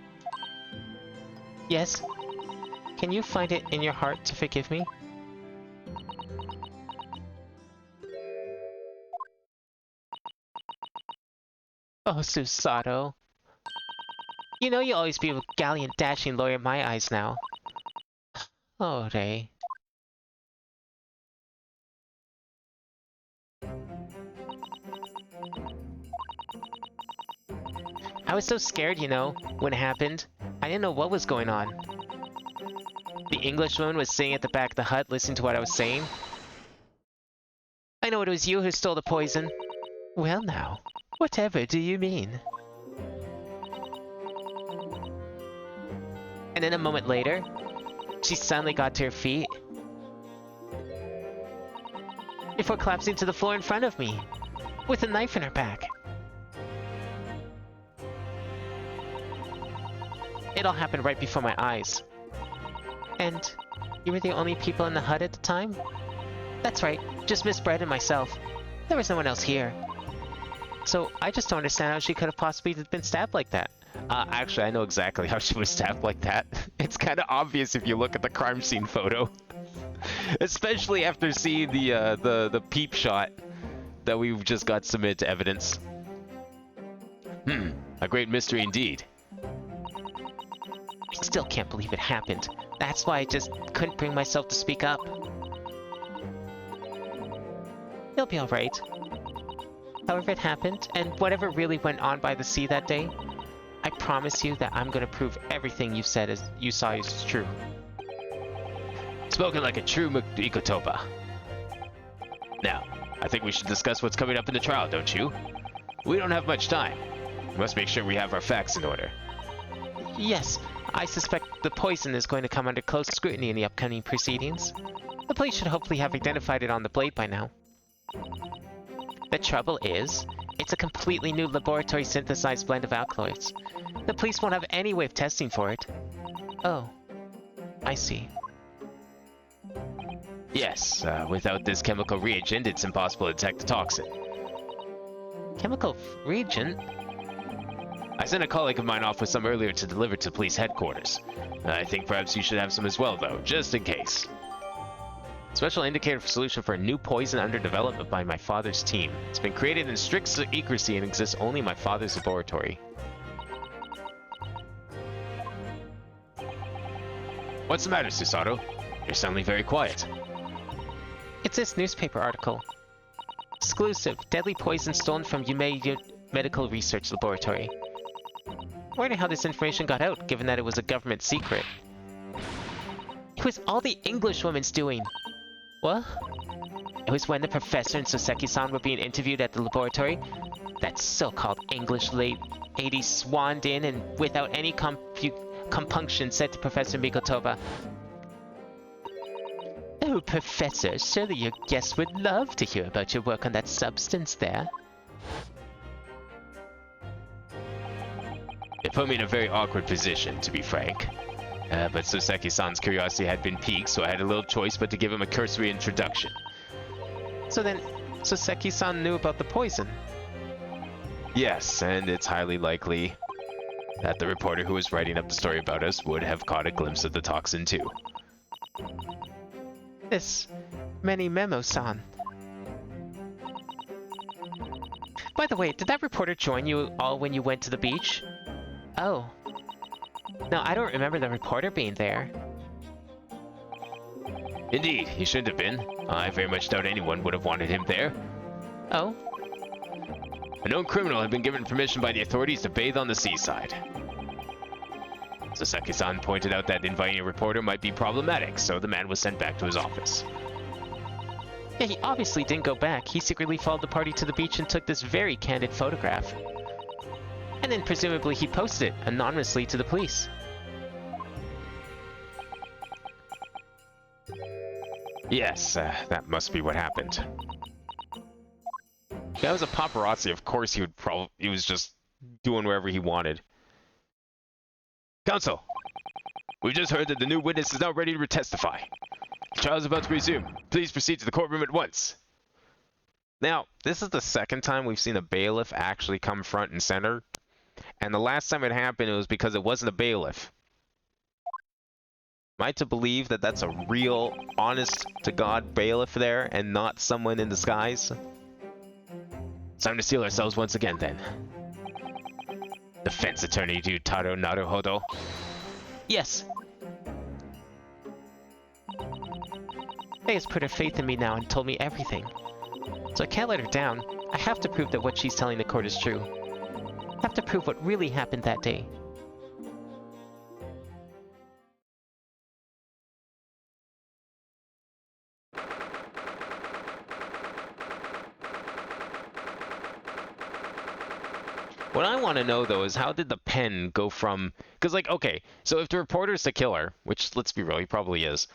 Yes? Can you find it in your heart to forgive me? Oh, Susato. You know you'll always be a gallant, dashing lawyer in my eyes now. Oh, Rei. I was so scared, you know, when it happened. I didn't know what was going on. The Englishwoman was sitting at the back of the hut listening to what I was saying. I know it was you who stole the poison. Well now, whatever do you mean? And then a moment later, she suddenly got to her feet before collapsing to the floor in front of me, with a knife in her back. It all happened right before my eyes. And you were the only people in the hut at the time? That's right, just Miss Brett and myself. There was no one else here. So I just don't understand how she could have possibly been stabbed like that. Actually, I know exactly how she was stabbed like that. It's kind of obvious if you look at the crime scene photo. Especially after seeing the peep shot that we've just got submitted to evidence. A great mystery indeed. I still can't believe it happened. That's why I just couldn't bring myself to speak up. It'll be alright. However it happened, and whatever really went on by the sea that day, I promise you that I'm gonna prove everything you said as you saw is true. Spoken like a true Ikotoba. Now, I think we should discuss what's coming up in the trial, don't you? We don't have much time. We must make sure we have our facts in order. Yes, I suspect the poison is going to come under close scrutiny in the upcoming proceedings. The police should hopefully have identified it on the blade by now. The trouble is, it's a completely new laboratory synthesized blend of alkaloids. The police won't have any way of testing for it. Oh, I see. Yes, without this chemical reagent, it's impossible to detect the toxin. Chemical reagent? I sent a colleague of mine off with some earlier to deliver to police headquarters. I think perhaps you should have some as well, though, just in case. Special indicator solution for a new poison under development by my father's team. It's been created in strict secrecy and exists only in my father's laboratory. What's the matter, Susato? You're suddenly very quiet. It's this newspaper article. Exclusive, deadly poison stolen from Yume Medical Research Laboratory. Wondering how this information got out, given that it was a government secret. It was all the Englishwoman's doing. What? It was when the professor and Soseki-san were being interviewed at the laboratory. That so-called English lady swanned in and without any compunction said to Professor Mikotoba. Oh, Professor, surely your guests would love to hear about your work on that substance there. It put me in a very awkward position, to be frank. But Soseki-san's curiosity had been piqued, so I had a little choice but to give him a cursory introduction. So then, Soseki-san knew about the poison. Yes, and it's highly likely that the reporter who was writing up the story about us would have caught a glimpse of the toxin too. This Many Memo-san. By the way, did that reporter join you all when you went to the beach? Oh. No, I don't remember the reporter being there. Indeed, he shouldn't have been. I very much doubt anyone would have wanted him there. Oh? A known criminal had been given permission by the authorities to bathe on the seaside. Soseki-san pointed out that inviting a reporter might be problematic, so the man was sent back to his office. Yeah, he obviously didn't go back. He secretly followed the party to the beach and took this very candid photograph. And then presumably he posted it anonymously to the police. Yes, that must be what happened. If that was a paparazzi, of course he was just doing wherever he wanted. Counsel, we've just heard that the new witness is now ready to testify. The trial is about to resume. Please proceed to the courtroom at once. Now, this is the second time we've seen a bailiff actually come front and center. And the last time it happened, it was because it wasn't a bailiff. Am I to believe that that's a real, honest-to-God bailiff there and not someone in disguise? It's time to seal ourselves once again, then. Defense attorney Ryutaro Naruhodo. Yes. Faye has put her faith in me now and told me everything. So I can't let her down. I have to prove that what she's telling the court is true. I have to prove what really happened that day. What I want to know, though, is how did the pen go from... Because, like, okay, so if the reporter's the killer, which, let's be real, he probably is,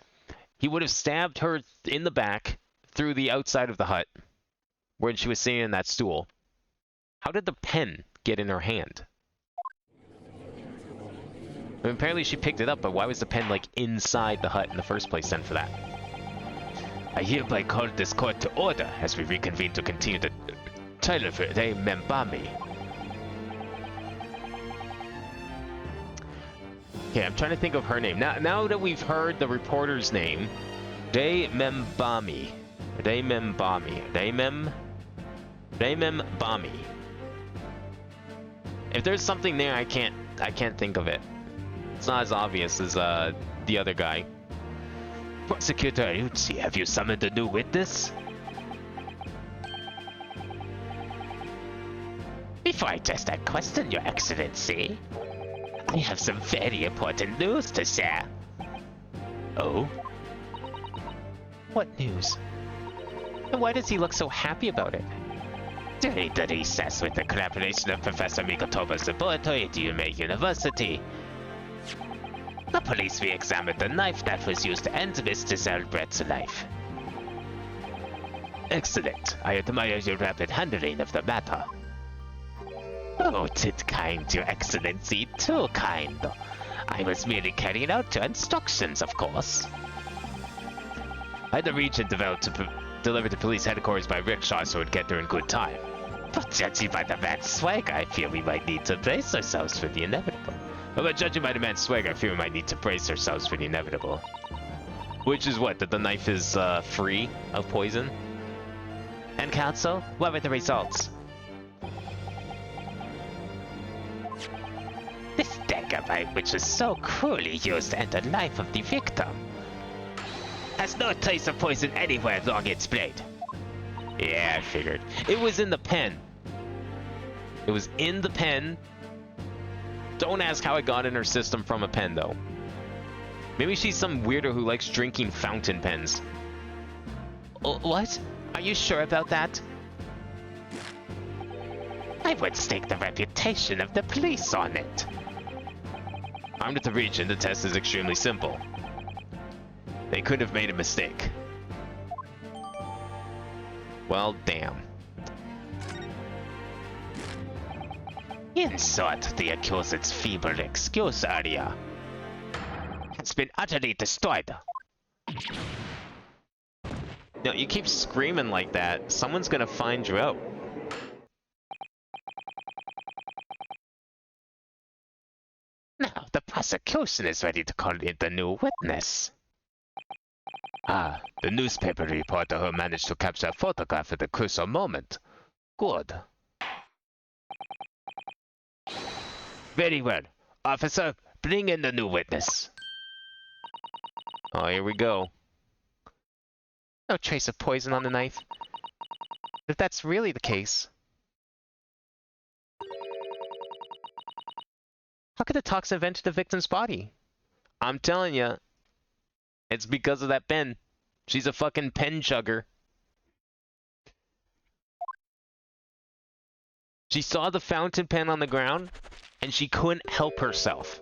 he would have stabbed her in the back through the outside of the hut when she was sitting in that stool. How did the pen get in her hand? I mean, apparently she picked it up, but why was the pen, like, inside the hut in the first place then for that? I hereby call this court to order as we reconvene to continue the trial of Rei Membami. Okay, I'm trying to think of her name. Now that we've heard the reporter's name, Rei Membami. Rei Membami. If there's something there, I can't think of it. It's not as obvious as the other guy. Prosecutor Ryuchi, have you summoned a new witness? Before I address that question, Your Excellency, I have some very important news to share. Oh? What news? And why does he look so happy about it? During the recess with the collaboration of Professor Mikotoba's laboratory at Yume University, the police re-examined the knife that was used to end Mr. Zelbrecht's life. Excellent. I admire your rapid handling of the matter. Oh, 'tis kind, Your Excellency, too kind. I was merely carrying out your instructions, of course. I had the region delivered to police headquarters by rickshaw so it would get there in good time. But judging by the man's swag, I feel we might need to brace ourselves for the inevitable. But judging by the man's swag, I fear we might need to brace ourselves for the inevitable. Which is what? That the knife is free of poison? And counsel, what were the results? This dagger bite, which was so cruelly used to end the life of the victim, has no trace of poison anywhere along its blade. Yeah, I figured. It was in the pen. It was in the pen. Don't ask how it got in her system from a pen, though. Maybe she's some weirdo who likes drinking fountain pens. What? Are you sure about that? I would stake the reputation of the police on it. Armed with the region, the test is extremely simple. They could have made a mistake. Well, damn. Insert the accused's feeble excuse earlier has been utterly destroyed. No, you keep screaming like that, someone's gonna find you out. Now the prosecution is ready to call in the new witness. Ah, the newspaper reporter who managed to capture a photograph at the crucial moment. Good. Very well. Officer, bring in the new witness. Oh, here we go. No trace of poison on the knife. If that's really the case, how could the toxin have entered the victim's body? I'm telling you, it's because of that pen. She's a fucking pen chugger. She saw the fountain pen on the ground, and she couldn't help herself.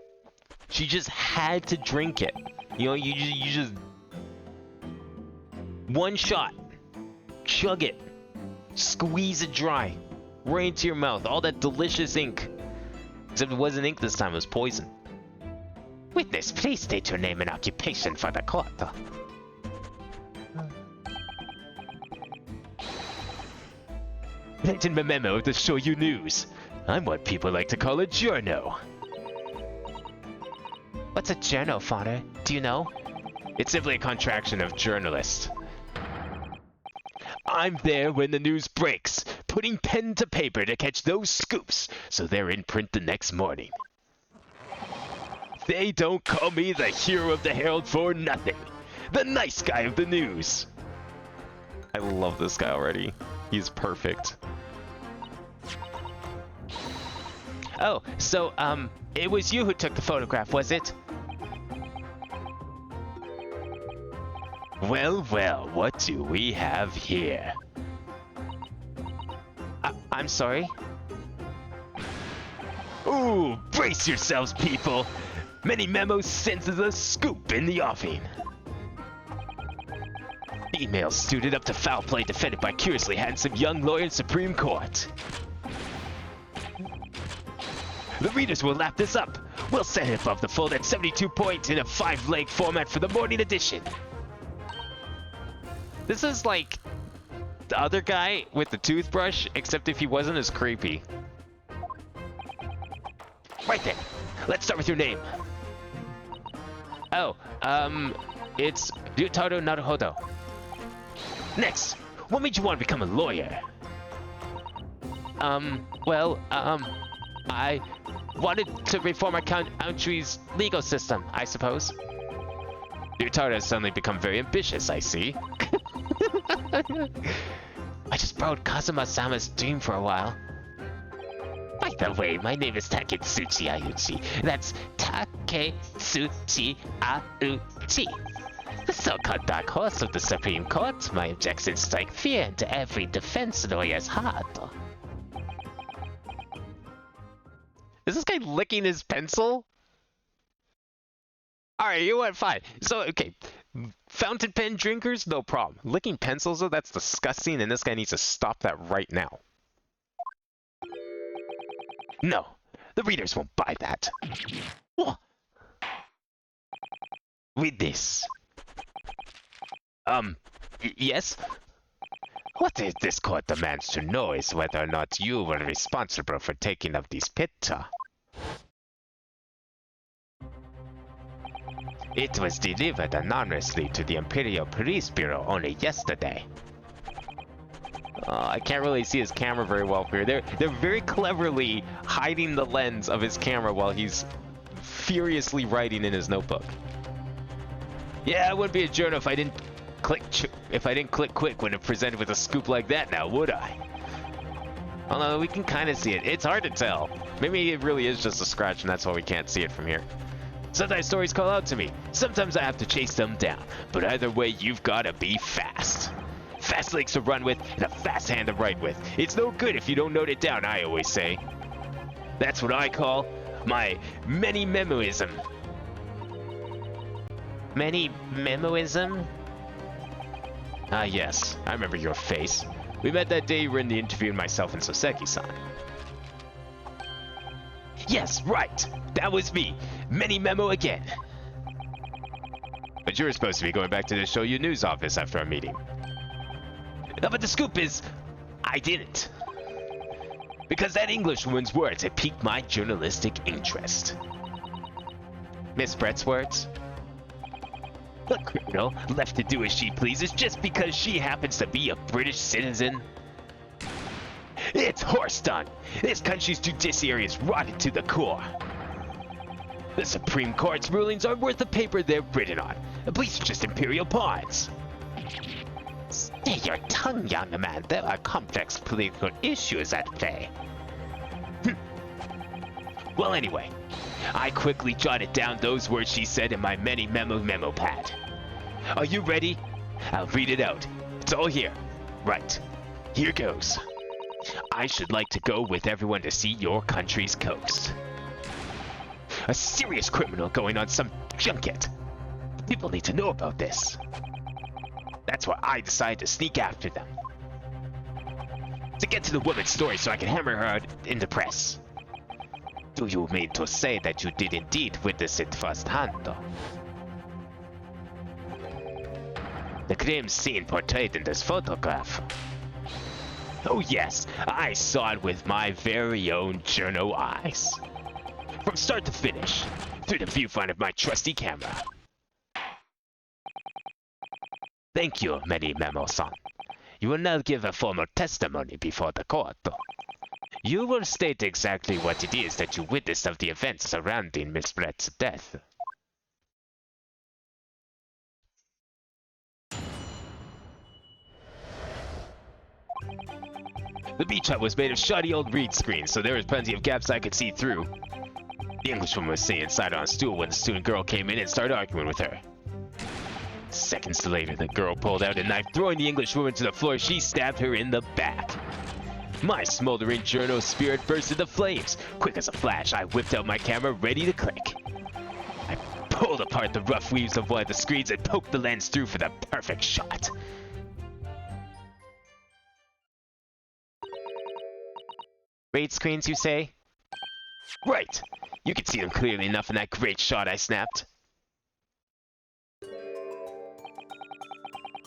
She just had to drink it. You know, you just one shot, chug it, squeeze it dry, right into your mouth. All that delicious ink. Except it wasn't ink this time, it was poison. Witness, please state your name and occupation for the court. Written memo of the Shoyu News. I'm what people like to call a journo. What's a journal, father? Do you know? It's simply a contraction of journalist. I'm there when the news breaks, putting pen to paper to catch those scoops so they're in print the next morning. They don't call me the hero of the Herald for nothing. The nice guy of the news. I love this guy already. He's perfect. Oh, so, it was you who took the photograph, was it? Well, well, what do we have here? I'm sorry? Ooh, brace yourselves, people! Many memos senses a scoop in the offing. Email suited up to foul play defended by curiously handsome young lawyer in Supreme Court. The readers will lap this up. We'll set it above the fold at 72 points in a 5-leg format for the morning edition. This is like the other guy with the toothbrush, except if he wasn't as creepy. Right then, let's start with your name. Oh, it's Ryutaro Naruhodo. Next, what made you want to become a lawyer? Well, I wanted to reform our country's legal system, I suppose. Ryutaro has suddenly become very ambitious, I see. I just borrowed Kazuma-sama's dream for a while. By the way, my name is Taketsuchi Auchi. That's Taketsuchi Auchi. The so-called dark horse of the Supreme Court. My objections strike fear into every defense lawyer's heart. Is this guy licking his pencil? Alright, you went fine. So, okay. Fountain pen drinkers, no problem. Licking pencils, though, that's disgusting, and this guy needs to stop that right now. No, the readers won't buy that. What? Read this. Yes? What this court demands to know is whether or not you were responsible for taking of this picture. It was delivered anonymously to the Imperial Police Bureau only yesterday. I can't really see his camera very well here. They're very cleverly hiding the lens of his camera while he's furiously writing in his notebook. Yeah, I wouldn't be a journal if I didn't click quick when presented with a scoop like that now, would I? Although we can kind of see it. It's hard to tell. Maybe it really is just a scratch and that's why we can't see it from here. Sometimes stories call out to me. Sometimes I have to chase them down. But either way, you've got to be fast. Fast legs to run with and a fast hand to write with. It's no good if you don't note it down, I always say. That's what I call my many memoism. Many memoism? Ah, yes. I remember your face. We met that day you were in the interview, myself and Soseki-san. Yes, right! That was me! Many memo again! But you were supposed to be going back to the Shoyu News office after our meeting. But the scoop is, I didn't. Because that Englishwoman's words had piqued my journalistic interest. Miss Brett's words? The criminal, left to do as she pleases just because she happens to be a British citizen. It's horse dung! This country's judiciary is rotten to the core. The Supreme Court's rulings are worth the paper they're written on. The police are just imperial pawns. Stay your tongue, young man. There are complex political issues at play. Well, anyway, I quickly jotted down those words she said in my many memo pad. Are you ready? I'll read it out. It's all here. Right. Here goes. I should like to go with everyone to see your country's coast. A serious criminal going on some junket. People need to know about this. That's why I decided to sneak after them. To get to the woman's story so I can hammer her out in the press. Do you mean to say that you did indeed witness it firsthand? The crime scene portrayed in this photograph. Oh yes, I saw it with my very own journo eyes. From start to finish, through the viewfinder of my trusty camera. Thank you, Many Memo-san. You will now give a formal testimony before the court. You will state exactly what it is that you witnessed of the events surrounding Miss Brett's death. The beach hut was made of shoddy old reed screens, so there was plenty of gaps I could see through. The Englishwoman was sitting inside on a stool when the student girl came in and started arguing with her. Seconds later, the girl pulled out a knife, throwing the Englishwoman to the floor. She stabbed her in the back. My smoldering journo spirit burst into flames. Quick as a flash, I whipped out my camera, ready to click. I pulled apart the rough weaves of one of the screens and poked the lens through for the perfect shot. Raid screens, you say? Right! You can see them clearly enough in that great shot I snapped.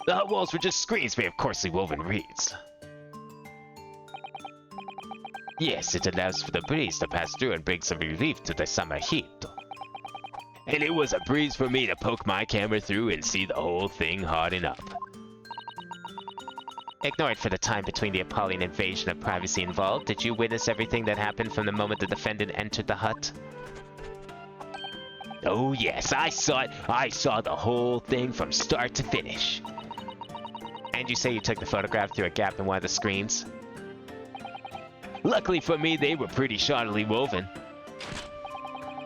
The hut walls were just screens made of coarsely woven reeds. Yes, it allows for the breeze to pass through and bring some relief to the summer heat. And it was a breeze for me to poke my camera through and see the whole thing harden up. Ignore it for the time between the appalling invasion of privacy involved. Did you witness everything that happened from the moment the defendant entered the hut? Oh yes, I saw it. I saw the whole thing from start to finish. And you say you took the photograph through a gap in one of the screens? Luckily for me, they were pretty shoddily woven.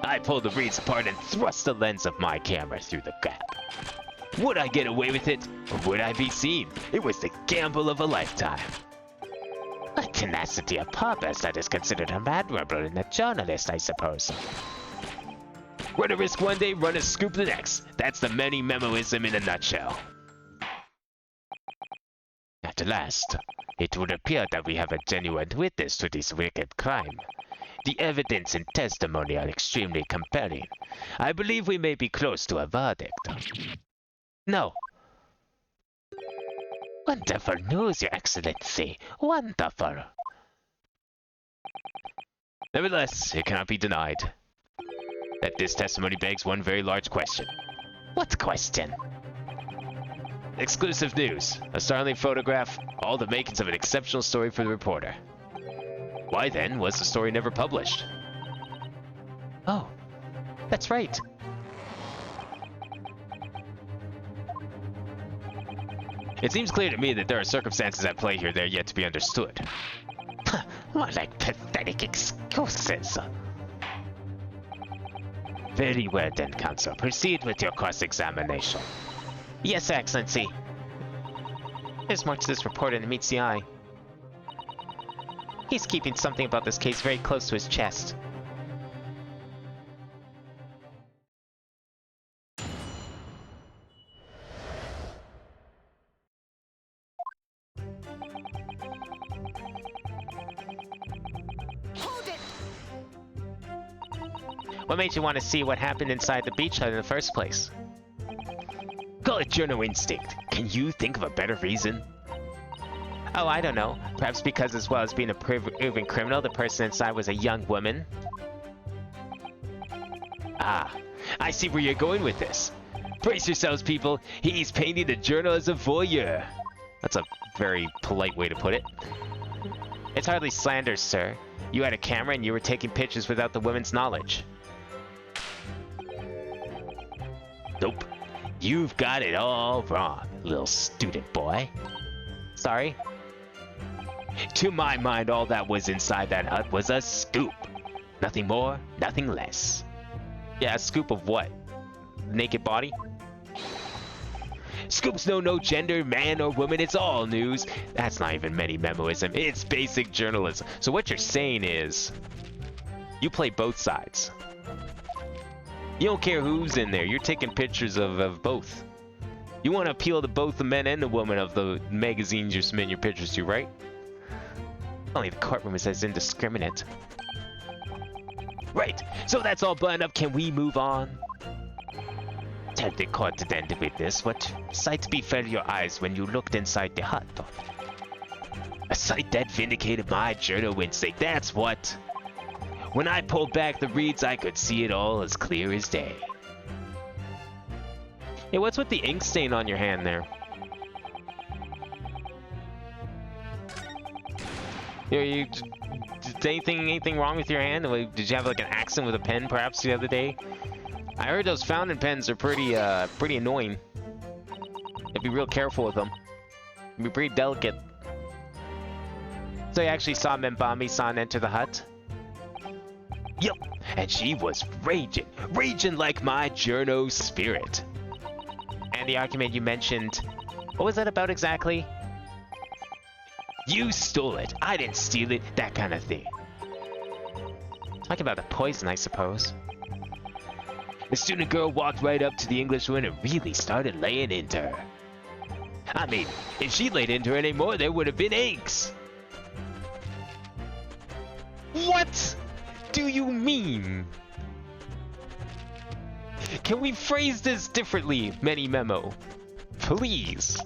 I pulled the reeds apart and thrust the lens of my camera through the gap. Would I get away with it, or would I be seen? It was the gamble of a lifetime. A tenacity of purpose that is considered admirable in a journalist, I suppose. Run a risk one day, run a scoop the next. That's the many memoism in a nutshell. At last, it would appear that we have a genuine witness to this wicked crime. The evidence and testimony are extremely compelling. I believe we may be close to a verdict. No. Wonderful news, Your Excellency. Wonderful. Nevertheless, it cannot be denied that this testimony begs one very large question. What question? Exclusive news. A startling photograph, all the makings of an exceptional story for the reporter. Why then was the story never published? Oh, that's right. It seems clear to me that there are circumstances at play here that are yet to be understood. More like pathetic excuses. Very well then, Counsel. Proceed with your cross-examination. Yes, Excellency. There's more to this report than meets the eye. He's keeping something about this case very close to his chest. What made you want to see what happened inside the beach hut in the first place? Call it journal instinct. Can you think of a better reason? Oh, I don't know. Perhaps because as well as being a proven criminal, the person inside was a young woman. Ah, I see where you're going with this. Brace yourselves, people. He's painting the journal as a voyeur. That's a very polite way to put it. It's hardly slander, sir. You had a camera and you were taking pictures without the woman's knowledge. Nope. You've got it all wrong, little student boy. Sorry? To my mind, all that was inside that hut was a scoop. Nothing more, nothing less. Yeah, a scoop of what? Naked body? Scoops know no gender, man or woman, it's all news. That's not even many memoism. It's basic journalism. So what you're saying is, you play both sides. You don't care who's in there. You're taking pictures of both. You want to appeal to both the men and the women of the magazines you're submitting your pictures to, right? Only the courtroom is as indiscriminate. Right, so that's all buttoned up. Can we move on? Tell the court then the witness what sight befell your eyes when you looked inside the hut. A sight that vindicated my journal instinct, that's what. When I pulled back the reeds, I could see it all as clear as day. Hey, what's with the ink stain on your hand there? Did anything wrong with your hand? Like, did you have like an accident with a pen perhaps the other day? I heard those fountain pens are pretty annoying. You have to be real careful with them. Be pretty delicate. So you actually saw Membami-san enter the hut? Yup, and she was raging like my journo spirit. And the argument you mentioned, what was that about exactly? You stole it, I didn't steal it, that kind of thing. Talking about the poison, I suppose. The student girl walked right up to the Englishwoman and really started laying into her. I mean, if she laid into her anymore, there would have been eggs. What do you mean? Can we phrase this differently, Many Memo? Please.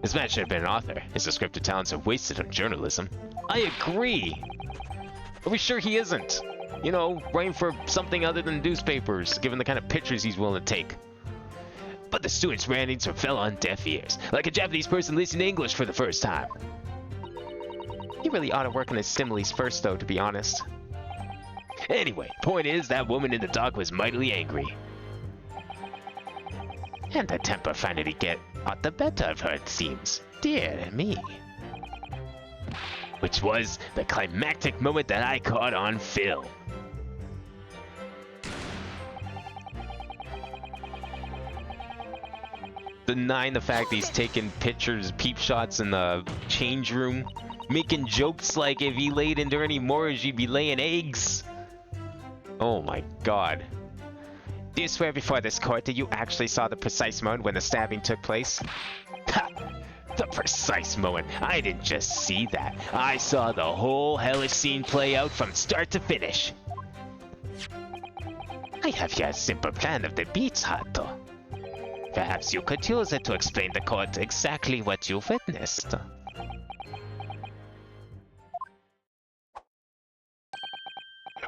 This man should have been an author. His descriptive talents are wasted on journalism. I agree. Are we sure he isn't? You know, writing for something other than newspapers, given the kind of pictures he's willing to take. But the student's rantings fell on deaf ears, like a Japanese person listening to English for the first time. He really ought to work on his similes first, though, to be honest. Anyway, point is, that woman in the dock was mightily angry. And the temper finally got the better of her, it seems. Dear me. Which was the climactic moment that I caught on film. Denying the fact that he's taking pictures, peep shots in the change room. Making jokes like if he laid into her anymore, she'd be laying eggs. Oh my god. Do you swear before this court that you actually saw the precise moment when the stabbing took place? Ha! The precise moment. I didn't just see that. I saw the whole hellish scene play out from start to finish. I have here a simple plan of the beach hut, though. Perhaps you could use it to explain to the court exactly what you witnessed.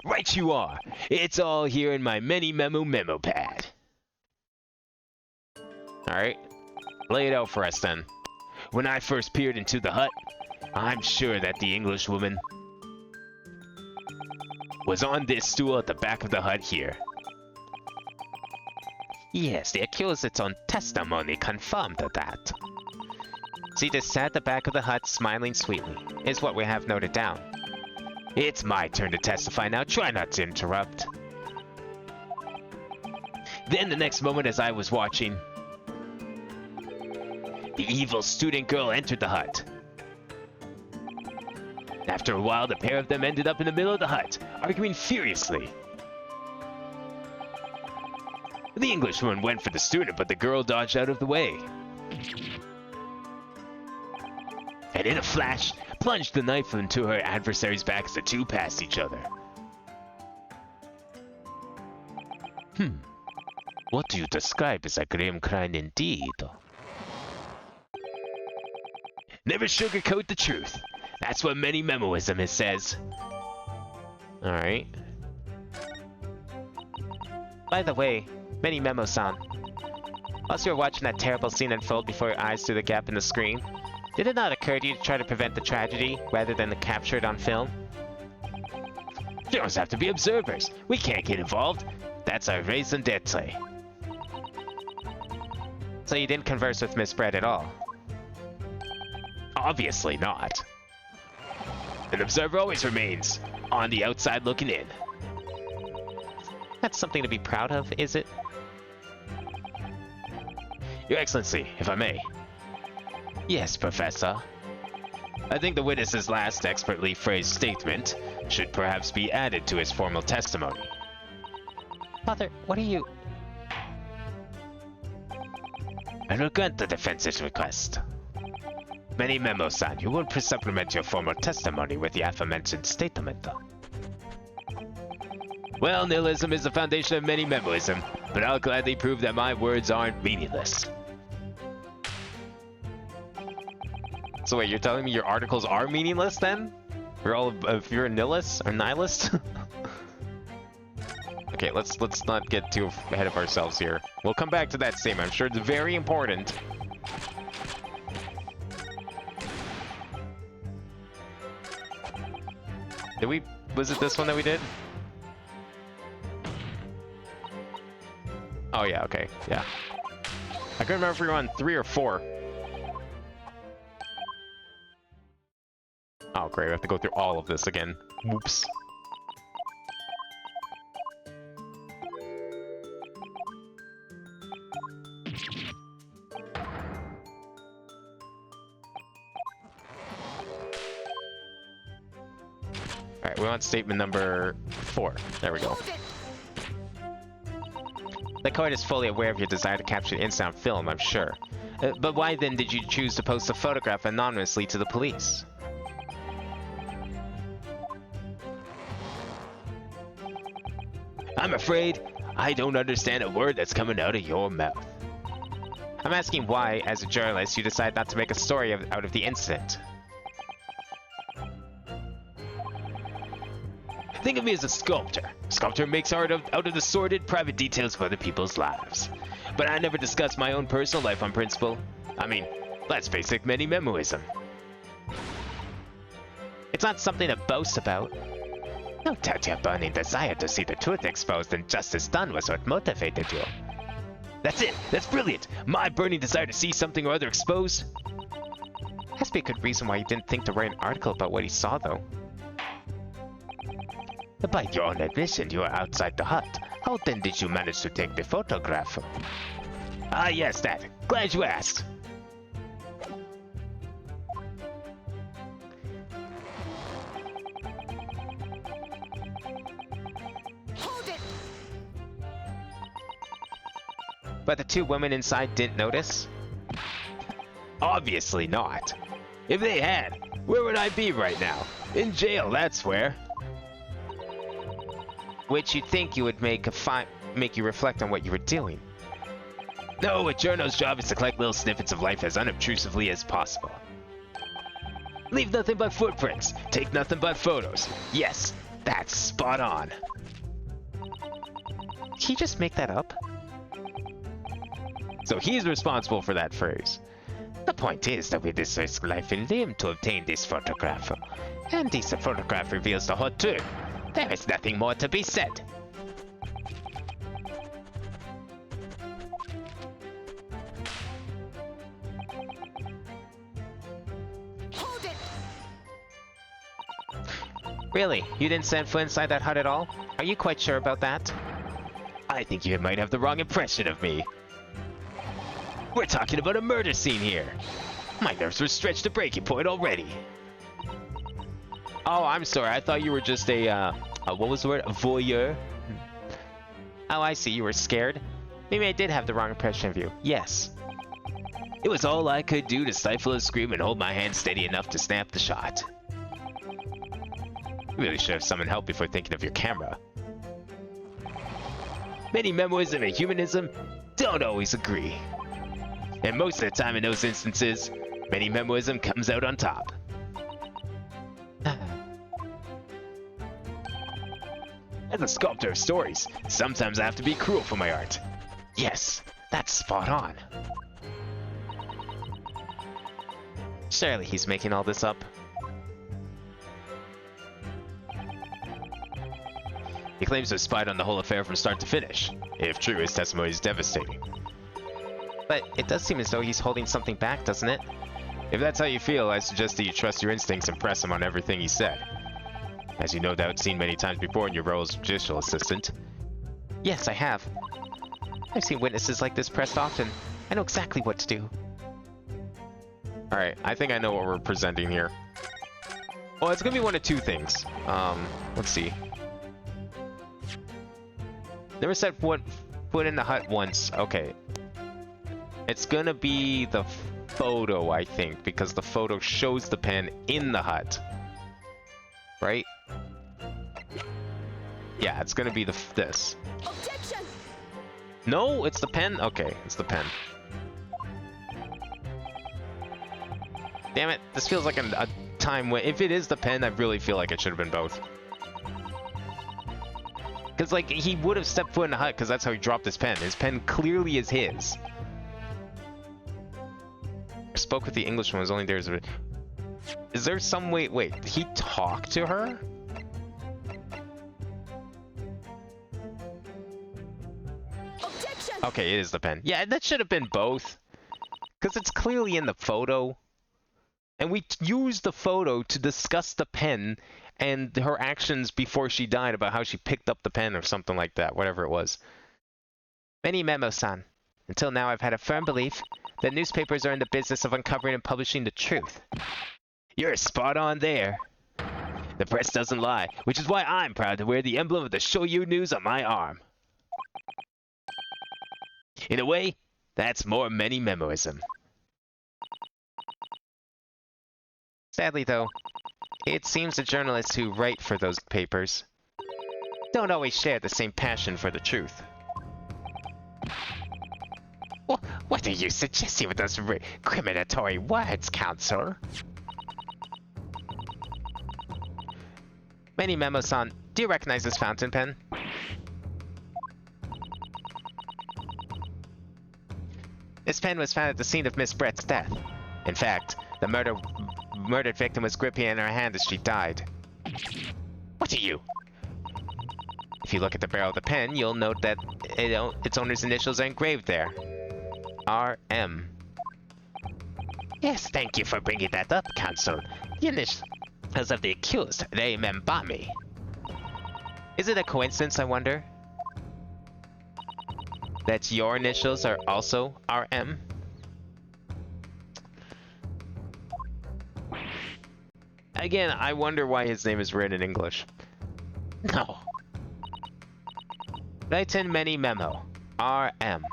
Right you are. It's all here in my Many memo pad. Alright. Lay it out for us then. When I first peered into the hut, I'm sure that the Englishwoman was on this stool at the back of the hut here. Yes, the accused's own testimony confirmed that. She just sat at the back of the hut smiling sweetly, is what we have noted down. It's my turn to testify now, try not to interrupt. Then the next moment as I was watching, the evil student girl entered the hut. After a while, the pair of them ended up in the middle of the hut, arguing furiously. The Englishwoman went for the student, but the girl dodged out of the way. And in a flash, plunged the knife into her adversary's back as the two passed each other. What you describe is a grim crime indeed. Never sugarcoat the truth. That's what many memoism says. Alright. By the way, Many Memo-san. Whilst you were watching that terrible scene unfold before your eyes through the gap in the screen, did it not occur to you to try to prevent the tragedy rather than to capture it on film? Viewers have to be observers. We can't get involved. That's our raison d'etre. So you didn't converse with Miss Brett at all? Obviously not. An observer always remains on the outside looking in. That's something to be proud of, is it? Your Excellency, if I may. Yes, Professor. I think the witness's last expertly phrased statement should perhaps be added to his formal testimony. Father, what are you... I will grant the defense's request. Many Memo-san, you will supplement your formal testimony with the aforementioned statement. Well, nihilism is the foundation of many memoism, but I'll gladly prove that my words aren't meaningless. So wait, you're telling me your articles are meaningless then? If you're a nihilist or nihilist? Okay, let's not get too ahead of ourselves here. We'll come back to that statement. I'm sure it's very important. Was it this one that we did? Oh yeah, okay, yeah. I couldn't remember if we were on 3 or 4. Oh great, we have to go through all of this again. Whoops. Alright, we want statement number 4. There we go. The court is fully aware of your desire to capture the incident on film, I'm sure. But why then did you choose to post a photograph anonymously to the police? I'm afraid I don't understand a word that's coming out of your mouth. I'm asking why, as a journalist, you decided not to make a story out of the incident. Think of me as a sculptor. Sculptor makes art out of the sordid private details of other people's lives. But I never discuss my own personal life on principle. I mean, that's basic many memoism. It's not something to boast about. No doubt your burning desire to see the truth exposed and justice done was what motivated you. That's it! That's brilliant! My burning desire to see something or other exposed. Has to be a good reason why you didn't think to write an article about what he saw, though. By your own admission, you are outside the hut. How then did you manage to take the photograph? Ah yes, that. Glad you asked. Hold it! But the two women inside didn't notice? Obviously not. If they had, where would I be right now? In jail, that's where. Which you'd think you would make you reflect on what you were doing. No, a journo's job is to collect little snippets of life as unobtrusively as possible. Leave nothing but footprints. Take nothing but photos. Yes, that's spot on. Did he just make that up? So he's responsible for that phrase. The point is that we did risk life and limb to obtain this photograph. And this photograph reveals the whole truth. There is nothing more to be said. Hold it! Really? You didn't set foot inside that hut at all? Are you quite sure about that? I think you might have the wrong impression of me. We're talking about a murder scene here. My nerves were stretched to breaking point already. Oh, I'm sorry. I thought you were just a what was the word? A voyeur? Oh, I see. You were scared? Maybe I did have the wrong impression of you. Yes. It was all I could do to stifle a scream and hold my hand steady enough to snap the shot. You really should have summoned help before thinking of your camera. Many memoism and humanism don't always agree. And most of the time in those instances, many memoism comes out on top. As a sculptor of stories, sometimes I have to be cruel for my art. Yes, that's spot on. Surely he's making all this up. He claims to have spied on the whole affair from start to finish. If true, his testimony is devastating. But it does seem as though he's holding something back, doesn't it? If that's how you feel, I suggest that you trust your instincts and press him on everything he said. As you no doubt seen many times before in your role as judicial assistant. Yes, I have. I've seen witnesses like this pressed often. I know exactly what to do. Alright, I think I know what we're presenting here. Well, it's gonna be one of two things. Let's see. Never set foot in the hut once. Okay. It's gonna be the photo, I think, because the photo shows the pen in the hut. Right? Yeah, it's gonna be this. Objection! No, it's the pen? Okay, it's the pen. Damn it, this feels like a time when... If it is the pen, I really feel like it should have been both. Because, like, he would have stepped foot in the hut because that's how he dropped his pen. His pen clearly is his. I spoke with the Englishman, was only there as a... Is there some way... Wait, did he talk to her? Objection! Okay, it is the pen. Yeah, that should have been both. Because it's clearly in the photo. And we used the photo to discuss the pen and her actions before she died about how she picked up the pen or something like that, whatever it was. Many Memo-san. Until now, I've had a firm belief that newspapers are in the business of uncovering and publishing the truth. You're spot on there. The press doesn't lie, which is why I'm proud to wear the emblem of the Shoyu News on my arm. In a way, that's more many memoism. Sadly, though, it seems the journalists who write for those papers don't always share the same passion for the truth. What are you suggesting with those recriminatory words, Counselor? Many Memo-san, do you recognize this fountain pen? This pen was found at the scene of Miss Brett's death. In fact, the murdered victim was gripping it in her hand as she died. What are you? If you look at the barrel of the pen, you'll note that its owner's initials are engraved there. R.M. Yes, thank you for bringing that up, Counsel. The initials of the accused, they remember me. Is it a coincidence, I wonder? That your initials are also R.M.? Again, I wonder why his name is written in English. No. Leighton Many Memo. R.M.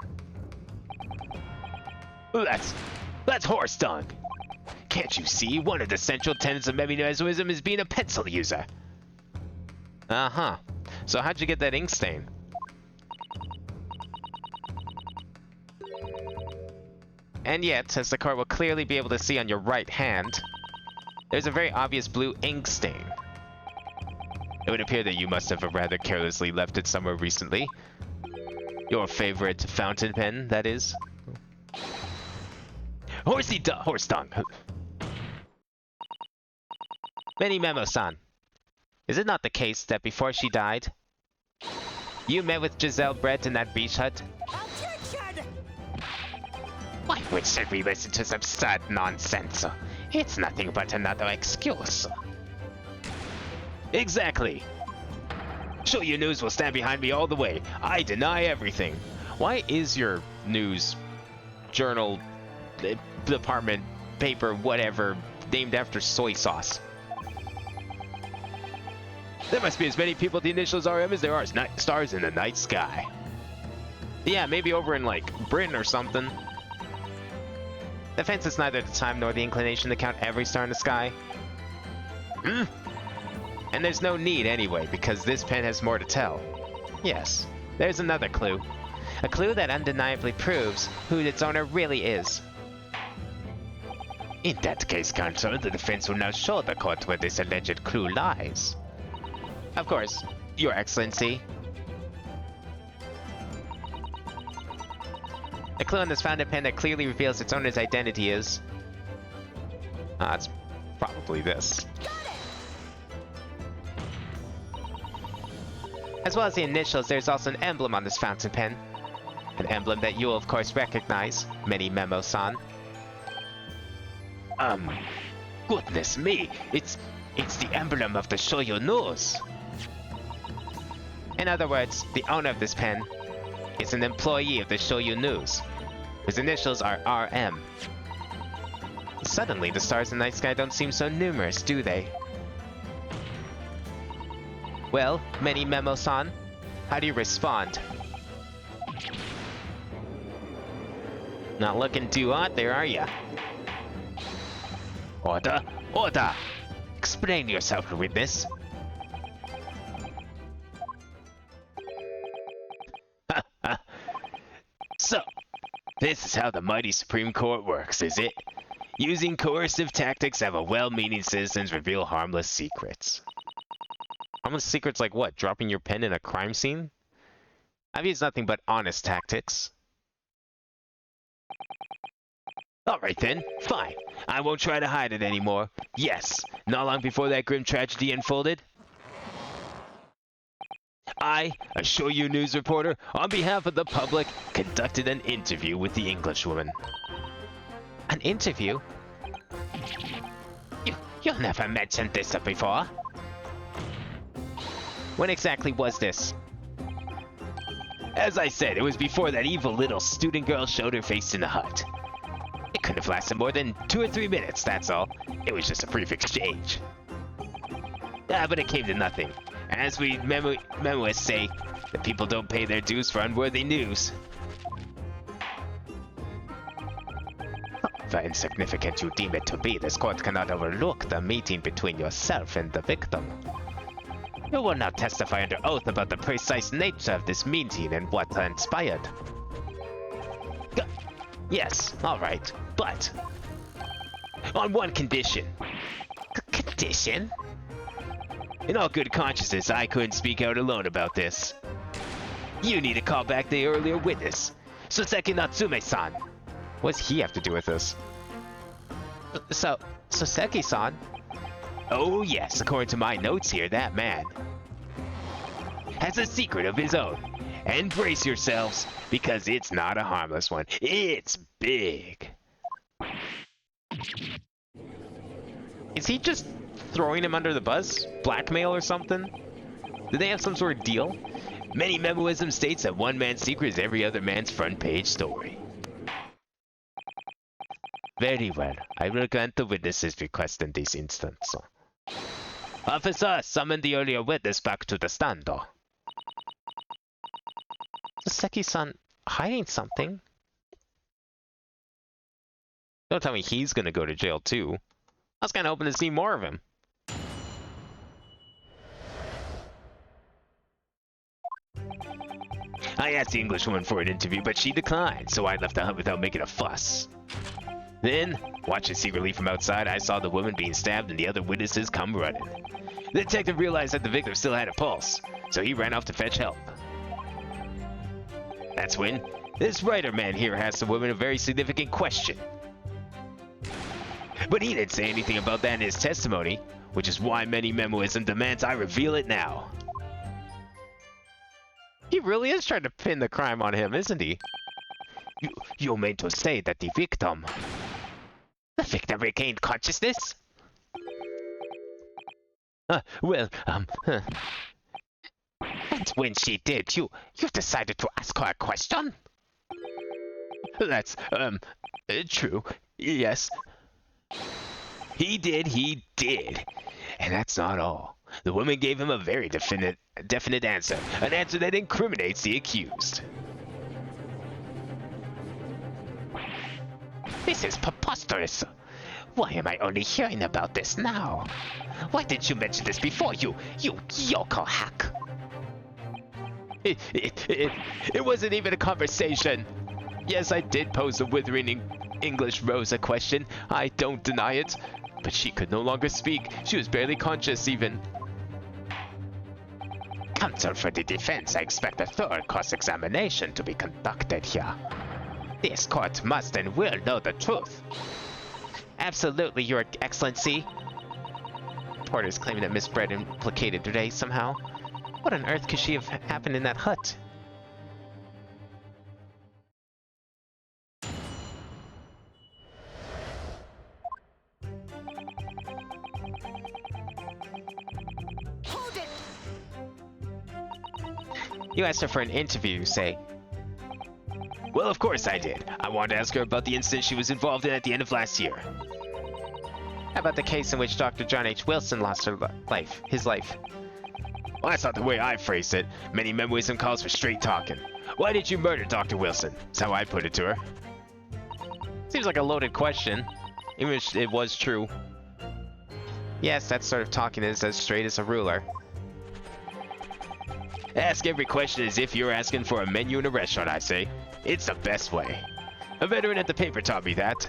That's horse dung. Can't you see one of the central tenets of memoism is being a pencil user? Uh-huh. So how'd you get that ink stain? And yet, as the card will clearly be able to see on your right hand, there's a very obvious blue ink stain. It would appear that you must have rather carelessly left it somewhere recently. Your favorite fountain pen, that is. Horse dung. Many Memo-san. Is it not the case that before she died, you met with Giselle Brett in that beach hut? Objection! Why should we listen to some sad nonsense? It's nothing but another excuse. Exactly. Shoyu News will stand behind me all the way. I deny everything. Why is your news journal department paper whatever named after soy sauce? There must be as many people with the initials RM as there are stars in the night sky. Yeah, maybe over in like Britain or something. The fence is neither the time nor the inclination to count every star in the sky. And there's no need anyway, because this pen has more to tell. Yes, There's another clue. A clue that undeniably proves who its owner really is. In that case, counsel, the defense will now show the court where this alleged clue lies. Of course, Your Excellency. The clue in this fountain pen that clearly reveals its owner's identity is... It's probably this. As well as the initials, there's also an emblem on this fountain pen. An emblem that you'll of course recognize, Many Memo-san. Goodness me, it's the emblem of the Shoyu News. In other words, the owner of this pen is an employee of the Shoyu News. His initials are RM. Suddenly, the stars in the night sky don't seem so numerous, do they? Well, Many Memo-san, how do you respond? Not looking too hot there, are ya? Order! Order! Explain yourself, witness. So, this is how the mighty Supreme Court works, is it? Using coercive tactics have a well-meaning citizens reveal harmless secrets. Harmless secrets like what? Dropping your pen in a crime scene? I've used nothing but honest tactics. Alright then, fine. I won't try to hide it anymore. Yes, not long before that grim tragedy unfolded, I, a Shoyu News reporter, on behalf of the public, conducted an interview with the Englishwoman. An interview? You never mentioned this before. When exactly was this? As I said, it was before that evil little student girl showed her face in the hut. It couldn't have lasted more than 2 or 3 minutes, that's all. It was just a brief exchange. But it came to nothing. As we memoists say, the people don't pay their dues for unworthy news. However insignificant you deem it to be, this court cannot overlook the meeting between yourself and the victim. You will now testify under oath about the precise nature of this meeting and what transpired. Yes, alright, but on one condition. Condition? In all good conscience, I couldn't speak out alone about this. You need to call back the earlier witness, Soseki Natsume-san. What does he have to do with this? So, Soseki-san? Oh yes, according to my notes here, that man has a secret of his own. And brace yourselves, because it's not a harmless one. It's big. Is he just throwing him under the bus? Blackmail or something? Do they have some sort of deal? Many Memoism states that one man's secret is every other man's front page story. Very well, I will grant the witness's request in this instance. Officer, summon the earlier witness back to the stand. Soseki-san hiding something? Don't tell me he's gonna go to jail too. I was kinda hoping to see more of him. I asked the Englishwoman for an interview, but she declined, so I left the hut without making a fuss. Then, watching secretly from outside, I saw the woman being stabbed and the other witnesses come running. The detective realized that the victim still had a pulse, so he ran off to fetch help. That's when this writer man here asked the woman a very significant question. But he didn't say anything about that in his testimony, which is why Many Memoism demands I reveal it now. He really is trying to pin the crime on him, isn't he? You mean to say that the victim regained consciousness? And when she did, you decided to ask her a question? That's, true, yes. He did. And that's not all. The woman gave him a very definite answer, an answer that incriminates the accused. This is preposterous. Why am I only hearing about this now? Why didn't you mention this before, you Yoko hack? It wasn't even a conversation. Yes, I did pose the withering English Rose a question. I don't deny it. But she could no longer speak. She was barely conscious, even. Counsel for the defense, I expect a thorough cross-examination to be conducted here. This court must and will know the truth. Absolutely, Your Excellency. Reporters claiming that Miss Bread implicated today somehow. What on earth could she have happened in that hut? You asked her for an interview, say. Well, of course I did. I wanted to ask her about the incident she was involved in at the end of last year. How about the case in which Dr. John H. Wilson lost his life? Well, that's not the way I phrased it. Many memories and calls for straight talking. Why did you murder Dr. Wilson? That's how I put it to her. Seems like a loaded question, even if it was true. Yes, that sort of talking is as straight as a ruler. Ask every question as if you're asking for a menu in a restaurant, I say. It's the best way. A veteran at the paper taught me that.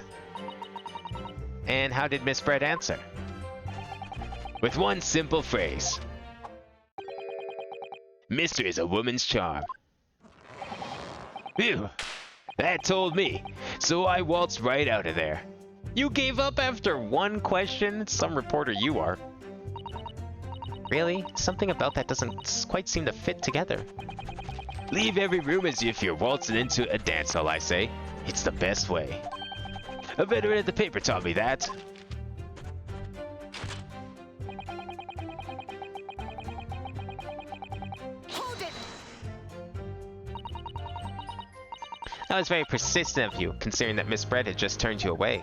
And how did Miss Bread answer? With one simple phrase. Mystery is a woman's charm. Phew. That told me. So I waltzed right out of there. You gave up after one question? Some reporter you are. Really? Something about that doesn't quite seem to fit together. Leave every room as if you're waltzing into a dance hall, I say. It's the best way. A veteran at the paper taught me that. That was very persistent of you, considering that Miss Bread had just turned you away.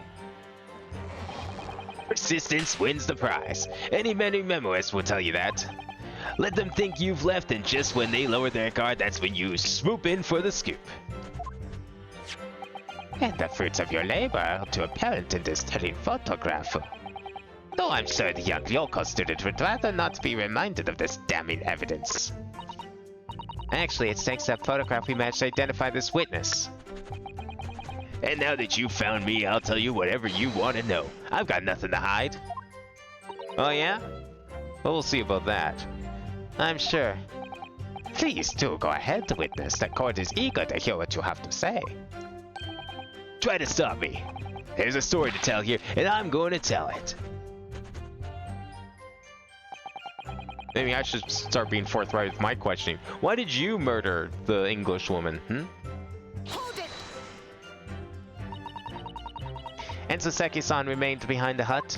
Persistence wins the prize. Any memoirist will tell you that. Let them think you've left, and just when they lower their guard, that's when you swoop in for the scoop. And the fruits of your labor are too apparent in this telling photograph. Though I'm sure the young Yoko student would rather not be reminded of this damning evidence. Actually, it's thanks to that photograph we managed to identify this witness. And now that you've found me, I'll tell you whatever you want to know. I've got nothing to hide. Oh yeah? Well, we'll see about that. I'm sure. Please do go ahead, witness. The court is eager to hear what you have to say. Try to stop me. There's a story to tell here, and I'm going to tell it. Maybe I should start being forthright with my questioning. Why did you murder the English woman, And Soseki-san remained behind the hut?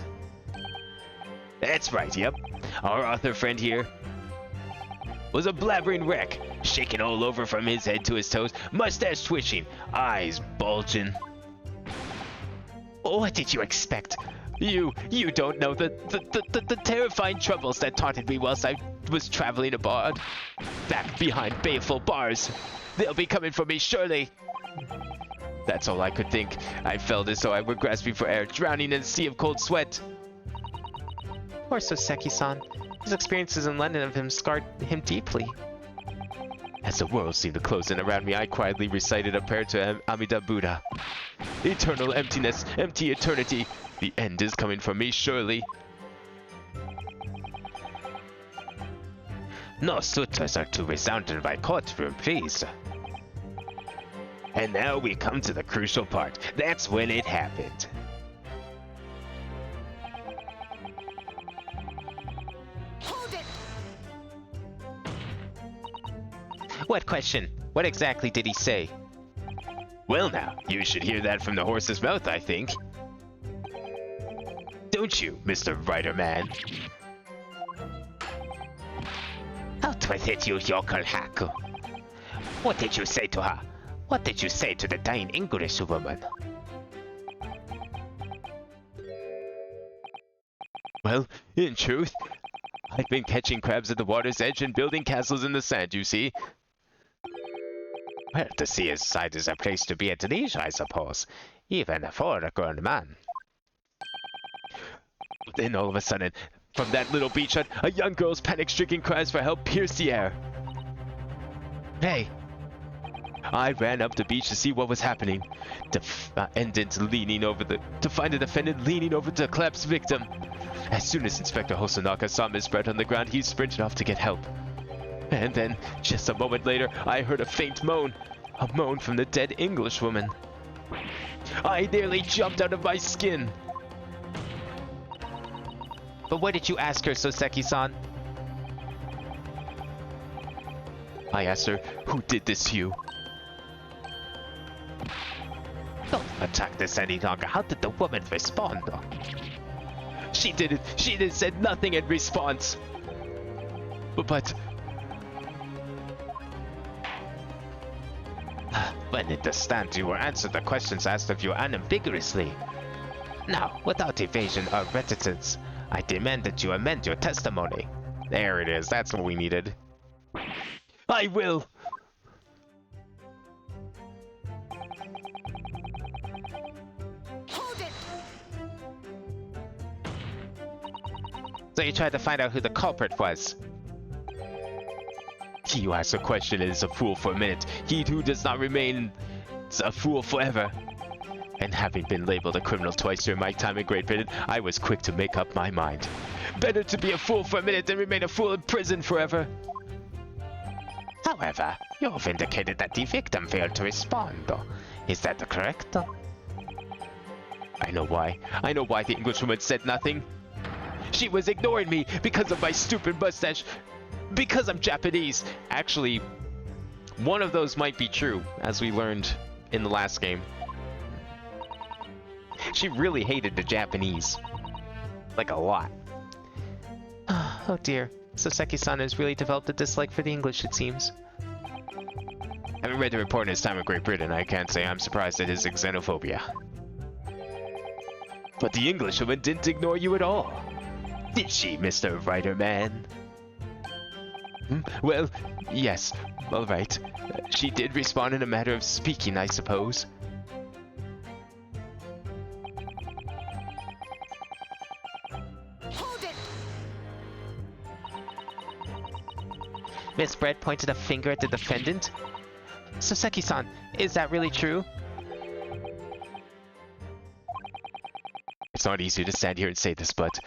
That's right, yep. Our author friend here was a blabbering wreck, shaking all over from his head to his toes, mustache twitching, eyes bulging. What did you expect? You don't know the terrifying troubles that taunted me whilst I was traveling abroad. Back behind baleful bars. They'll be coming for me, surely. That's all I could think. I felt as though I were grasping for air, drowning in a sea of cold sweat. Poor Soseki-san. His experiences in London of him scarred him deeply. As the world seemed to close in around me, I quietly recited a prayer to Amida Buddha. Eternal emptiness, empty eternity. The end is coming for me, surely. No suitors are to resound in my courtroom, please. And now we come to the crucial part. That's when it happened. What question? What exactly did he say? Well now, you should hear that from the horse's mouth, I think. Don't you, Mr. Writer Man? Out with it, you yokel hack. What did you say to her? What did you say to the dying English woman? Well, in truth, I've been catching crabs at the water's edge and building castles in the sand, you see. Well, the seaside is a place to be at leisure, I suppose, even for a grown man. Then all of a sudden, from that little beach hut, a young girl's panic-stricken cries for help pierced the air. Hey! I ran up the beach to see what was happening. To find the defendant leaning over the collapsed victim. As soon as Inspector Hosanaka saw Miss Brett on the ground, he sprinted off to get help. And then, just a moment later, I heard a faint moan. A moan from the dead Englishwoman. I nearly jumped out of my skin. But what did you ask her, Soseki-san? I asked her, who did this to you? Don't attack this any longer. How did the woman respond? She didn't. She said nothing in response. But When it stands, you will answer the questions asked of you unambiguously. Now, without evasion or reticence, I demand that you amend your testimony. there it is. That's what we needed. I will. Hold it! So you tried to find out who the culprit was. He who asks a question is a fool for a minute. He who does not remain is a fool forever. And having been labeled a criminal twice during my time in Great Britain, I was quick to make up my mind. Better to be a fool for a minute than remain a fool in prison forever. However, you have indicated that the victim failed to respond. Is that correct? I know why. I know why the Englishwoman said nothing. She was ignoring me because of my stupid mustache. Because I'm Japanese. Actually, one of those might be true, as we learned in the last game. She really hated the Japanese. Like a lot. Oh dear. Soseki-san has really developed a dislike for the English, it seems. Having read the report in his time in Great Britain, I can't say I'm surprised at his xenophobia. But the Englishwoman didn't ignore you at all. Did she, Mr. Writer Man? Well, yes, all right. She did respond in a matter of speaking, I suppose. Hold it! Miss Brett pointed a finger at the defendant. Soseki-san, is that really true? It's not easy to stand here and say this, but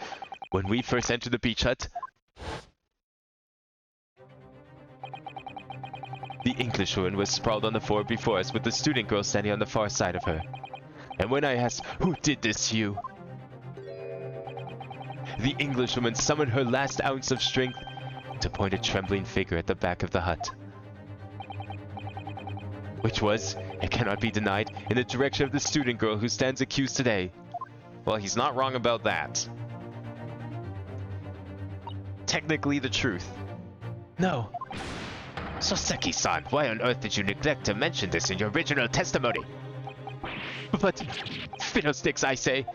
when we first entered the beach hut, the Englishwoman was sprawled on the floor before us with the student girl standing on the far side of her. And when I asked, who did this to you? The Englishwoman summoned her last ounce of strength to point a trembling figure at the back of the hut. Which was, it cannot be denied, in the direction of the student girl who stands accused today. Well, he's not wrong about that. Technically the truth. No. Soseki-san, why on earth did you neglect to mention this in your original testimony? But, fiddlesticks, I say.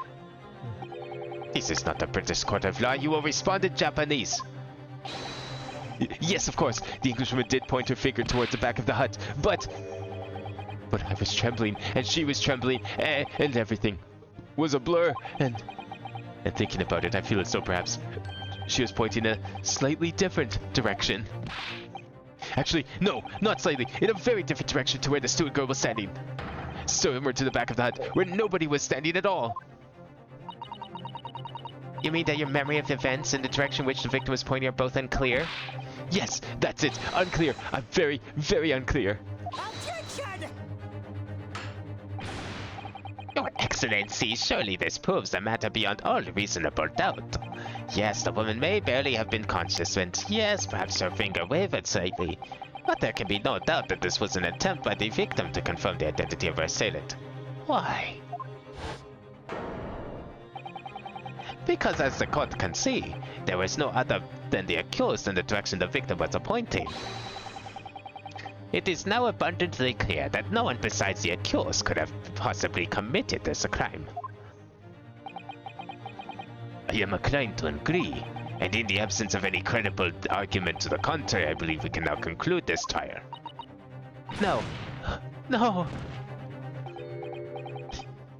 This is not the British court of law. You will respond in Japanese. Yes, of course, the Englishwoman did point her finger towards the back of the hut, but I was trembling, and she was trembling, and everything was a blur, and thinking about it, I feel as though perhaps she was pointing a slightly different direction. Actually, no, not slightly, in a very different direction to where the student girl was standing. Similar to the back of the hut, where nobody was standing at all. You mean that your memory of the events and the direction which the victim was pointing are both unclear? Yes, that's it, unclear. I'm very, very unclear. Attention! Your Excellency, surely this proves the matter beyond all reasonable doubt. Yes, the woman may barely have been conscious when, yes, perhaps her finger wavered slightly. But there can be no doubt that this was an attempt by the victim to confirm the identity of her assailant. Why? Because as the court can see, there was no other than the accused in the direction the victim was pointing. It is now abundantly clear that no one besides the accused could have possibly committed this crime. I am inclined to agree, and in the absence of any credible argument to the contrary, I believe we can now conclude this trial. No. No.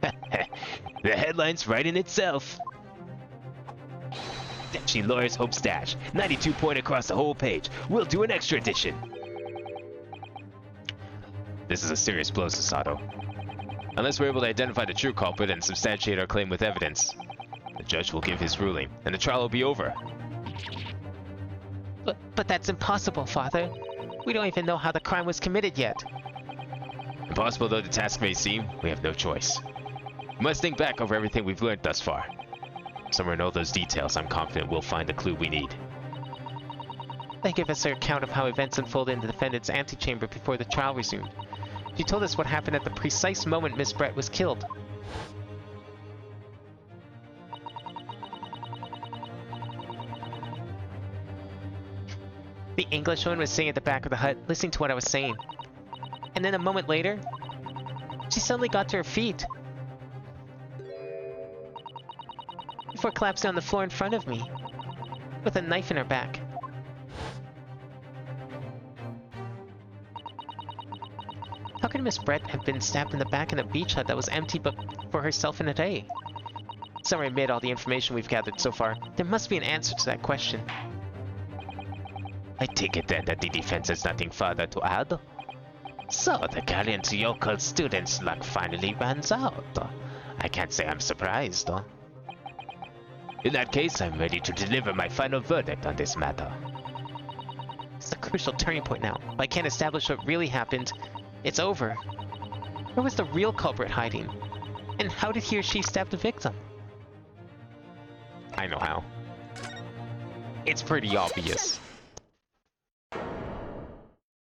The headline's writing itself. Dashing Lawyer's Hopes Dash. 92 point across the whole page. We'll do an extra edition. This is a serious blow, Sasato. Unless we're able to identify the true culprit and substantiate our claim with evidence, the judge will give his ruling, and the trial will be over. But that's impossible, Father. We don't even know how the crime was committed yet. Impossible though the task may seem, we have no choice. We must think back over everything we've learned thus far. Somewhere in all those details, I'm confident we'll find the clue we need. They give us their account of how events unfolded in the defendant's antechamber before the trial resumed. She told us what happened at the precise moment Miss Brett was killed. The Englishwoman was sitting at the back of the hut, listening to what I was saying. And then a moment later, she suddenly got to her feet. Before collapsing on the floor in front of me, with a knife in her back. How could Miss Brett have been stabbed in the back in a beach hut that was empty but for herself and Ade? Somewhere amid all the information we've gathered so far, there must be an answer to that question. I take it then that the defense has nothing further to add? So, the gallant Yokel student's luck finally runs out. I can't say I'm surprised. In that case, I'm ready to deliver my final verdict on this matter. It's a crucial turning point now. If I can't establish what really happened, it's over. Where was the real culprit hiding? And how did he or she stab the victim? I know how. It's pretty obvious.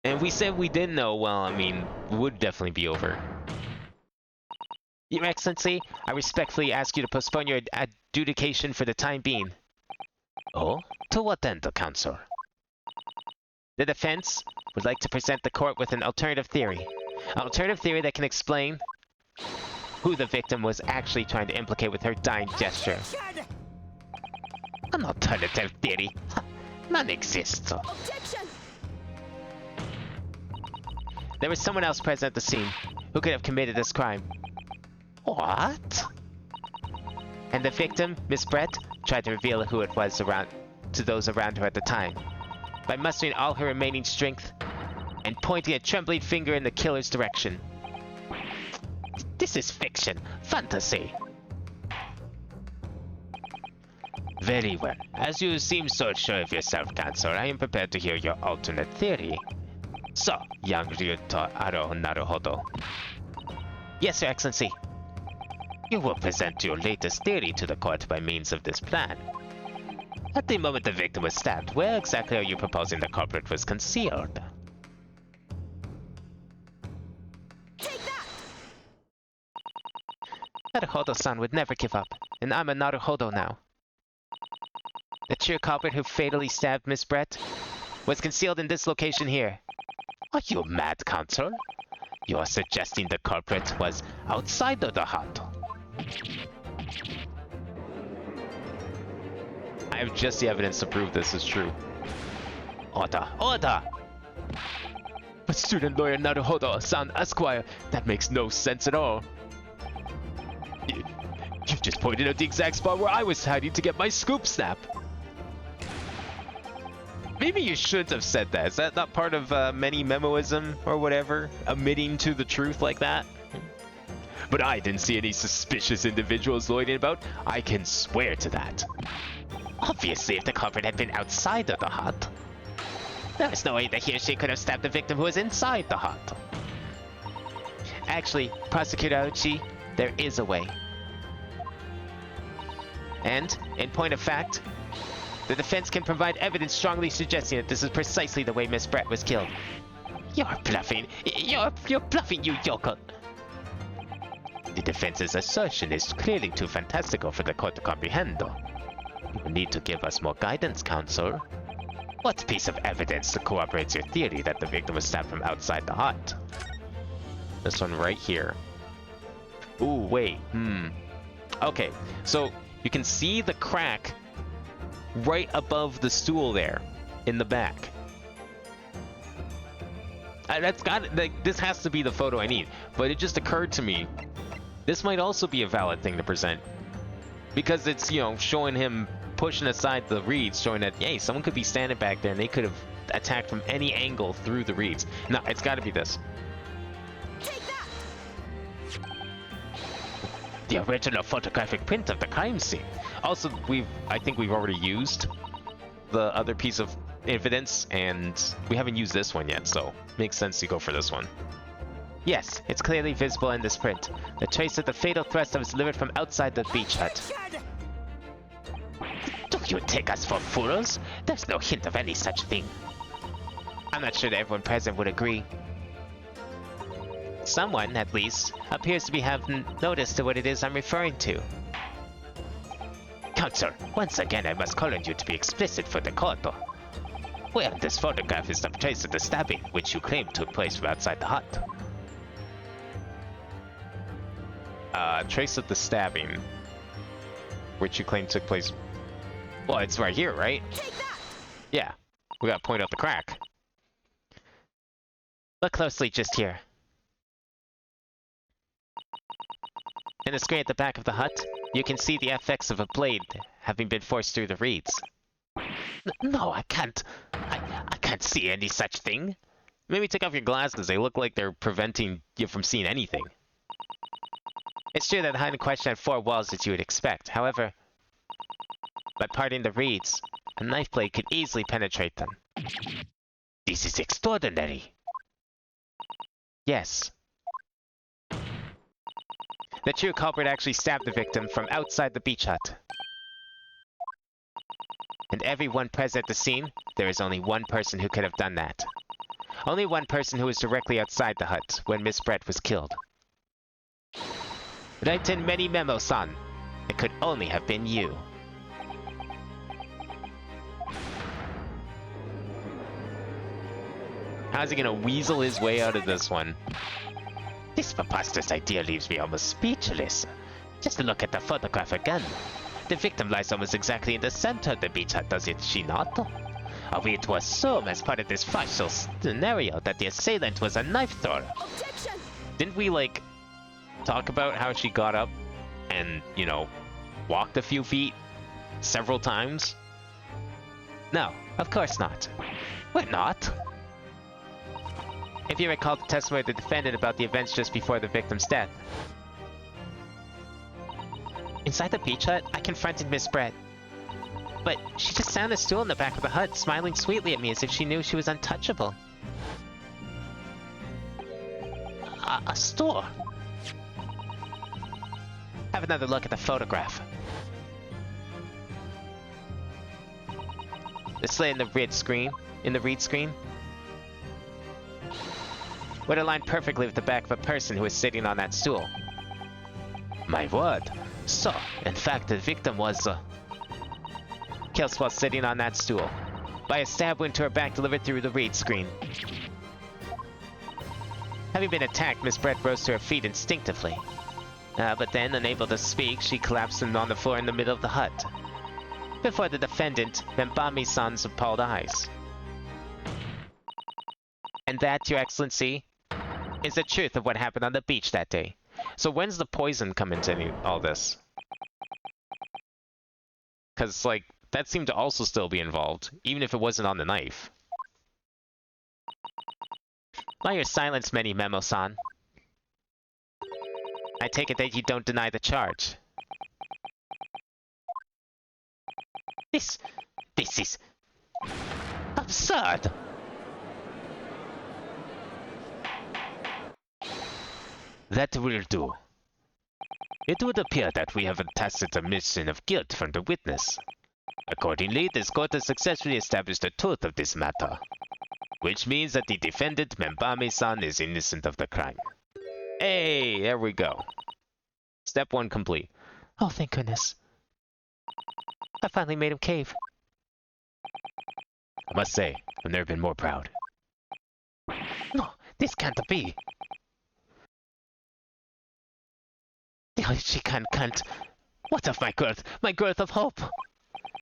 And we said we didn't know, well, I mean, it would definitely be over. Your Excellency, I respectfully ask you to postpone your adjudication for the time being. Oh? To what end, Counsel? The defense would like to present the court with an alternative theory. An alternative theory that can explain who the victim was actually trying to implicate with her dying gesture. An alternative theory? None exists. Objection! There was someone else present at the scene who could have committed this crime. What? And the victim, Miss Brett, tried to reveal who it was to those around her at the time. By mustering all her remaining strength and pointing a trembling finger in the killer's direction. This is fiction, fantasy. Very well. As you seem so sure of yourself, Counsel, I am prepared to hear your alternate theory. So, young Ryuto Aro Naruhodo, Yes, Your Excellency. you will present your latest theory to the court by means of this plan. At the moment the victim was stabbed, where exactly are you proposing the culprit was concealed? Take that! Naruhodo-san would never give up, and I'm a Naruhodo now. The true culprit who fatally stabbed Miss Brett was concealed in this location here. Are you mad, Counsel? You are suggesting the culprit was outside of the hut. I have just the evidence to prove this is true. Order! Order! But student lawyer Naruhodo-san Esquire, that makes no sense at all. You just pointed out the exact spot where I was hiding to get my scoop snap. Maybe you shouldn't have said that. Is that not part of many memoism or whatever? Admitting to the truth like that? But I didn't see any suspicious individuals loitering about. I can swear to that. Obviously, if the culprit had been outside of the hut, there is no way that he or she could have stabbed the victim who was inside the hut. Actually, Prosecutor Auchi, there is a way. And, in point of fact, the defense can provide evidence strongly suggesting that this is precisely the way Miss Brett was killed. You're bluffing. You're bluffing, you yokel. The defense's assertion is clearly too fantastical for the court to comprehend. You will need to give us more guidance, Counsel. What piece of evidence corroborates your theory that the victim was stabbed from outside the hut? This one right here. Ooh, wait. Okay, so you can see the crack right above the stool there in the back. This has to be the photo I need, but it just occurred to me this might also be a valid thing to present because it's, you know, showing him pushing aside the reeds, showing that, hey, someone could be standing back there and they could have attacked from any angle through the reeds. No, it's got to be this. the original photographic print of the crime scene. Also, I think we've already used the other piece of evidence, and we haven't used this one yet, so makes sense to go for this one. Yes, it's clearly visible in this print. The trace of the fatal thrust that was delivered from outside the beach hut. Do you take us for fools? There's no hint of any such thing. I'm not sure that everyone present would agree. Someone, at least, appears to have noticed what it is I'm referring to. Counsel, once again I must call on you to be explicit for the court. Where in this photograph is the trace of the stabbing, which you claim took place from outside the hut? Trace of the stabbing, which you claim took place. Well, it's right here, right? Yeah, we gotta point out the crack. Look closely just here. In the screen at the back of the hut, you can see the effects of a blade having been forced through the reeds. No, I can't. I can't see any such thing. Maybe take off your glasses. They look like they're preventing you from seeing anything. It's true that the hut in question had 4 walls as you would expect. However, by parting the reeds, a knife blade could easily penetrate them. This is extraordinary. Yes. The true culprit actually stabbed the victim from outside the beach hut. And everyone present at the scene, there is only one person who could have done that. Only one person who was directly outside the hut when Miss Brett was killed. Write in many memos, son. It could only have been you. How's he gonna weasel his way out of this one? This preposterous idea leaves me almost speechless. Just look at the photograph again. The victim lies almost exactly in the center of the beach hut, does it she not? Are we to assume as part of this factual scenario that the assailant was a knife thrower? Objection! Didn't we, like, talk about how she got up and, you know, walked a few feet several times? No, of course not. We're not. If you recall the testimony of the defendant about the events just before the victim's death. Inside the beach hut, I confronted Miss Brett. But she just sat on a stool in the back of the hut, smiling sweetly at me as if she knew she was untouchable. A store? Have another look at the photograph. The slit in the read screen, would align perfectly with the back of a person who was sitting on that stool. My word. So, in fact, the victim was, killed while sitting on that stool, by a stab wound to her back delivered through the read screen. Having been attacked, Miss Brett rose to her feet instinctively. But then, unable to speak, she collapsed on the floor in the middle of the hut, before the defendant, Membami-san's appalled eyes. And that, Your Excellency, is the truth of what happened on the beach that day. So when's the poison come into all this? Because, like, that seemed to also still be involved, even if it wasn't on the knife. By your silence, Many Memo-san, I take it that you don't deny the charge. This is absurd. That will do. It would appear that we have attested admission of guilt from the witness. Accordingly, this court has successfully established the truth of this matter, which means that the defendant, Membami-san, is innocent of the crime. Hey, there we go. Step 1 complete. Oh, thank goodness. I finally made him cave. I must say, I've never been more proud. No, this can't be. The Oichikan can't. What of my growth of hope?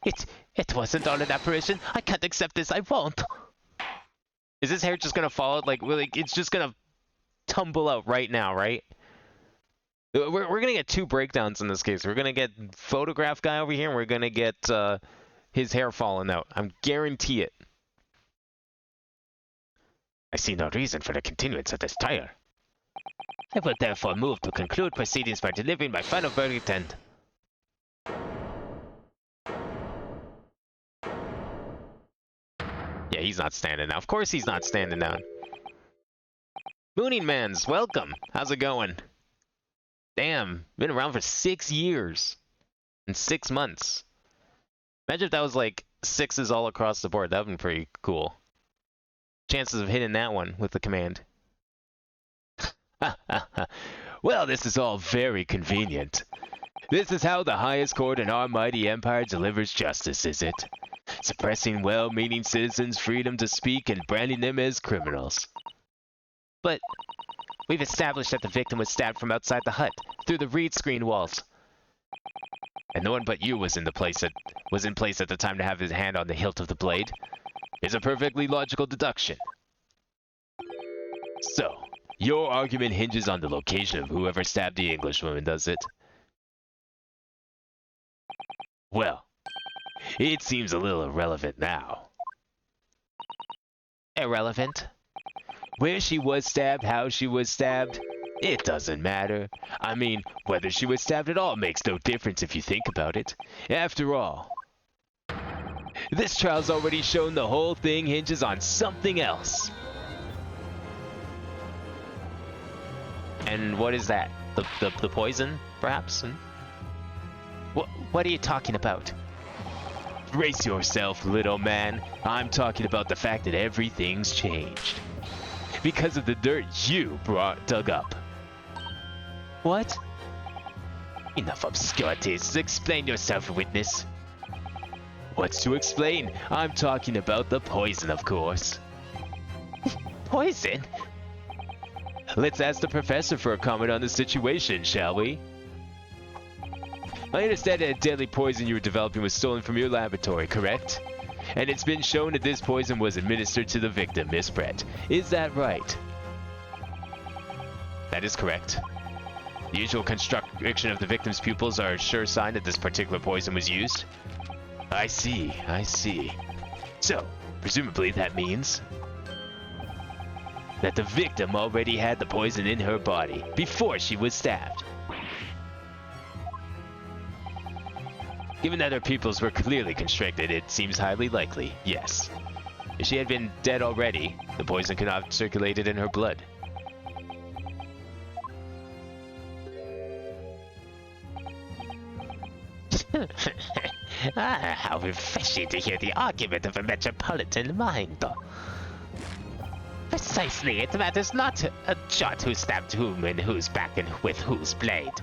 It wasn't all an apparition. I can't accept this. I won't. Is his hair just gonna fall out? Like, it's just gonna tumble out right now, right? We're gonna get 2 breakdowns in this case. We're gonna get photograph guy over here, and we're gonna get his hair falling out. I'm guarantee it. I see no reason for the continuance of this trial. I will therefore move to conclude proceedings by delivering my final verdict and... Yeah, he's not standing now. Of course he's not standing down. Mooning Mans, welcome. How's it going? Damn, been around for 6 years. And 6 months. Imagine if that was like 6s all across the board. That would be pretty cool. Chances of hitting that one with the command. Well, this is all very convenient. This is how the highest court in our mighty empire delivers justice, is it? Suppressing well-meaning citizens' freedom to speak and branding them as criminals. But we've established that the victim was stabbed from outside the hut, through the reed screen walls. And no one but you was in place at the time to have his hand on the hilt of the blade. It's a perfectly logical deduction. So, your argument hinges on the location of whoever stabbed the Englishwoman, does it? Well, it seems a little irrelevant now. Irrelevant? Where she was stabbed, how she was stabbed, it doesn't matter. I mean, whether she was stabbed at all makes no difference if you think about it. After all, this trial's already shown the whole thing hinges on something else. And what is that? The poison, perhaps? What are you talking about? Brace yourself, little man. I'm talking about the fact that everything's changed. Because of the dirt you dug up. What? Enough obscurities. Explain yourself, witness. What's to explain? I'm talking about the poison, of course. Poison? Let's ask the professor for a comment on the situation, shall we? I understand that a deadly poison you were developing was stolen from your laboratory, correct? And it's been shown that this poison was administered to the victim, Miss Brett. Is that right? That is correct. The usual constriction of the victim's pupils are a sure sign that this particular poison was used. I see, I see. So, presumably that means that the victim already had the poison in her body before she was stabbed. Given that her pupils were clearly constricted, it seems highly likely, yes. If she had been dead already, the poison could not have circulated in her blood. How refreshing to hear the argument of a metropolitan mind. Precisely, it matters not a jot who stabbed whom and whose back and with whose blade.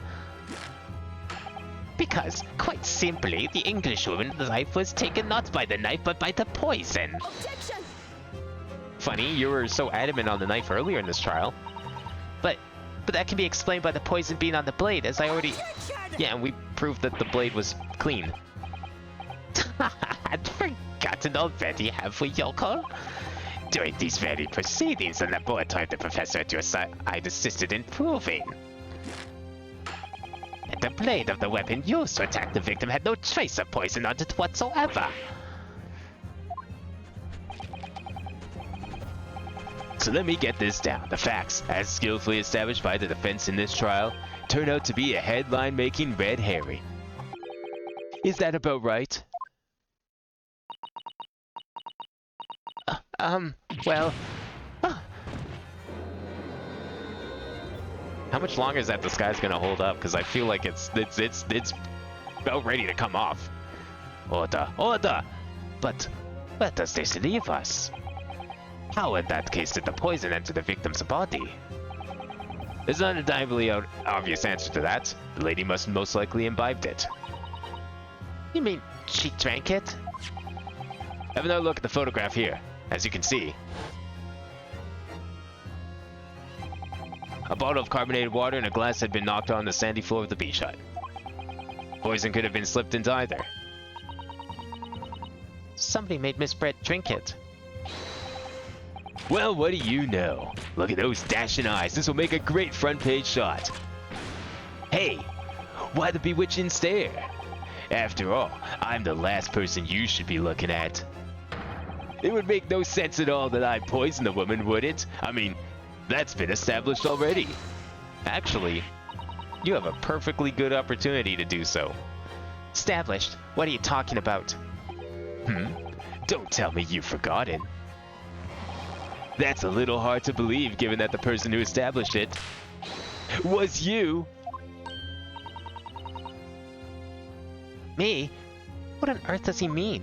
Because, quite simply, the Englishwoman's life was taken not by the knife but by the poison. Objection! Funny, you were so adamant on the knife earlier in this trial. But that can be explained by the poison being on the blade, as I already... Yeah, and we proved that the blade was clean. I'd forgotten already, have we, Yoko? During these very proceedings, the laboratory of the professor at your side assisted in proving that the blade of the weapon used to attack the victim had no trace of poison on it whatsoever. So let me get this down. The facts, as skillfully established by the defense in this trial, turn out to be a headline-making red herring. Is that about right? Well... How much longer is that this guy's gonna hold up? Because I feel like it's about ready to come off. Order, order! But where does this leave us? How in that case did the poison enter the victim's body? There's an undeniably obvious answer to that. The lady must most likely imbibed it. You mean she drank it? Have another look at the photograph here. As you can see, a bottle of carbonated water and a glass had been knocked on the sandy floor of the beach hut. Poison could have been slipped into either. Somebody made Miss Brett drink it. Well, what do you know? Look at those dashing eyes. This will make a great front page shot. Hey, why the bewitching stare? After all, I'm the last person you should be looking at. It would make no sense at all that I poisoned the woman, would it? I mean, that's been established already. Actually, you have a perfectly good opportunity to do so. Established? What are you talking about? Don't tell me you've forgotten. That's a little hard to believe given that the person who established it was you. Me? What on earth does he mean?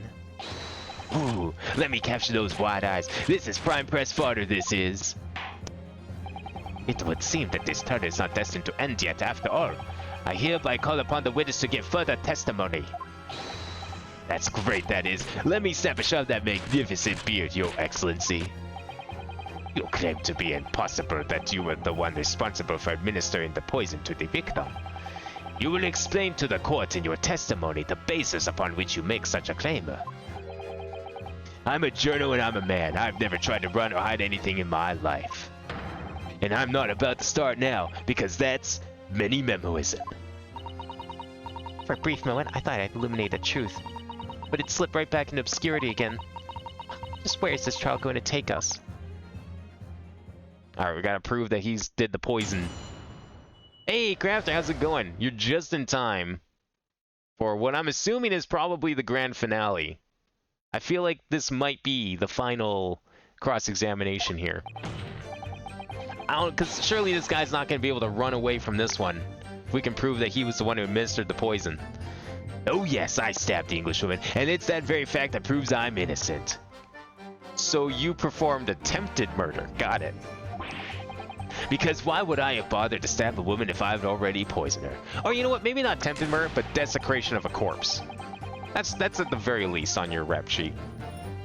Ooh, let me capture those wide eyes. This is Prime Press Fodder, this is. It would seem that this turn is not destined to end yet after all. I hereby call upon the witness to give further testimony. That's great, that is. Let me snap a shot of that magnificent beard, Your Excellency. You claim to be impossible that you were the one responsible for administering the poison to the victim. You will explain to the court in your testimony the basis upon which you make such a claim. I'm a journal and I'm a man. I've never tried to run or hide anything in my life. And I'm not about to start now, because that's many memoism. For a brief moment, I thought I'd illuminate the truth. But it slipped right back into obscurity again. Just where is this trial going to take us? Alright, we gotta prove that he's did the poison. Hey, Crafter, how's it going? You're just in time for what I'm assuming is probably the grand finale. I feel like this might be the final cross-examination here. Because surely this guy's not going to be able to run away from this one if we can prove that he was the one who administered the poison. Oh yes, I stabbed the Englishwoman, and it's that very fact that proves I'm innocent. So you performed attempted murder. Got it. Because why would I have bothered to stab a woman if I've already poisoned her? Or you know what? Maybe not attempted murder, but desecration of a corpse. That's at the very least on your rep sheet.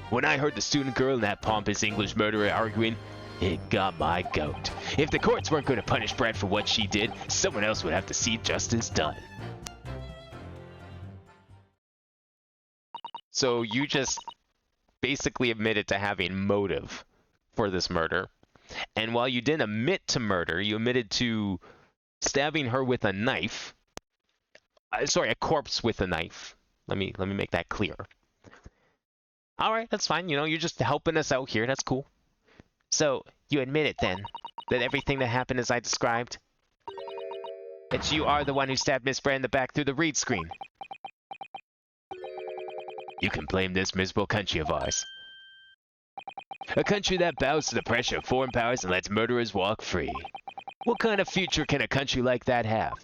When I heard the student girl and that pompous English murderer arguing, it got my goat. If the courts weren't going to punish Brad for what she did, someone else would have to see justice done. So you just basically admitted to having motive for this murder. And while you didn't admit to murder, you admitted to stabbing her with a knife. Sorry, a corpse with a knife. Let me make that clear. All right, that's fine. You know, you're just helping us out here. That's cool. So, you admit it then? That everything that happened as I described? That you are the one who stabbed Miss Brand in the back through the read screen? You can blame this miserable country of ours. A country that bows to the pressure of foreign powers and lets murderers walk free. What kind of future can a country like that have?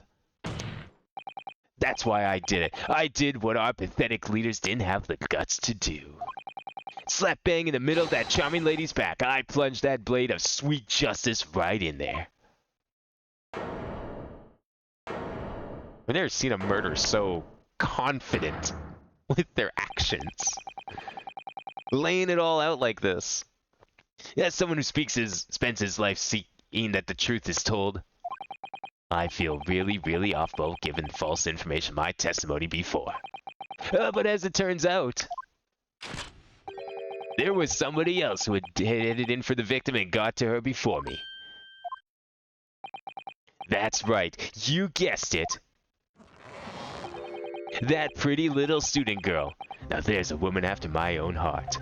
That's why I did it. I did what our pathetic leaders didn't have the guts to do. Slap bang in the middle of that charming lady's back, I plunged that blade of sweet justice right in there. I've never seen a murderer so confident with their actions. Laying it all out like this. As someone who spends his life seeing that the truth is told, I feel really, really awful given false information in my testimony before. But as it turns out, there was somebody else who had headed in for the victim and got to her before me. That's right, you guessed it. That pretty little student girl. Now there's a woman after my own heart.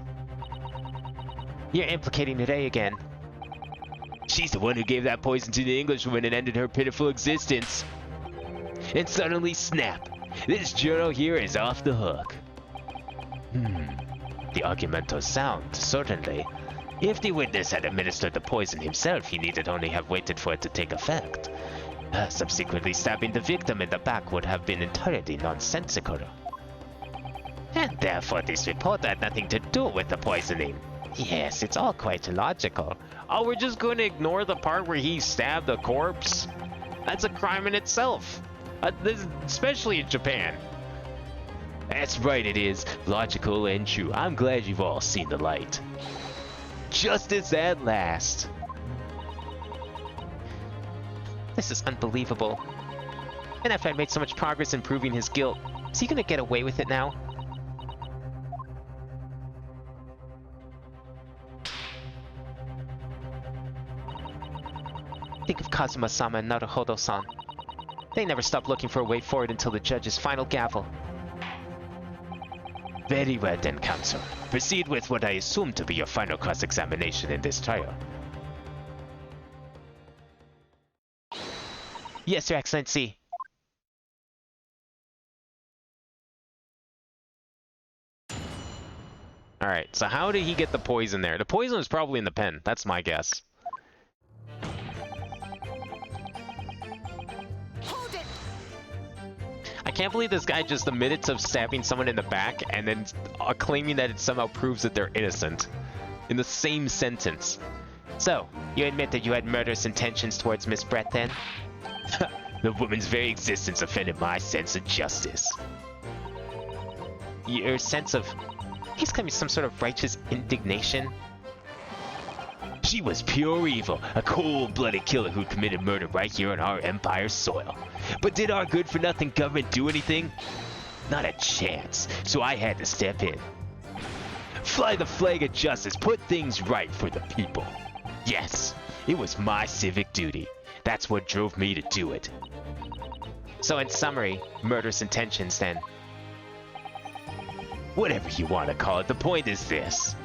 You're implicating Today again. She's the one who gave that poison to the Englishwoman and ended her pitiful existence. And suddenly, snap! This journal here is off the hook. The argumento's sound, certainly. If the witness had administered the poison himself, he needed only have waited for it to take effect. Subsequently stabbing the victim in the back would have been entirely nonsensical. And therefore this report had nothing to do with the poisoning. Yes, it's all quite logical. Oh, we're just going to ignore the part where he stabbed a corpse? That's a crime in itself. Especially in Japan. That's right, it is. Logical and true. I'm glad you've all seen the light. Justice at last. This is unbelievable. And after I made so much progress in proving his guilt, is he gonna get away with it now? Think of Kazuma-sama and Naruhodo-san. They never stop looking for a way forward until the judge's final gavel. Very well then, counsel. Proceed with what I assume to be your final cross-examination in this trial. Yes, Your Excellency. Alright, so how did he get the poison there? The poison was probably in the pen. That's my guess. Hold it! I can't believe this guy just admitted to stabbing someone in the back and then claiming that it somehow proves that they're innocent. In the same sentence. So, you admit that you had murderous intentions towards Miss Brett then? The woman's very existence offended my sense of justice. Your sense of... He's claiming some sort of righteous indignation? She was pure evil, a cold-blooded killer who committed murder right here on our empire's soil. But did our good-for-nothing government do anything? Not a chance, so I had to step in. Fly the flag of justice, put things right for the people. Yes, it was my civic duty. That's what drove me to do it. So in summary, murderous intentions then. Whatever you want to call it, the point is this.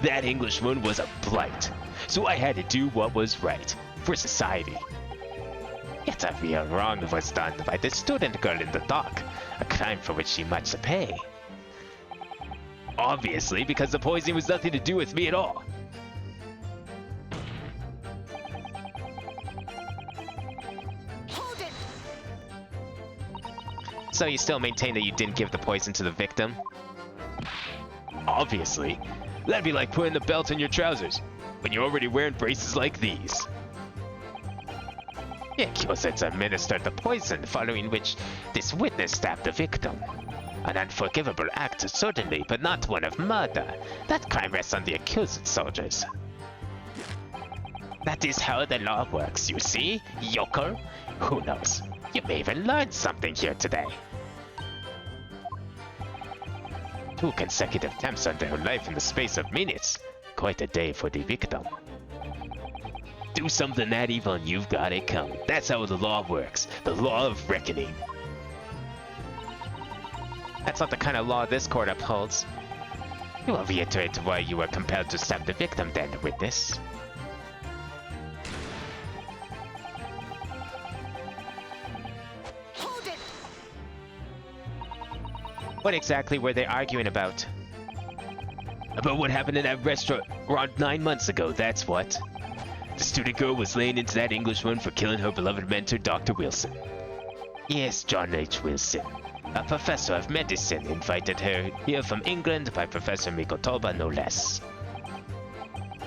That Englishman was a blight, so I had to do what was right for society. Yet a real wrong was done by the student girl in the dock, a crime for which she must pay. Obviously, because the poison was nothing to do with me at all. Hold it! So you still maintain that you didn't give the poison to the victim? Obviously. That'd be like putting the belt in your trousers, when you're already wearing braces like these. Yakuza administered the poison, following which this witness stabbed the victim. An unforgivable act, certainly, but not one of murder. That crime rests on the accused soldiers. That is how the law works, you see, yokel? Who knows? You may even learn something here today. 2 consecutive attempts on their life in the space of minutes. Quite a day for the victim. Do something that evil and you've got it coming. That's how the law works. The law of reckoning. That's not the kind of law this court upholds. You will reiterate why you were compelled to stab the victim then, witness. Hold it! What exactly were they arguing about? About what happened in that restaurant around 9 months ago, that's what. The student girl was laying into that Englishman for killing her beloved mentor, Dr. Wilson. Yes, John H. Wilson. A professor of medicine invited her here from England by Professor Mikotoba, no less.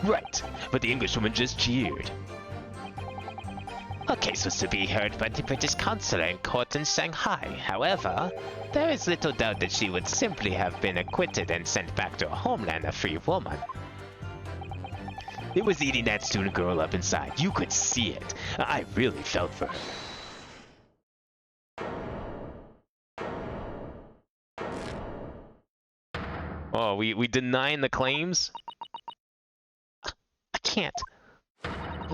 Right, but the Englishwoman just cheered. Her case was to be heard by the British consular in court in Shanghai. However, there is little doubt that she would simply have been acquitted and sent back to her homeland a free woman. It was eating that student girl up inside. You could see it. I really felt for her. Oh, we denying the claims? I can't.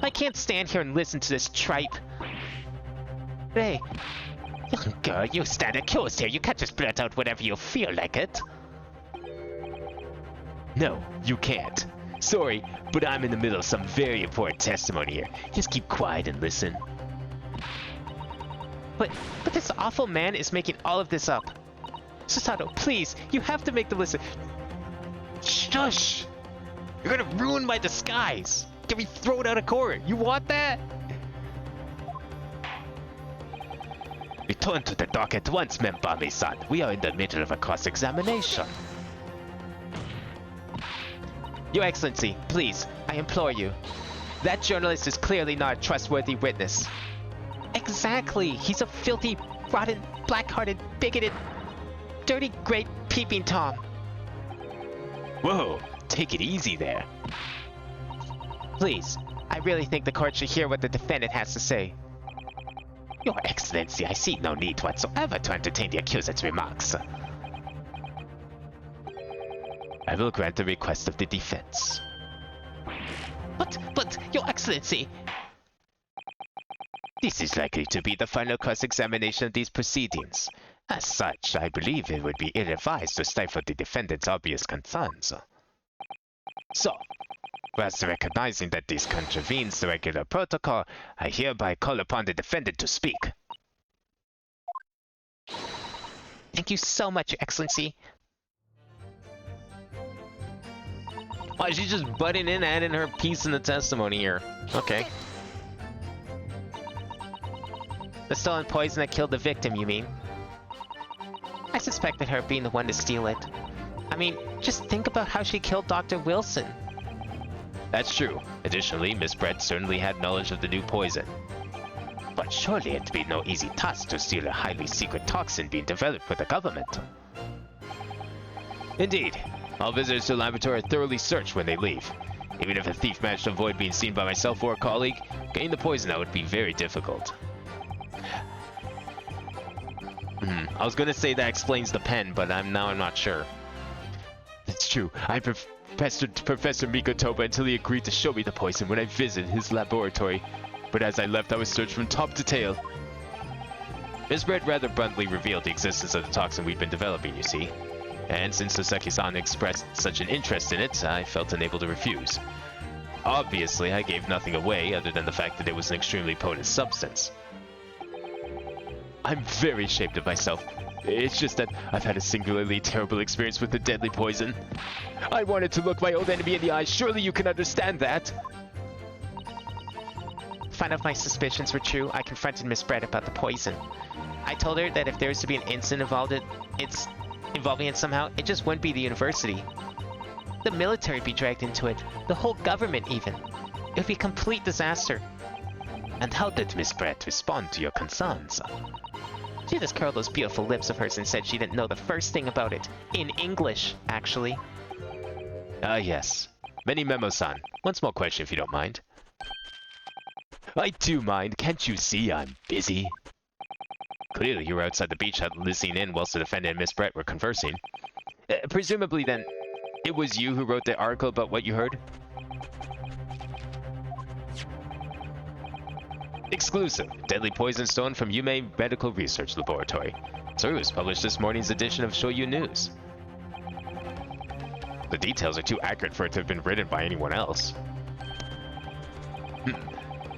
I can't stand here and listen to this tripe. Hey, Young girl, you stand accused here. You can't just blurt out whatever you feel like it. No, you can't. Sorry, but I'm in the middle of some very important testimony here. Just keep quiet and listen. but this awful man is making all of this up. Susato, please, you have to make them listen. Shush! You're gonna ruin my disguise! Get me thrown out of court! You want that? Return to the dock at once, Membami-san. We are in the middle of a cross-examination. Your Excellency, please, I implore you. That journalist is clearly not a trustworthy witness. Exactly! He's a filthy, rotten, black-hearted, bigoted, dirty, great peeping Tom. Whoa, take it easy there. Please, I really think the court should hear what the defendant has to say. Your Excellency, I see no need whatsoever to entertain the accused's remarks. I will grant the request of the defense. But, Your Excellency! This is likely to be the final cross-examination of these proceedings. As such, I believe it would be ill-advised to stifle the defendant's obvious concerns. So, Whilst recognizing that this contravenes the regular protocol, I hereby call upon the defendant to speak. Thank you so much, Your Excellency. Why, she's just butting in, adding her piece in the testimony here. Okay. The stolen poison that killed the victim, you mean? I suspected her of being the one to steal it. I mean, just think about how she killed Dr. Wilson. That's true. Additionally, Miss Brett certainly had knowledge of the new poison. But surely it'd be no easy task to steal a highly secret toxin being developed for the government. Indeed. All visitors to the laboratory are thoroughly searched when they leave. Even if a thief managed to avoid being seen by myself or a colleague, getting the poison out would be very difficult. I was gonna say that explains the pen, but I'm not sure. It's true. I pestered Professor Mikotoba until he agreed to show me the poison when I visited his laboratory. But as I left, I was searched from top to tail. Miss Brett rather bluntly revealed the existence of the toxin we'd been developing, you see. And since Soseki-san expressed such an interest in it, I felt unable to refuse. Obviously, I gave nothing away other than the fact that it was an extremely potent substance. I'm very ashamed of myself. It's just that I've had a singularly terrible experience with the deadly poison. I wanted to look my old enemy in the eye. Surely you can understand that. To find out if my suspicions were true, I confronted Miss Brett about the poison. I told her that if there was to be an incident involving it somehow, it just wouldn't be the university. The military would be dragged into it. The whole government, even. It would be a complete disaster. And how did Miss Brett respond to your concerns? She just curled those beautiful lips of hers and said she didn't know the first thing about it. In English, actually. Ah, yes. Many Memo-san. One small question, if you don't mind. I do mind. Can't you see I'm busy? Clearly, you were outside the beach hut listening in whilst the defendant and Miss Brett were conversing. Presumably, then, it was you who wrote the article about what you heard? Exclusive. Deadly poison stolen from Yume Medical Research Laboratory. So it was published this morning's edition of Shoyu News. The details are too accurate for it to have been written by anyone else.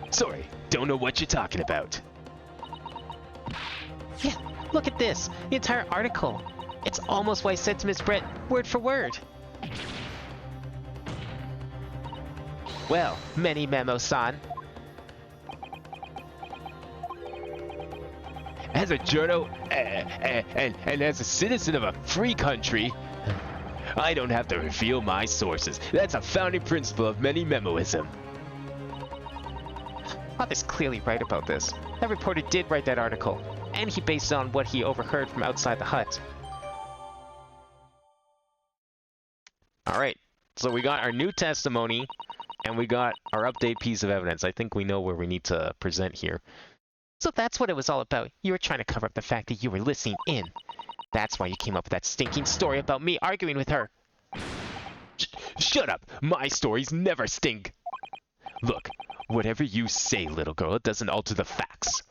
Sorry, don't know what you're talking about. Yeah, look at this. The entire article. It's almost what I said to Miss Brett, word for word. Well, many Memo-san. As a journal, and as a citizen of a free country, I don't have to reveal my sources. That's a founding principle of many Memoism. Father's clearly right about this. That reporter did write that article, and he based it on what he overheard from outside the hut. Alright, so we got our new testimony, and we got our update piece of evidence. I think we know where we need to present here. So that's what it was all about. You were trying to cover up the fact that you were listening in. That's why you came up with that stinking story about me arguing with her. Shut up! My stories never stink! Look, whatever you say, little girl, it doesn't alter the facts.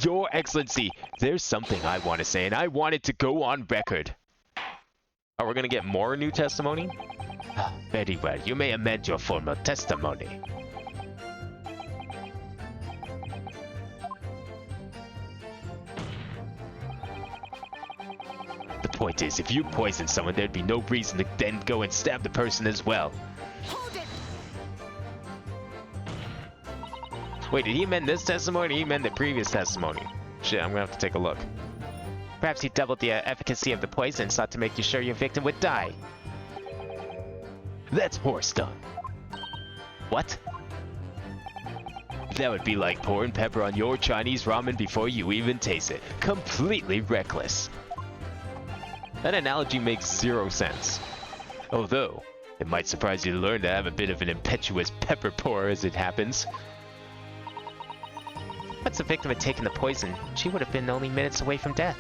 Your Excellency, there's something I want to say, and I want it to go on record. Are we gonna get more new testimony? Very well, you may amend your formal testimony. The point is, if you poison someone, there'd be no reason to then go and stab the person as well. Hold it! Wait, did he amend this testimony or did he amend the previous testimony? Shit, I'm gonna have to take a look. Perhaps he doubled the efficacy of the poison, sought to make you sure your victim would die. That's horse dung. What? That would be like pouring pepper on your Chinese ramen before you even taste it. Completely reckless. That analogy makes zero sense. Although, it might surprise you to learn that I'm a bit of an impetuous pepper pourer as it happens. Once the victim had taken the poison, she would have been only minutes away from death.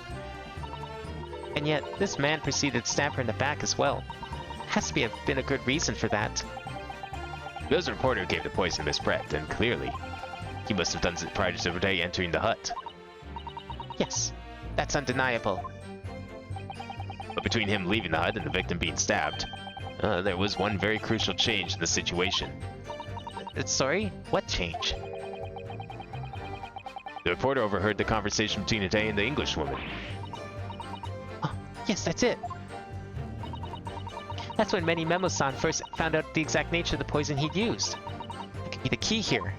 And yet, this man proceeded to stab her in the back as well. Has to have been a good reason for that. There was a reporter who gave the poison to Miss Brett, and clearly, he must have done it prior to the day entering the hut. Yes, that's undeniable. But between him leaving the hut and the victim being stabbed, There was one very crucial change in the situation. Sorry? What change? The reporter overheard the conversation between Ade and the Englishwoman. Oh, yes, that's it. That's when Many Memo-san first found out the exact nature of the poison he'd used. It could be the key here.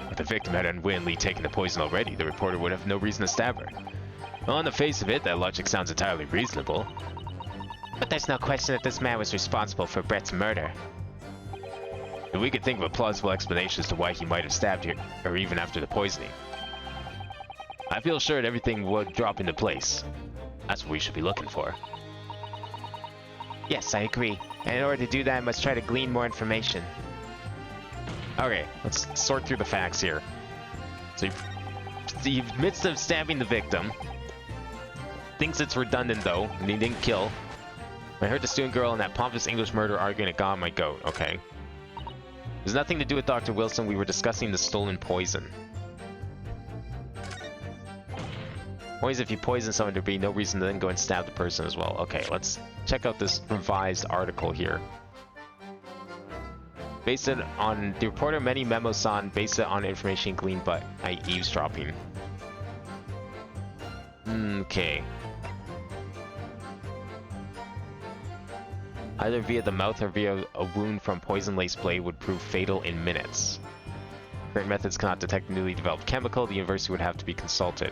If the victim had unwittingly taken the poison already, the reporter would have no reason to stab her. On the face of it, that logic sounds entirely reasonable. But there's no question that this man was responsible for Brett's murder. If we could think of a plausible explanation as to why he might have stabbed her, or even after the poisoning, I feel sure that everything would drop into place. That's what we should be looking for. Yes, I agree. And in order to do that, I must try to glean more information. Okay, let's sort through the facts here. So he admits of stabbing the victim. Thinks it's redundant though, and he didn't kill. I heard the student girl and that pompous English murder arguing at God my goat, okay. There's nothing to do with Dr. Wilson, we were discussing the stolen poison. Always if you poison someone, there'd be no reason to then go and stab the person as well. Okay, let's check out this revised article here. Based it on the reporter Many Memo-san, based it on information gleaned by eavesdropping. Okay. Either via the mouth or via a wound from poison-laced blade would prove fatal in minutes. Current methods cannot detect newly developed chemical. The university would have to be consulted.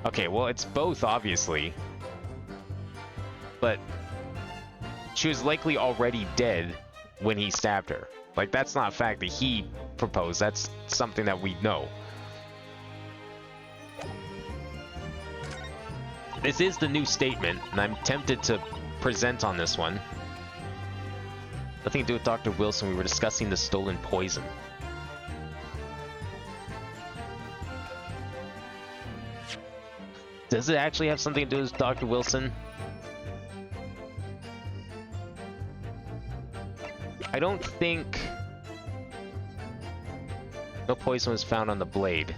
Okay, well, it's both, obviously. But she was likely already dead when he stabbed her. Like, that's not a fact that he proposed. That's something that we know. This is the new statement, and I'm tempted to present on this one. Nothing to do with Dr. Wilson. We were discussing the stolen poison. Does it actually have something to do with Dr. Wilson? I don't think... No poison was found on the blade.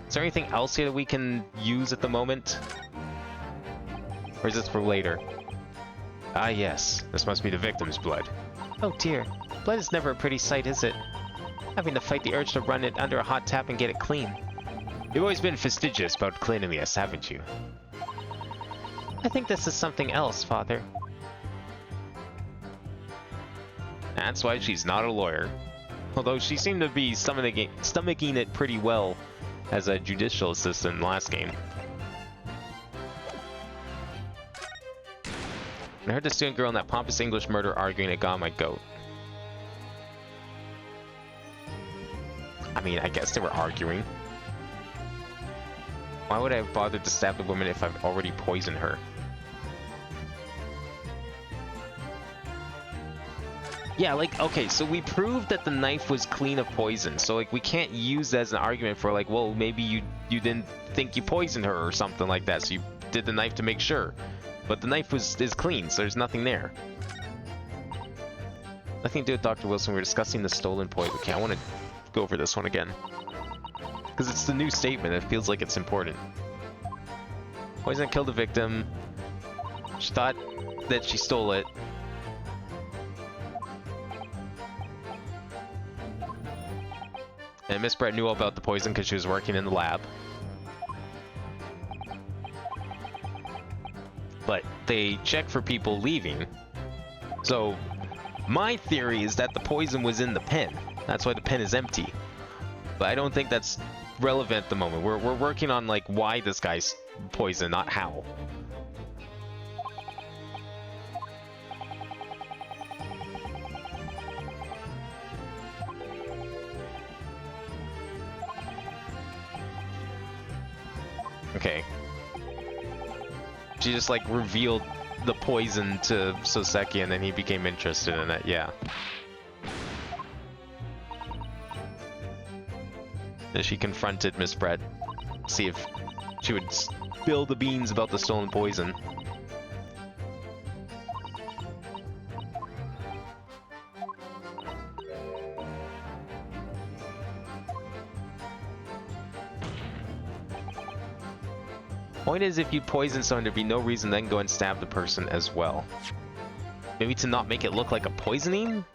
Is there anything else here that we can use at the moment? Or is this for later? Ah yes, this must be the victim's blood. Oh dear, blood is never a pretty sight, is it? Having to fight the urge to run it under a hot tap and get it clean. You've always been fastidious about cleanliness, haven't you? I think this is something else, Father. That's why she's not a lawyer. Although she seemed to be stomaching it pretty well as a judicial assistant in the last game. I heard the student girl and that pompous English murder arguing at God my goat. I mean, I guess they were arguing. Why would I have bothered to stab the woman if I've already poisoned her? Yeah, like, okay, so we proved that the knife was clean of poison, so, like, we can't use that as an argument for, like, well, maybe you didn't think you poisoned her or something like that, so you did the knife to make sure. But the knife is clean, so there's nothing there. Nothing to do with Dr. Wilson, we were discussing the stolen poison. Okay, I want to go over this one again. Because it's the new statement, it feels like it's important. Poison killed the victim. She thought that she stole it. And Miss Brett knew all about the poison because she was working in the lab. But they checked for people leaving. So my theory is that the poison was in the pen. That's why the pen is empty. But I don't think that's relevant at the moment. We're working on like why this guy's poisoned, not how. Okay. She just like revealed the poison to Soseki and then he became interested in it, yeah. Then she confronted Miss Brett, see if she would spill the beans about the stolen poison. Point is, if you poison someone, there'd be no reason then go and stab the person as well. Maybe to not make it look like a poisoning?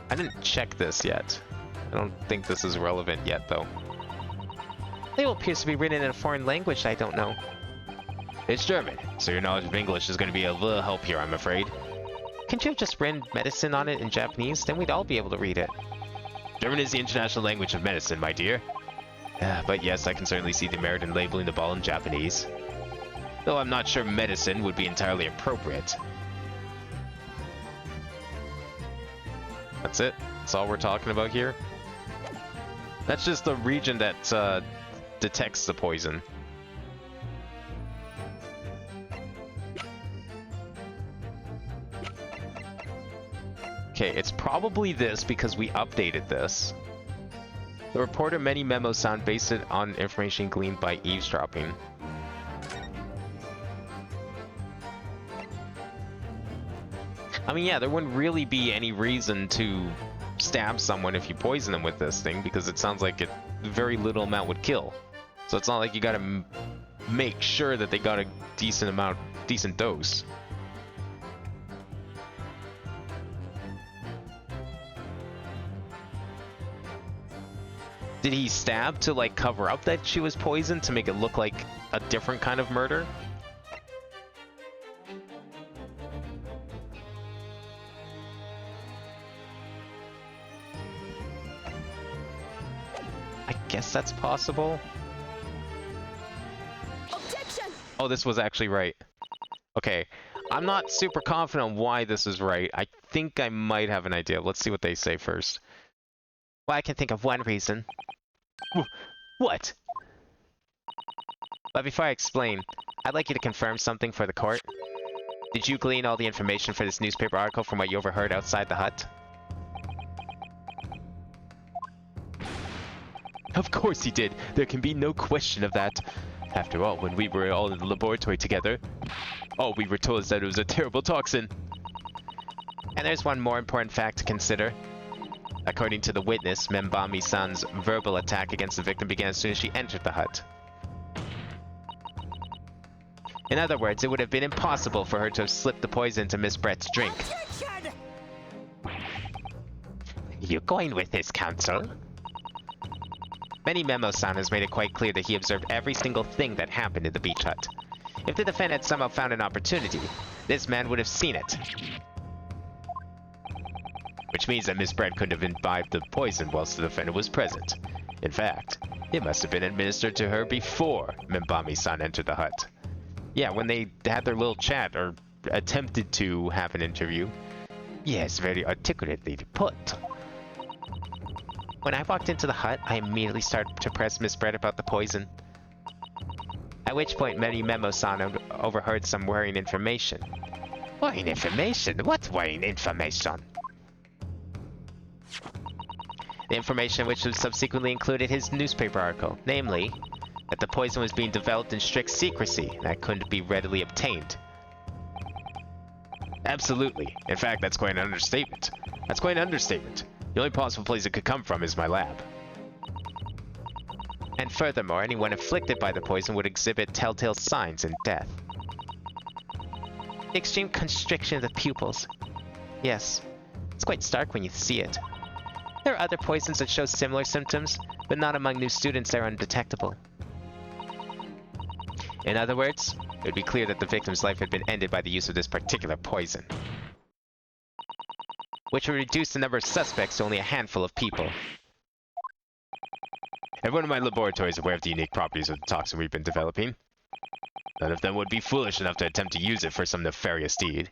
I didn't check this yet. I don't think this is relevant yet, though. Label appears to be written in a foreign language I don't know. It's German, so your knowledge of English is going to be a little help here, I'm afraid. Can't you have just written medicine on it in Japanese? Then we'd all be able to read it. German is the international language of medicine, my dear. But yes, I can certainly see the merit in labeling the ball in Japanese. Though I'm not sure medicine would be entirely appropriate. That's it? That's all we're talking about here? That's just the region that detects the poison. Okay, it's probably this because we updated this. The reporter many memos sound based on information gleaned by eavesdropping. I mean, yeah, there wouldn't really be any reason to stab someone if you poison them with this thing, because it sounds like very little amount would kill. So it's not like you gotta make sure that they got a decent dose. Did he stab to, like, cover up that she was poisoned to make it look like a different kind of murder? I guess that's possible. Objection! Oh, this was actually right. Okay. I'm not super confident on why this is right. I think I might have an idea. Let's see what they say first. Well, I can think of one reason. What? But before I explain, I'd like you to confirm something for the court. Did you glean all the information for this newspaper article from what you overheard outside the hut? Of course he did. There can be no question of that. After all, when we were all in the laboratory together, all we were told is that it was a terrible toxin. And there's one more important fact to consider. According to the witness, Membami-san's verbal attack against the victim began as soon as she entered the hut. In other words, it would have been impossible for her to have slipped the poison into Miss Brett's drink. You going with this, counsel? Many Memo-san has made it quite clear that he observed every single thing that happened in the beach hut. If the defendant had somehow found an opportunity, this man would have seen it. Which means that Miss Brett couldn't have imbibed the poison whilst the defendant was present. In fact, it must have been administered to her before Membami-san entered the hut. Yeah, when they had their little chat, or attempted to have an interview. Yes, very articulately put. When I walked into the hut, I immediately started to press Miss Brett about the poison. At which point, many Memo-san overheard some worrying information. Worrying information? What worrying information? The information which was subsequently included his newspaper article, namely, that the poison was being developed in strict secrecy and that couldn't be readily obtained. Absolutely. In fact, that's quite an understatement. That's quite an understatement. The only possible place it could come from is my lab. And furthermore, anyone afflicted by the poison would exhibit telltale signs in death. The extreme constriction of the pupils. Yes, it's quite stark when you see it. There are other poisons that show similar symptoms, but not among new students that are undetectable. In other words, it would be clear that the victim's life had been ended by the use of this particular poison, which would reduce the number of suspects to only a handful of people. Everyone in my laboratory is aware of the unique properties of the toxin we've been developing. None of them would be foolish enough to attempt to use it for some nefarious deed.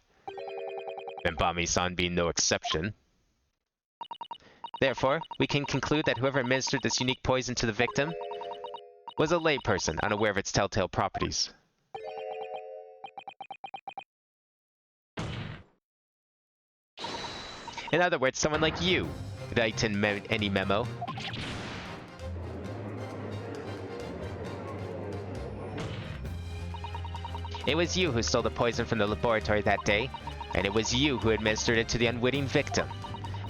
Membami-san being no exception. Therefore, we can conclude that whoever administered this unique poison to the victim was a layperson unaware of its telltale properties. In other words, someone like you, write in any memo. It was you who stole the poison from the laboratory that day, and it was you who administered it to the unwitting victim.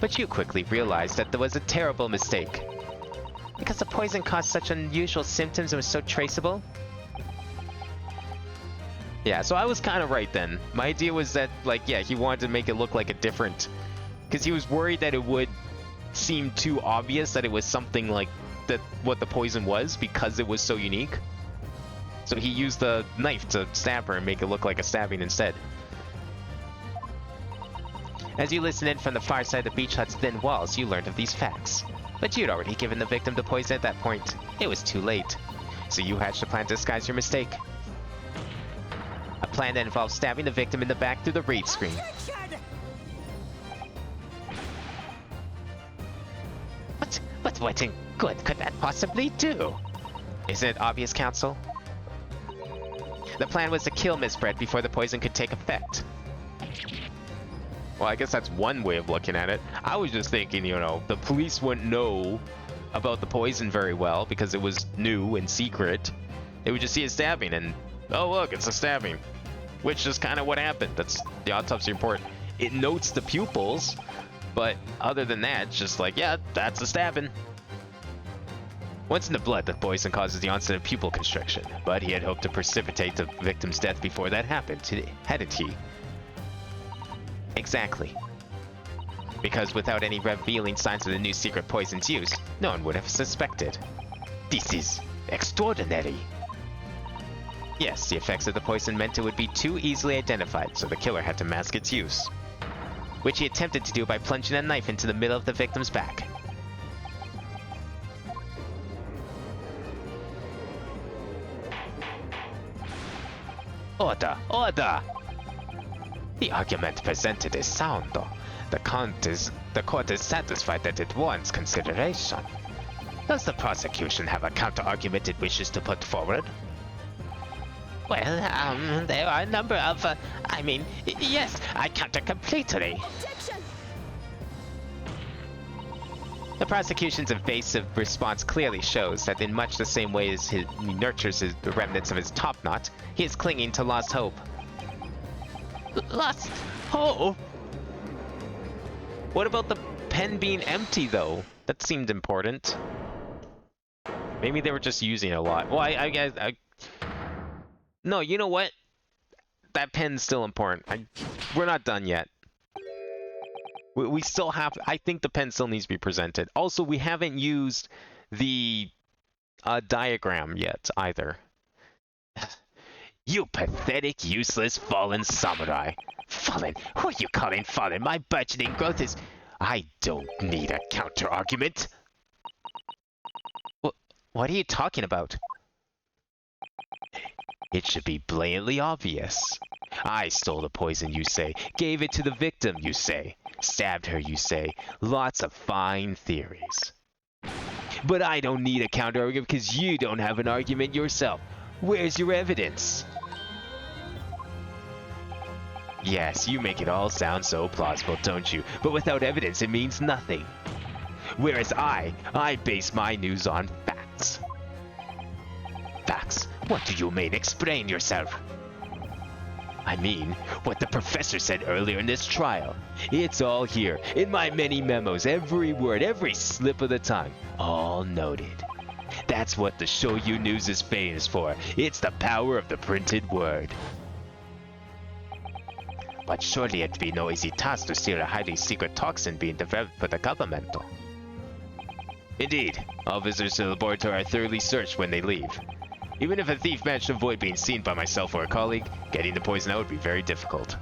But you quickly realized that there was a terrible mistake. Because the poison caused such unusual symptoms and was so traceable? Yeah, so I was kind of right then. My idea was that, like, yeah, he wanted to make it look like a different... Because he was worried that it would seem too obvious that it was something like that what the poison was because it was so unique. So he used the knife to stab her and make it look like a stabbing instead. As you listened in from the far side of the beach hut's thin walls, you learned of these facts. But you'd already given the victim the poison at that point. It was too late. So you hatched a plan to disguise your mistake. A plan that involved stabbing the victim in the back through the read screen. What in good could that possibly do? Isn't it obvious, Counsel? The plan was to kill Miss Bread before the poison could take effect. Well, I guess that's one way of looking at it. I was just thinking, you know, the police wouldn't know about the poison very well because it was new and secret. They would just see a stabbing and, oh look, it's a stabbing. Which is kind of what happened. That's the autopsy report. It notes the pupils, but other than that, it's just like, yeah, that's a stabbing. Once in the blood, the poison causes the onset of pupil constriction, but he had hoped to precipitate the victim's death before that happened, hadn't he? Exactly. Because without any revealing signs of the new secret poison's use, no one would have suspected. This is extraordinary. Yes, the effects of the poison meant it would be too easily identified, so the killer had to mask its use. Which he attempted to do by plunging a knife into the middle of the victim's back. Order! Order! The argument presented is sound, though. The court is satisfied that it warrants consideration. Does the prosecution have a counter-argument it wishes to put forward? Well, there are a number of, yes, I counter completely. Objection! The prosecution's evasive response clearly shows that in much the same way as he nurtures the remnants of his top knot, he is clinging to lost hope. Lost hope? What about the pen being empty, though? That seemed important. Maybe they were just using it a lot. Well, I guess... No, you know what? That pen's still important. We're not done yet. We still have... I think the pen still needs to be presented. Also, we haven't used the diagram yet, either. You pathetic, useless, fallen samurai. Fallen? Who are you calling fallen? My burgeoning growth is... I don't need a counter-argument. What are you talking about? It should be blatantly obvious. I stole the poison, you say. Gave it to the victim, you say. Stabbed her, you say. Lots of fine theories. But I don't need a counter-argument because you don't have an argument yourself. Where's your evidence? Yes, you make it all sound so plausible, don't you? But without evidence, it means nothing. Whereas I base my news on facts. Facts? What do you mean? Explain yourself. I mean, what the professor said earlier in this trial. It's all here, in my many memos, every word, every slip of the tongue, all noted. That's what the Shoyu News is famous for. It's the power of the printed word. But surely it'd be no easy task to steal a highly secret toxin being developed for the government. Indeed, all visitors to the laboratory are thoroughly searched when they leave. Even if a thief managed to avoid being seen by myself or a colleague, getting the poison out would be very difficult.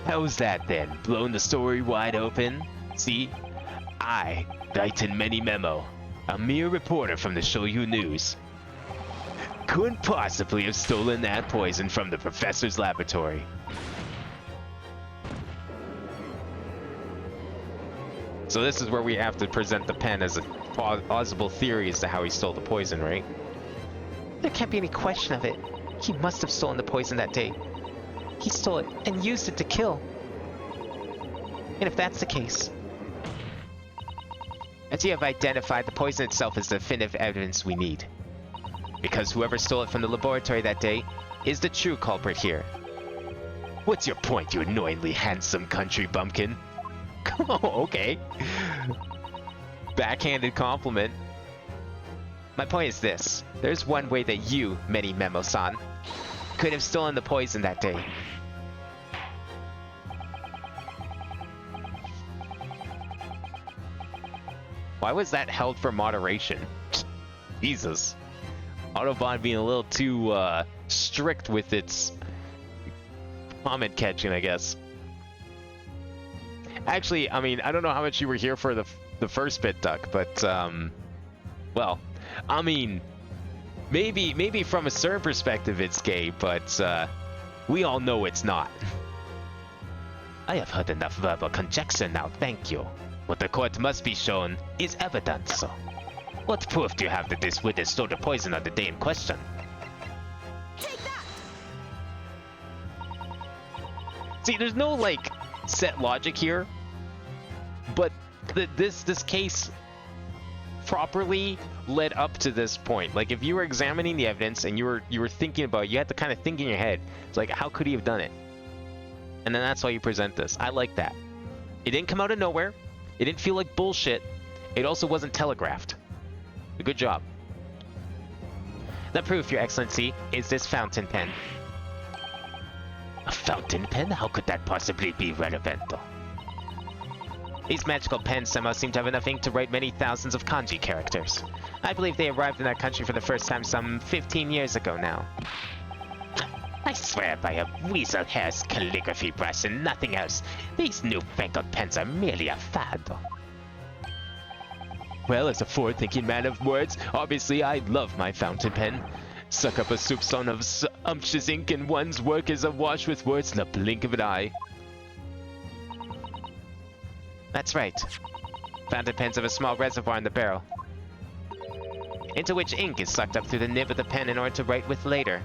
How's that then? Blown the story wide open? See? I, Daiton Many Memo, a mere reporter from the Shoyu News, couldn't possibly have stolen that poison from the professor's laboratory. So this is where we have to present the pen as a plausible theory as to how he stole the poison, right? There can't be any question of it. He must have stolen the poison that day. He stole it and used it to kill. And if that's the case, as you have identified, the poison itself is the definitive evidence we need. Because whoever stole it from the laboratory that day is the true culprit here. What's your point, you annoyingly handsome country bumpkin? Oh, okay. backhanded compliment. My point is this. There's one way that you, Many Memo-san, could have stolen the poison that day. Why was that held for moderation? Jesus. Autobahn being a little too strict with its comment catching, I guess. Actually, I mean, I don't know how much you were here for the first bit, Duck, but well, I mean, maybe from a certain perspective it's gay, but we all know it's not. I have heard enough verbal conjecture now, thank you. What the court must be shown is evidence. What proof do you have that this witness stole the poison on the day in question? See, there's no like set logic here, but this case properly led up to this point. Like, if you were examining the evidence and you were thinking about it, you had to kind of think in your head. It's like, how could he have done it? And then that's why you present this. I like that. It didn't come out of nowhere. It didn't feel like bullshit. It also wasn't telegraphed. Good job. The proof, Your Excellency, is this fountain pen. A fountain pen? How could that possibly be relevant? These magical pens somehow seem to have enough ink to write many thousands of kanji characters. I believe they arrived in our country for the first time some 15 years ago now. I swear by a weasel hair's calligraphy brush and nothing else, these newfangled pens are merely a fad. Well, as a forward-thinking man of words, obviously I love my fountain pen. Suck up a soupçon of umptious ink and one's work is awash with words in the blink of an eye. That's right. Fountain pens have a small reservoir in the barrel, into which ink is sucked up through the nib of the pen in order to write with later.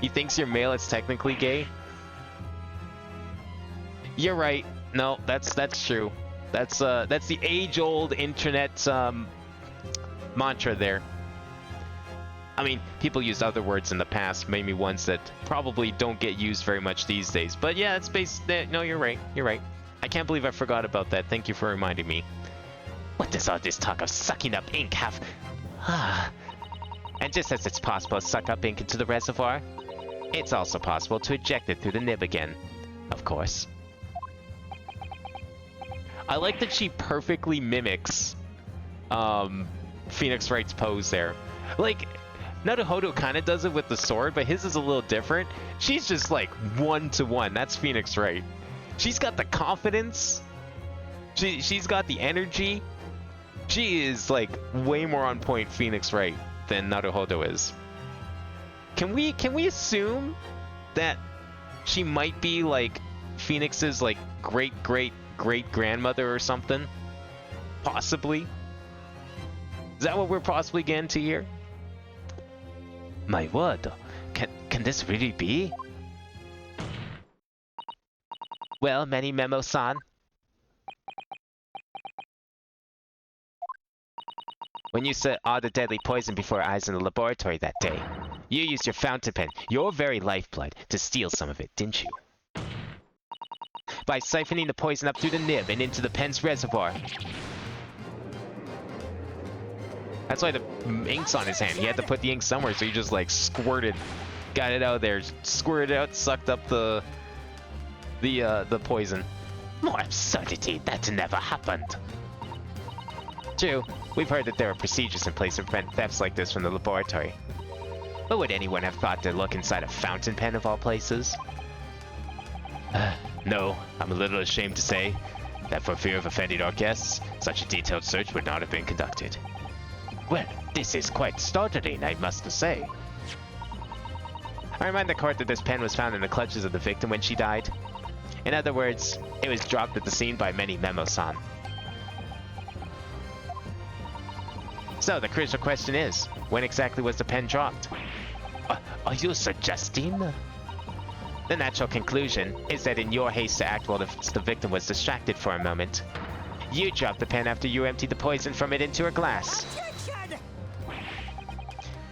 He thinks you're male, it's technically gay? You're right. No, that's true. That's the age-old internet mantra there. I mean, people used other words in the past, maybe ones that probably don't get used very much these days. But yeah, it's based. No, you're right. You're right. I can't believe I forgot about that. Thank you for reminding me. What does all this talk of sucking up ink have? And just as it's possible to suck up ink into the reservoir, it's also possible to eject it through the nib again. Of course. I like that she perfectly mimics Phoenix Wright's pose there. Like, Naruhodo kind of does it with the sword, but his is a little different. She's just like one-to-one. That's Phoenix Wright. She's got the confidence. She's got the energy. She is like way more on point Phoenix Wright than Naruhodo is. Can we assume that she might be like Phoenix's like great-great-great-grandmother or something? Possibly. Is that what we're possibly getting to here? My word, can this really be? Well, Many Memo-san. When you set all the deadly poison before our eyes in the laboratory that day, you used your fountain pen, your very lifeblood, to steal some of it, didn't you? By siphoning the poison up through the nib and into the pen's reservoir. That's why the ink's on his hand. He had to put the ink somewhere, so he just like squirted, got it out there, squirted it out, sucked up the poison. More absurdity, that never happened. True, we've heard that there are procedures in place to prevent thefts like this from the laboratory. But would anyone have thought to look inside a fountain pen of all places? No, I'm a little ashamed to say that for fear of offending our guests, such a detailed search would not have been conducted. Well, this is quite startling, I must say. I remind the court that this pen was found in the clutches of the victim when she died. In other words, it was dropped at the scene by Many Memo-san. So, the crucial question is, when exactly was the pen dropped? Are you suggesting? The natural conclusion is that in your haste to act while the victim was distracted for a moment, you dropped the pen after you emptied the poison from it into her glass.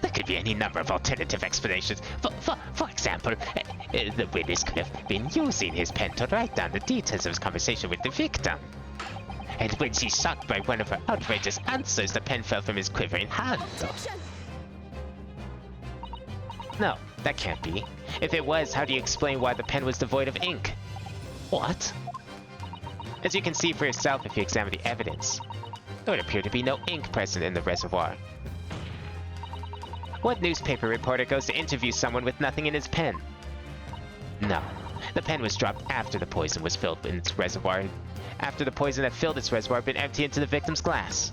There could be any number of alternative explanations. For example, the witness could have been using his pen to write down the details of his conversation with the victim. And when she's shocked by one of her outrageous answers, the pen fell from his quivering hand. Objection! No, that can't be. If it was, how do you explain why the pen was devoid of ink? What? As you can see for yourself if you examine the evidence, there would appear to be no ink present in the reservoir. What newspaper reporter goes to interview someone with nothing in his pen? No, the pen was dropped after the poison was filled in its reservoir, after the poison that filled its reservoir had been emptied into the victim's glass.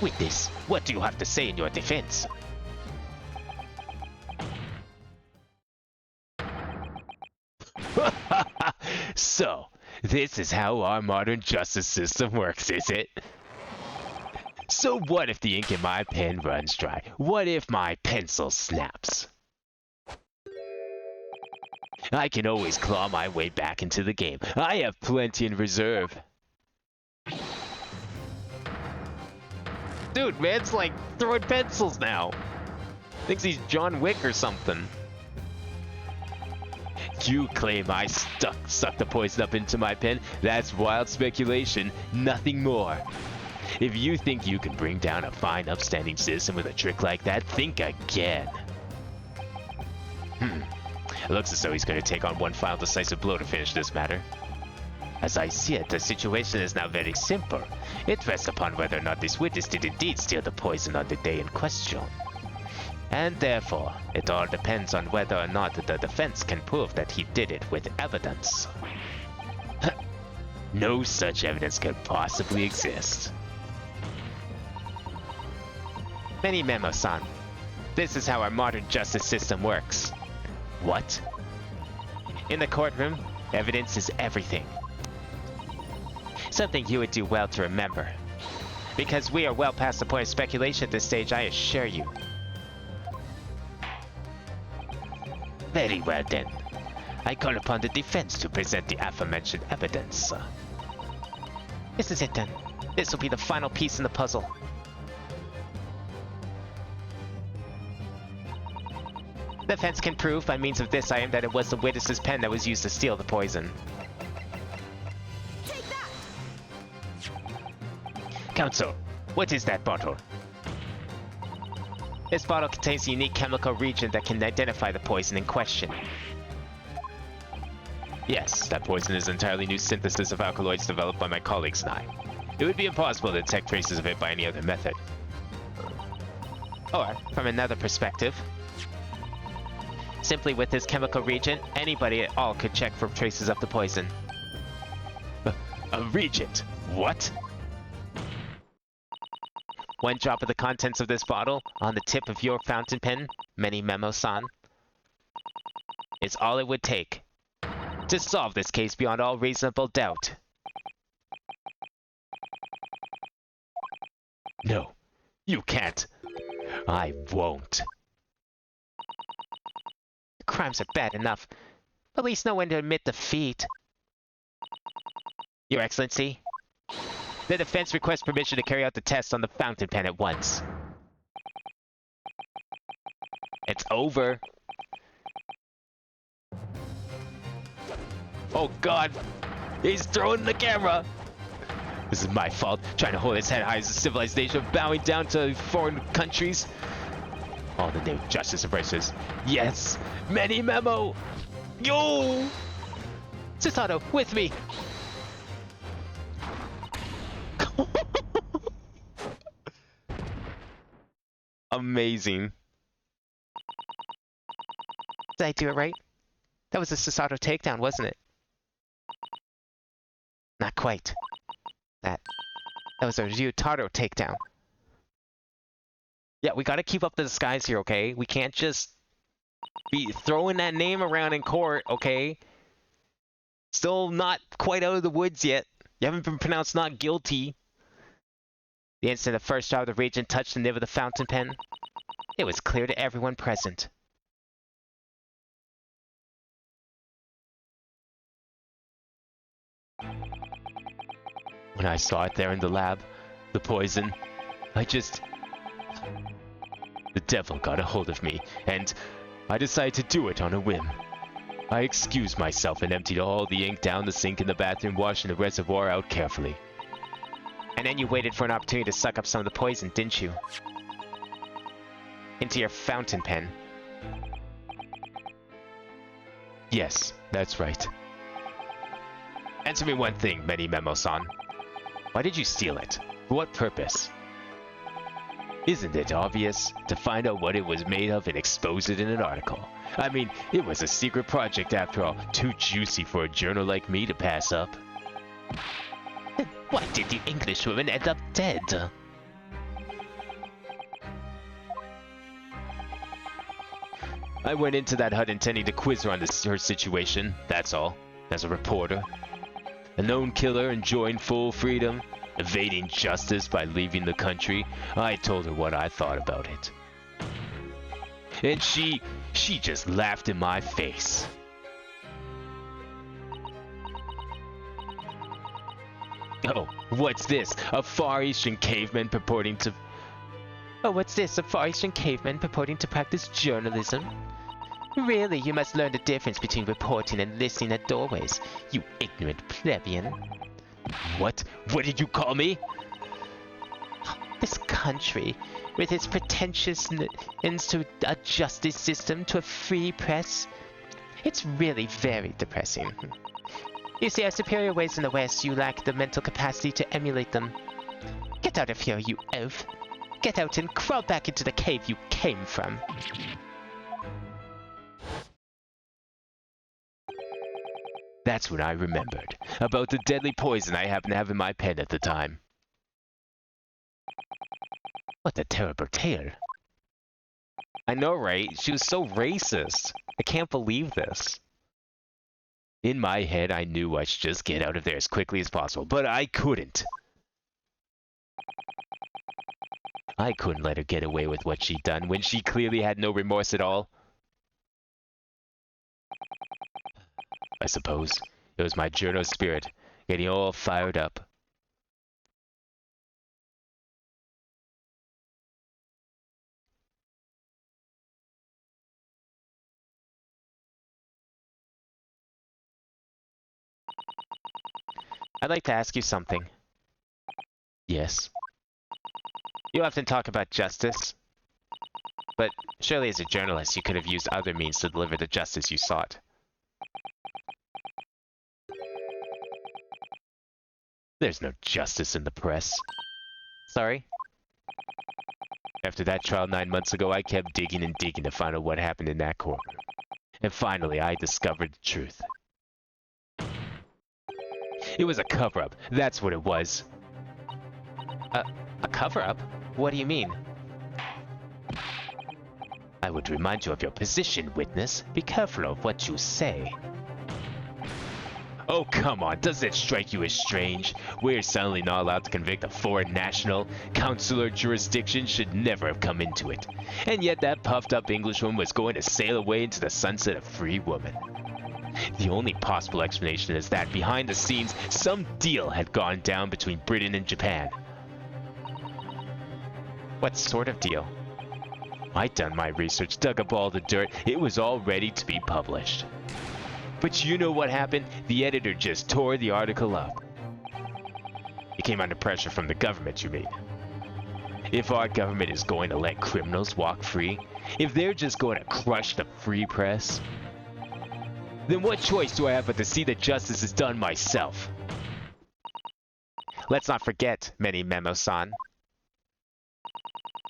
Witness, what do you have to say in your defense? So, this is how our modern justice system works, is it? So what if the ink in my pen runs dry? What if my pencil snaps? I can always claw my way back into the game. I have plenty in reserve. Dude, man's like throwing pencils now. Thinks he's John Wick or something. You claim I sucked the poison up into my pen? That's wild speculation, nothing more. If you think you can bring down a fine, upstanding citizen with a trick like that, think again. It looks as though he's going to take on one final decisive blow to finish this matter. As I see it, the situation is now very simple. It rests upon whether or not this witness did indeed steal the poison on the day in question. And therefore, it all depends on whether or not the defense can prove that he did it with evidence. No such evidence can possibly exist. Many Memo-san. This is how our modern justice system works. What? In the courtroom, evidence is everything. Something you would do well to remember. Because we are well past the point of speculation at this stage, I assure you. Very well then. I call upon the defense to present the aforementioned evidence. This is it then. This will be the final piece in the puzzle. The defense can prove by means of this item that it was the witness's pen that was used to steal the poison. Take that! Counsel, what is that bottle? This bottle contains a unique chemical reagent that can identify the poison in question. Yes, that poison is an entirely new synthesis of alkaloids developed by my colleagues and I. It would be impossible to detect traces of it by any other method. Or, from another perspective, simply with this chemical reagent, anybody at all could check for traces of the poison. A reagent? What? One drop of the contents of this bottle on the tip of your fountain pen, Many Memo-san, is all it would take to solve this case beyond all reasonable doubt. No, you can't. I won't. Crimes are bad enough, but at least know when to admit defeat. Your Excellency, the defense requests permission to carry out the test on the fountain pen at once. It's over. Oh god, he's throwing the camera. This is my fault, trying to hold his head high as a civilized nation, bowing down to foreign countries. All in the name of justice and righteousness. Yes, Many Memo. Yo, Susato, with me. Amazing. Did I do it right? That was a Susato takedown, wasn't it? Not quite. That was a Ryutaro takedown. Yeah, we gotta keep up the disguise here, okay? We can't just be throwing that name around in court, okay? Still not quite out of the woods yet. You haven't been pronounced not guilty. The instant the first drop of the reagent touched the nib of the fountain pen, it was clear to everyone present. When I saw it there in the lab, the poison, the devil got a hold of me, and I decided to do it on a whim. I excused myself and emptied all the ink down the sink in the bathroom, washing the reservoir out carefully. And then you waited for an opportunity to suck up some of the poison, didn't you? Into your fountain pen. Yes, that's right. Answer me one thing, Memo-san. Why did you steal it? For what purpose? Isn't it obvious? To find out what it was made of and expose it in an article. I mean, it was a secret project after all, too juicy for a journal like me to pass up. Then why did the Englishwoman end up dead? I went into that hut intending to quiz her on her situation, that's all. As a reporter. A known killer enjoying full freedom, evading justice by leaving the country. I told her what I thought about it. And she just laughed in my face. Oh, what's this? A Far Eastern caveman purporting to... Oh, what's this? A Far Eastern caveman purporting to practice journalism? Really, you must learn the difference between reporting and listening at doorways, you ignorant plebeian. What? What did you call me? This country, with its pretentious ends to a justice system, to a free press, it's really very depressing. You see, our superior ways in the West, you lack the mental capacity to emulate them. Get out of here, you oaf. Get out and crawl back into the cave you came from. That's when I remembered about the deadly poison I happened to have in my pen at the time. What a terrible tale. I know, right? She was so racist. I can't believe this. In my head, I knew I should just get out of there as quickly as possible, but I couldn't. I couldn't let her get away with what she'd done when she clearly had no remorse at all. I suppose it was my journal spirit getting all fired up. I'd like to ask you something. Yes. You often talk about justice, but surely as a journalist you could have used other means to deliver the justice you sought. There's no justice in the press. Sorry? After that trial 9 months ago, I kept digging and digging to find out what happened in that courtroom. And finally, I discovered the truth. It was a cover-up. That's what it was. A cover-up? What do you mean? I would remind you of your position, witness. Be careful of what you say. Oh, come on. Does it strike you as strange? We're suddenly not allowed to convict a foreign national. Consular jurisdiction should never have come into it. And yet that puffed-up Englishwoman was going to sail away into the sunset a free woman. The only possible explanation is that behind the scenes, some deal had gone down between Britain and Japan. What sort of deal? I'd done my research, dug up all the dirt. It was all ready to be published. But you know what happened? The editor just tore the article up. It came under pressure from the government, you mean? If our government is going to let criminals walk free, if they're just going to crush the free press, then what choice do I have but to see that justice is done myself? Let's not forget, Memo-san,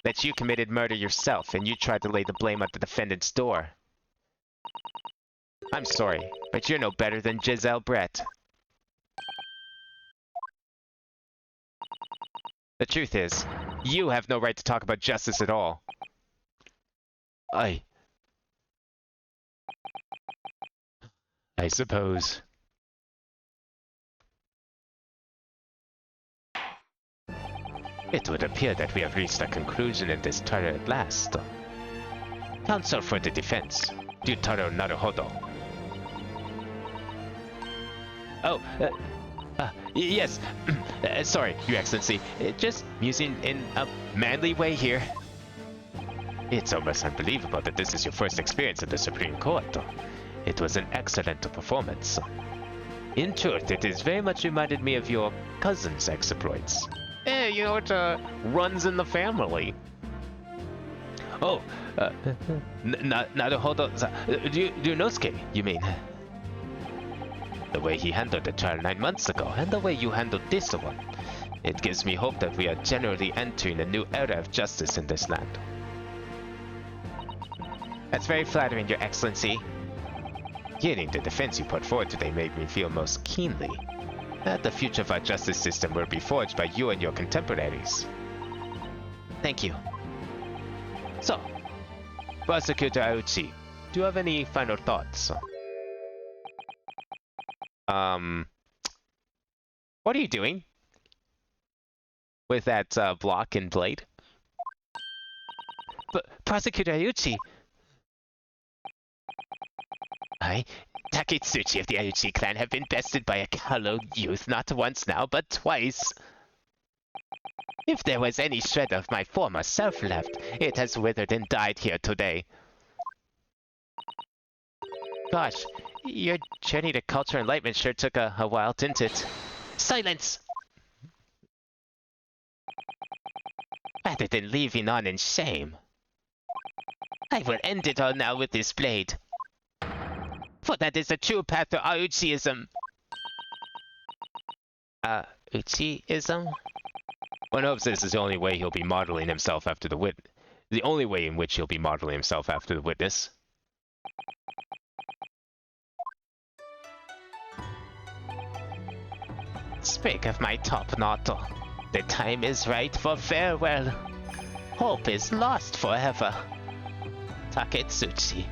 that you committed murder yourself and you tried to lay the blame at the defendant's door. I'm sorry, but you're no better than Giselle Brett. The truth is, you have no right to talk about justice at all. I suppose. It would appear that we have reached a conclusion in this trial at last. Counsel for the defense, Ryutaro Naruhodo. Oh, yes. Sorry, Your Excellency. Just musing in a manly way here. It's almost unbelievable that this is your first experience at the Supreme Court. It was an excellent performance. In truth, it is very much reminded me of your cousin's exploits. You know, it runs in the family. Oh, Naruhodo, Ryunosuke, you mean? The way he handled the trial 9 months ago, and the way you handled this one, it gives me hope that we are generally entering a new era of justice in this land. That's very flattering, Your Excellency. Hearing the defense you put forward today made me feel most keenly that the future of our justice system will be forged by you and your contemporaries. Thank you. So, Prosecutor Auchi, do you have any final thoughts? What are you doing? With that block and blade? But Prosecutor Ayuchi, I, Taketsuchi of the Ayuchi clan, have been bested by a callow youth not once now, but twice. If there was any shred of my former self left, it has withered and died here today. gosh, your journey to culture enlightenment sure took a while, didn't it? Silence! Rather than leaving on in shame, I will end it all now with this blade. For that is the true path to Auchiism. Uchiism? One hopes this is the only way he'll be modeling himself after the the only way in which he'll be modeling himself after the witness. Speak of my top knot. The time is right for farewell. Hope is lost forever. Taketsuchi.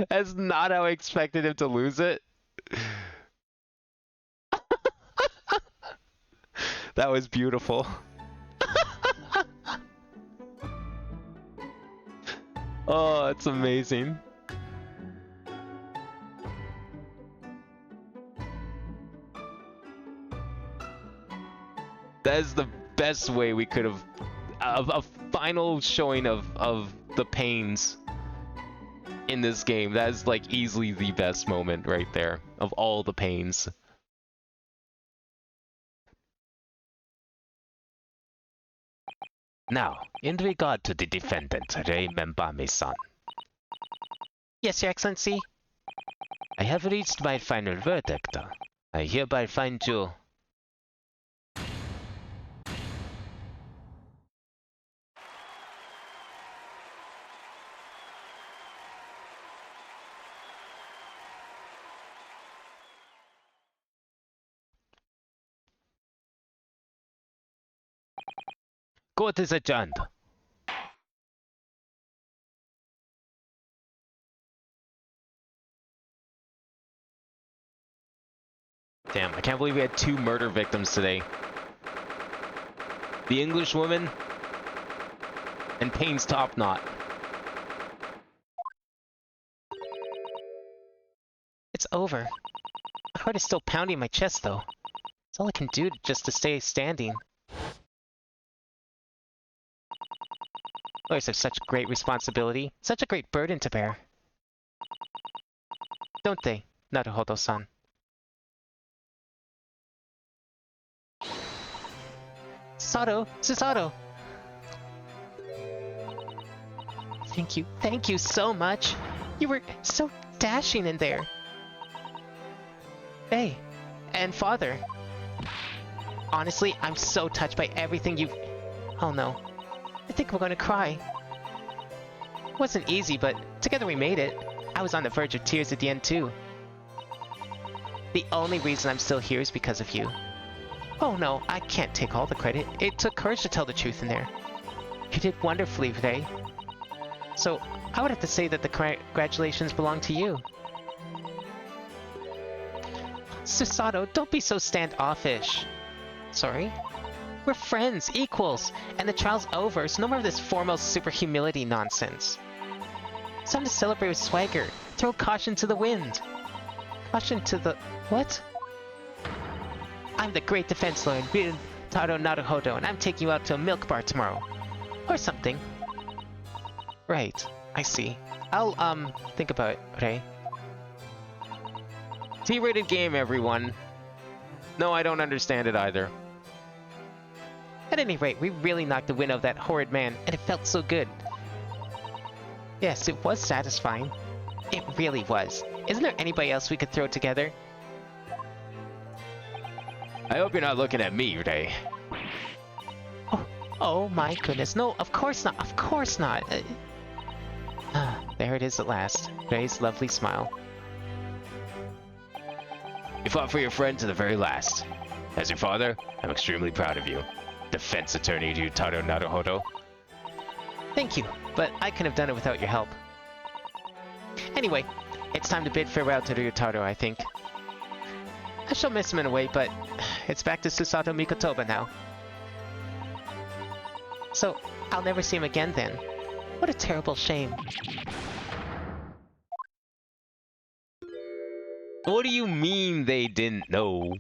That's not how I expected him to lose it. That was beautiful. Oh, it's amazing. That is the best way we could have a final showing of the pains in this game. That is like easily the best moment right there of all the pains. Now, in regard to the defendant, Rei Membame-san, Yes, Your Excellency. I have reached my final verdict. I hereby find you Court is adjourned. Damn, I can't believe we had 2 murder victims today. The English woman and Payne's top knot. It's over. My heart is still pounding my chest, though. It's all I can do just to stay standing. Lawyers have such great responsibility, such a great burden to bear. Don't they, Naruhodo-san? Susato! Thank you so much. You were so dashing in there. Hey, and Father. Honestly, I'm so touched by everything you've... Oh no. I think we're gonna cry. It wasn't easy, but together we made it. I was on the verge of tears at the end too. The only reason I'm still here is because of you. Oh no, I can't take all the credit. It took courage to tell the truth in there. You did wonderfully, Rei. So, I would have to say that the congratulations belong to you. Susato, don't be so standoffish. Sorry? We're friends, equals, and the trial's over, so no more of this foremost super humility nonsense. It's time to celebrate with swagger. Throw caution to the wind. Caution to the... what? I'm the great defense lawyer, Ryutaro Naruhodo, and I'm taking you out to a milk bar tomorrow. Or something. Right, I see. I'll, think about it, Rei. T-rated game, everyone. No, I don't understand it either. At any rate, we really knocked the wind out of that horrid man, and it felt so good. Yes, it was satisfying. It really was. Isn't there anybody else we could throw together? I hope you're not looking at me, Rei. Oh my goodness, no, of course not, of course not. There it is at last. Rei's lovely smile. You fought for your friend to the very last. As your father, I'm extremely proud of you. Defense attorney Ryutaro Naruhodo. Thank you, but I couldn't have done it without your help. Anyway, it's time to bid farewell to Ryutaro, I think. I shall miss him in a way, but it's back to Susato Mikotoba now. So, I'll never see him again then. What a terrible shame. What do you mean they didn't know?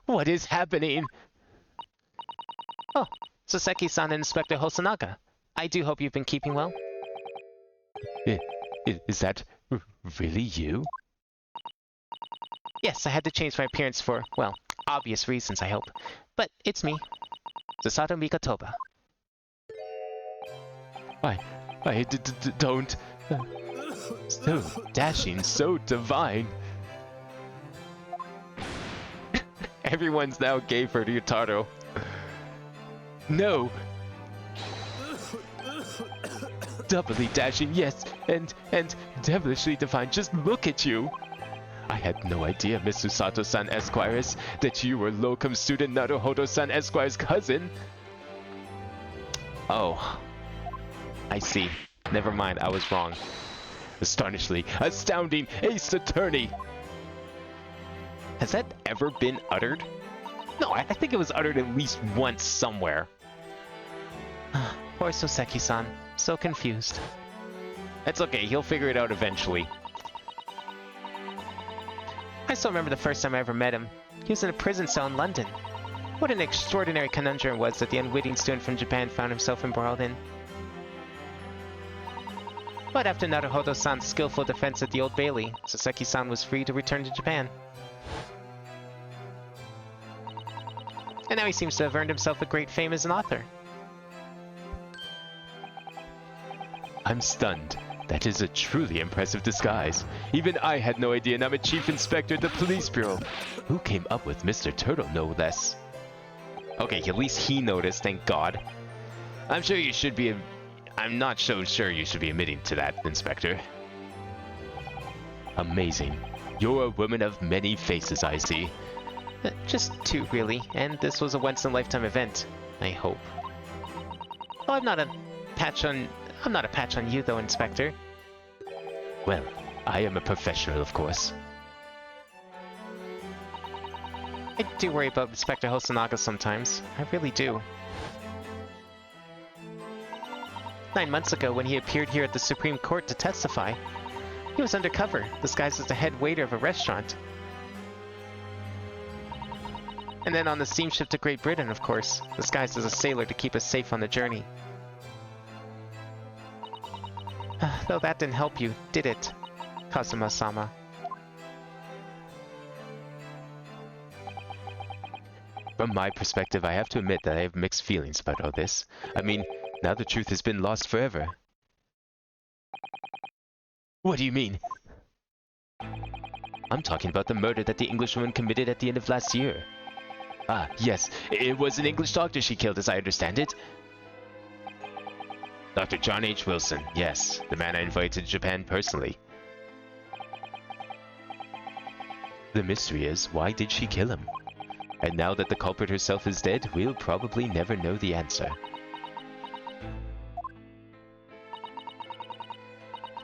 What is happening? Oh, Soseki-san and Inspector Hosonaga. I do hope you've been keeping well. Is that really you? Yes, I had to change my appearance for, well, obvious reasons, I hope. But it's me, Susato Mikotoba. I don't... So dashing, so divine. Everyone's now gay for Ryutaro. No. Doubly dashing, yes, and devilishly divine. Just look at you. I had no idea, Miss Susato-san Esquires, that you were locum student Naruhodo-san Esquire's cousin. Oh, I see. Never mind, I was wrong. Astonishingly, astounding, ace attorney. Has that ever been uttered? No, I think it was uttered at least once somewhere. Poor Soseki-san. So confused. It's okay, he'll figure it out eventually. I still remember the first time I ever met him. He was in a prison cell in London. What an extraordinary conundrum it was that the unwitting student from Japan found himself embroiled in. But after Naruhodo-san's skillful defense at the Old Bailey, Soseki-san was free to return to Japan. And now he seems to have earned himself a great fame as an author. I'm stunned. That is a truly impressive disguise. Even I had no idea, and I'm a chief inspector at the police bureau. Who came up with Mr. Turtle, no less? Okay, at least he noticed, thank God. I'm sure you should be... I'm not so sure you should be admitting to that, Inspector. Amazing. You're a woman of many faces, I see. Just two, really, and this was a once-in-a-lifetime event, I hope. Oh, I'm not a patch on you, though, Inspector. Well, I am a professional, of course. I do worry about Inspector Hosonaga sometimes. I really do. 9 months ago, when he appeared here at the Supreme Court to testify, he was undercover, disguised as the head waiter of a restaurant. And then on the steamship to Great Britain, of course, disguised as a sailor to keep us safe on the journey. Though that didn't help you, did it, Kazuma-sama? From my perspective, I have to admit that I have mixed feelings about all this. I mean, now the truth has been lost forever. What do you mean? I'm talking about the murder that the Englishwoman committed at the end of last year. Ah, yes, it was an English doctor she killed, as I understand it. Dr. John H. Wilson, yes, the man I invited to Japan personally. The mystery is, why did she kill him? And now that the culprit herself is dead, we'll probably never know the answer.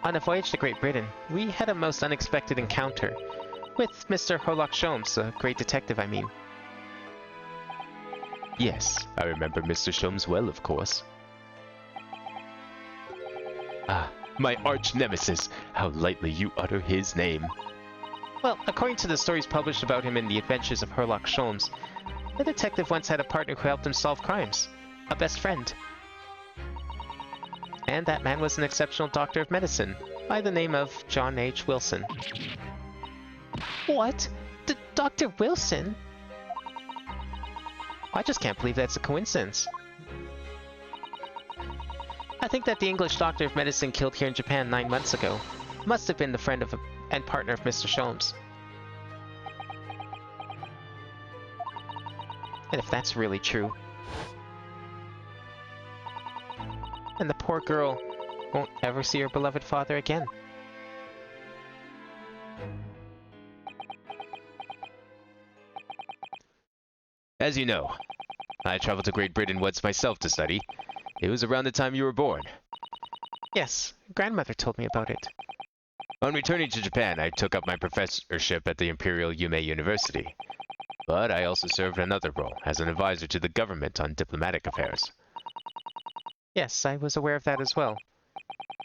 On a voyage to Great Britain, we had a most unexpected encounter. With Mr. Herlock Sholmes, a great detective, I mean. Yes, I remember Mr. Sholmes well, of course. Ah, my arch nemesis! How lightly you utter his name. Well, according to the stories published about him in The Adventures of Herlock Sholmes, the detective once had a partner who helped him solve crimes. A best friend. And that man was an exceptional doctor of medicine, by the name of John H. Wilson. What? Dr. Wilson? I just can't believe that's a coincidence. I think that the English doctor of medicine killed here in Japan 9 months ago must have been the friend of and partner of Mr. Sholmes. And if that's really true, then the poor girl won't ever see her beloved father again. As you know, I traveled to Great Britain once myself to study. It was around the time you were born. Yes, grandmother told me about it. On returning to Japan, I took up my professorship at the Imperial Yume University. But I also served another role as an advisor to the government on diplomatic affairs. Yes, I was aware of that as well.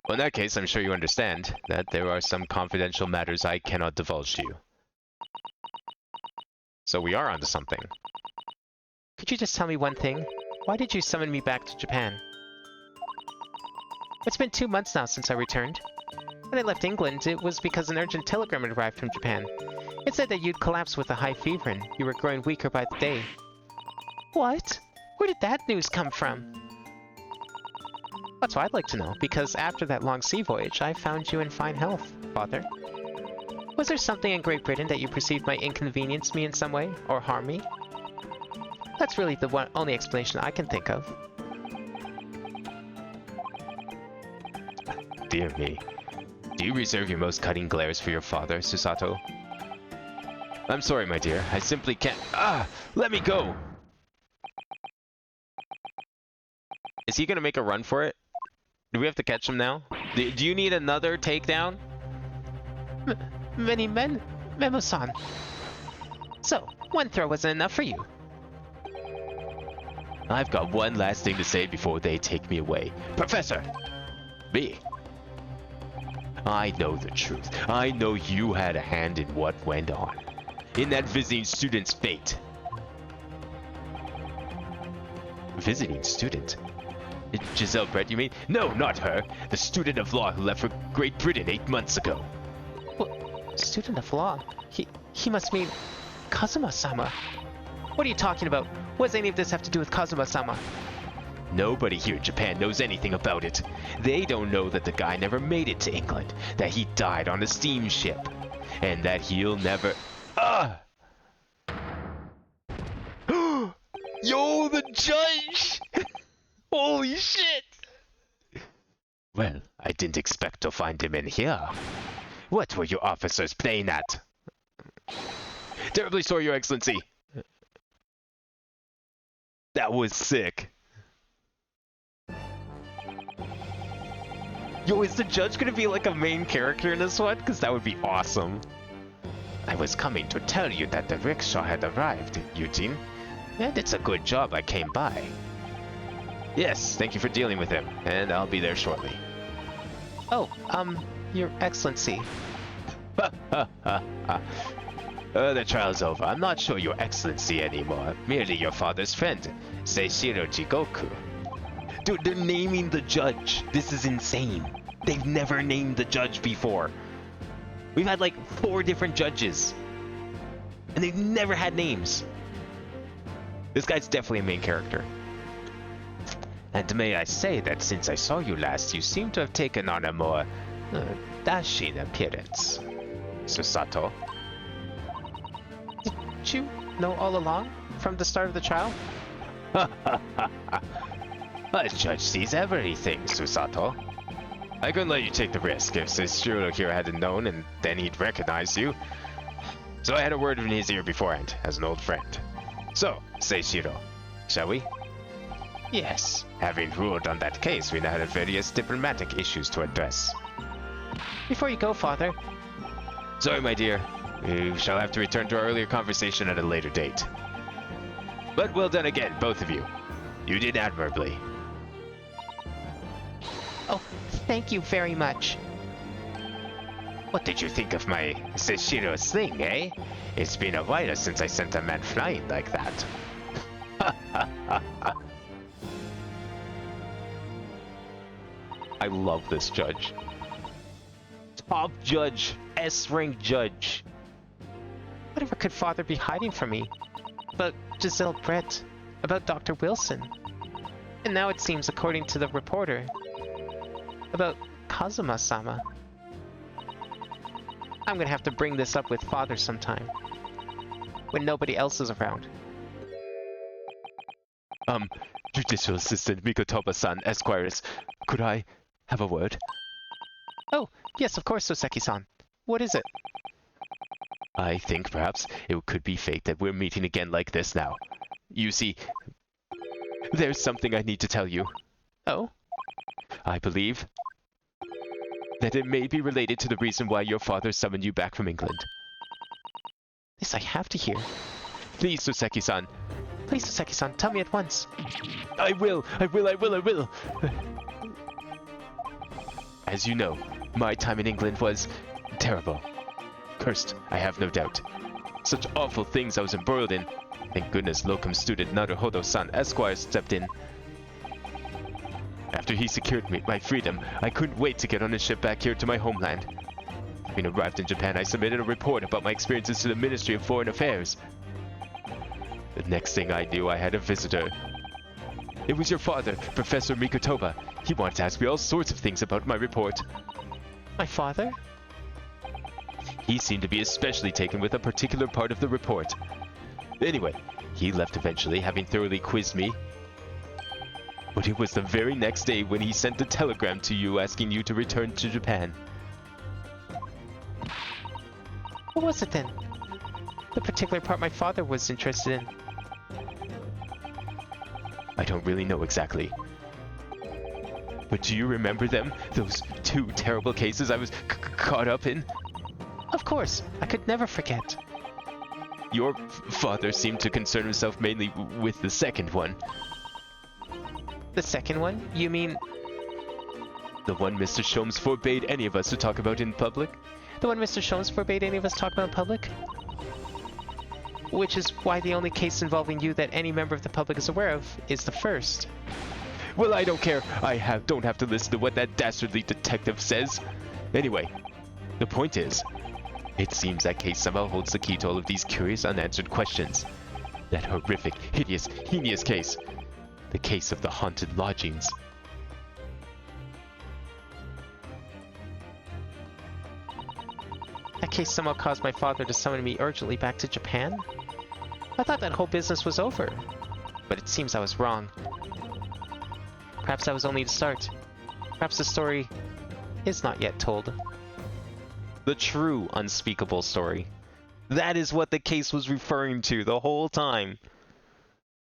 Well, in that case, I'm sure you understand that there are some confidential matters I cannot divulge to you. So we are onto something. Could you just tell me one thing? Why did you summon me back to Japan? It's been 2 months now since I returned. When I left England, it was because an urgent telegram had arrived from Japan. It said that you'd collapsed with a high fever and you were growing weaker by the day. What? Where did that news come from? That's what I'd like to know, because after that long sea voyage, I found you in fine health, Father. Was there something in Great Britain that you perceived might inconvenience me in some way, or harm me? That's really the only explanation I can think of. Dear me. Do you reserve your most cutting glares for your father, Susato? I'm sorry, my dear. I simply can't— let me go! Is he gonna make a run for it? Do we have to catch him now? Do you need another takedown? Many men, Memo-san. So, one throw wasn't enough for you. I've got one last thing to say before they take me away. Professor! Me. I know the truth. I know you had a hand in what went on. In that visiting student's fate. Visiting student? Giselle Brett, you mean? No, not her. The student of law who left for Great Britain 8 months ago. What? Student of law? He must mean Kazuma-sama. What are you talking about? What does any of this have to do with Kazuma-sama? Nobody here in Japan knows anything about it. They don't know that the guy never made it to England, that he died on a steamship, and that he'll never— Yo, the judge! Holy shit! Well, I didn't expect to find him in here. What were your officers playing at? Terribly sorry, Your Excellency. That was sick. Yo, is the judge gonna be like a main character in this one? Because that would be awesome. I was coming to tell you that the rickshaw had arrived, Eugene. And it's a good job I came by. Yes, thank you for dealing with him, and I'll be there shortly. Oh, Your Excellency. The trial's over. I'm not sure Your Excellency anymore. Merely your father's friend, Seishiro Jigoku. Dude, they're naming the judge. This is insane. They've never named the judge before. We've had like 4 different judges. And they've never had names. This guy's definitely a main character. And may I say that since I saw you last, you seem to have taken on a more dashing appearance, Susato. Did you know all along, from the start of the trial? A judge sees everything, Susato. I couldn't let you take the risk if Seishiro here hadn't known, and then he'd recognize you. So I had a word in his ear beforehand, as an old friend. So, Seishiro, shall we? Yes. Having ruled on that case, we now have various diplomatic issues to address. Before you go, Father. Sorry, my dear. We shall have to return to our earlier conversation at a later date. But well done again, both of you. You did admirably. Oh, thank you very much. What did you think of my Seshiro sling, eh? It's been a while since I sent a man flying like that. I love this judge. Top judge, S-rank judge. Whatever could father be hiding from me? About Giselle Brett, about Dr. Wilson. And now it seems, according to the reporter, about Kazuma-sama. I'm gonna have to bring this up with father sometime, when nobody else is around. Judicial Assistant Mikotoba-san, Esquires, could I have a word? Oh, yes, of course, Soseki-san. What is it? I think perhaps it could be fate that we're meeting again like this now. You see, there's something I need to tell you. Oh? I believe that it may be related to the reason why your father summoned you back from England. This I have to hear. Please, Soseki-san. Please, Soseki-san, tell me at once. I will. As you know, my time in England was terrible. Cursed, I have no doubt. Such awful things I was embroiled in. Thank goodness locum student Naruhodo-san Esquire stepped in. After he secured my freedom, I couldn't wait to get on a ship back here to my homeland. Having arrived in Japan, I submitted a report about my experiences to the Ministry of Foreign Affairs. The next thing I knew, I had a visitor. It was your father, Professor Mikotoba. He wanted to ask me all sorts of things about my report. My father? He seemed to be especially taken with a particular part of the report. Anyway, he left eventually, having thoroughly quizzed me. But it was the very next day when he sent a telegram to you asking you to return to Japan. What was it then? The particular part my father was interested in. I don't really know exactly. But do you remember them? Those two terrible cases I was caught up in? Of course, I could never forget. Your father seemed to concern himself mainly with the second one. The second one? You mean... The one Mr. Sholmes forbade any of us to talk about in public? The one Mr. Sholmes forbade any of us talk about in public? Which is why the only case involving you that any member of the public is aware of is the first. Well, I don't care. Don't have to listen to what that dastardly detective says. Anyway, the point is, it seems that case somehow holds the key to all of these curious unanswered questions. That horrific, hideous, heinous case. The case of the haunted lodgings. That case somehow caused my father to summon me urgently back to Japan? I thought that whole business was over, but it seems I was wrong. Perhaps that was only the start. Perhaps the story is not yet told. The true unspeakable story. That is what the case was referring to the whole time.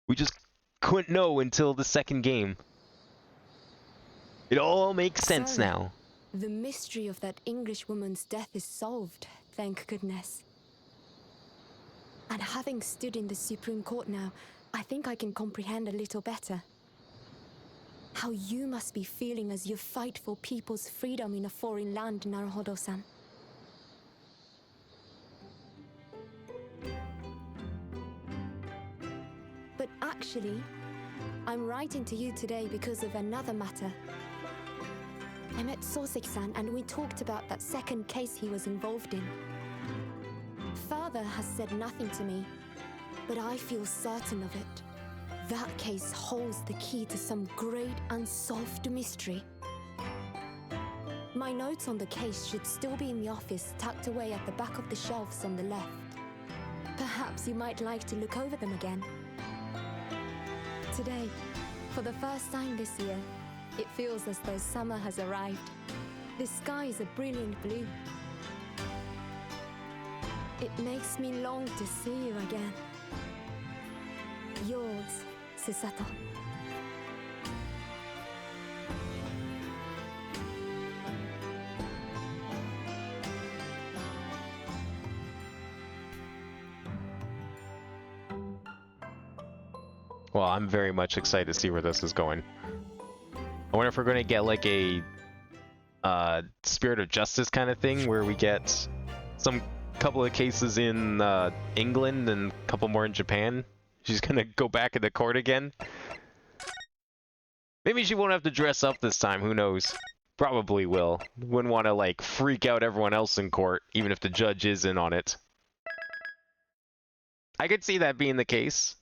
We just couldn't know until the second game. It all makes sense So, now. The mystery of that English woman's death is solved, thank goodness. And having stood in the Supreme Court now, I think I can comprehend a little better. How you must be feeling as you fight for people's freedom in a foreign land, Naruhodo-san. But actually, I'm writing to you today because of another matter. I met Soseki-san and we talked about that second case he was involved in. Father has said nothing to me, but I feel certain of it. That case holds the key to some great unsolved mystery. My notes on the case should still be in the office, tucked away at the back of the shelves on the left. Perhaps you might like to look over them again. Today, for the first time this year, it feels as though summer has arrived. The sky is a brilliant blue. It makes me long to see you again. Yours, Susato. Well, I'm very much excited to see where this is going. I wonder if we're going to get like a Spirit of Justice kind of thing, where we get some couple of cases in England and a couple more in Japan. She's gonna go back into court again. Maybe she won't have to dress up this time, who knows? Probably will. Wouldn't want to, like, freak out everyone else in court, even if the judge is in on it. I could see that being the case.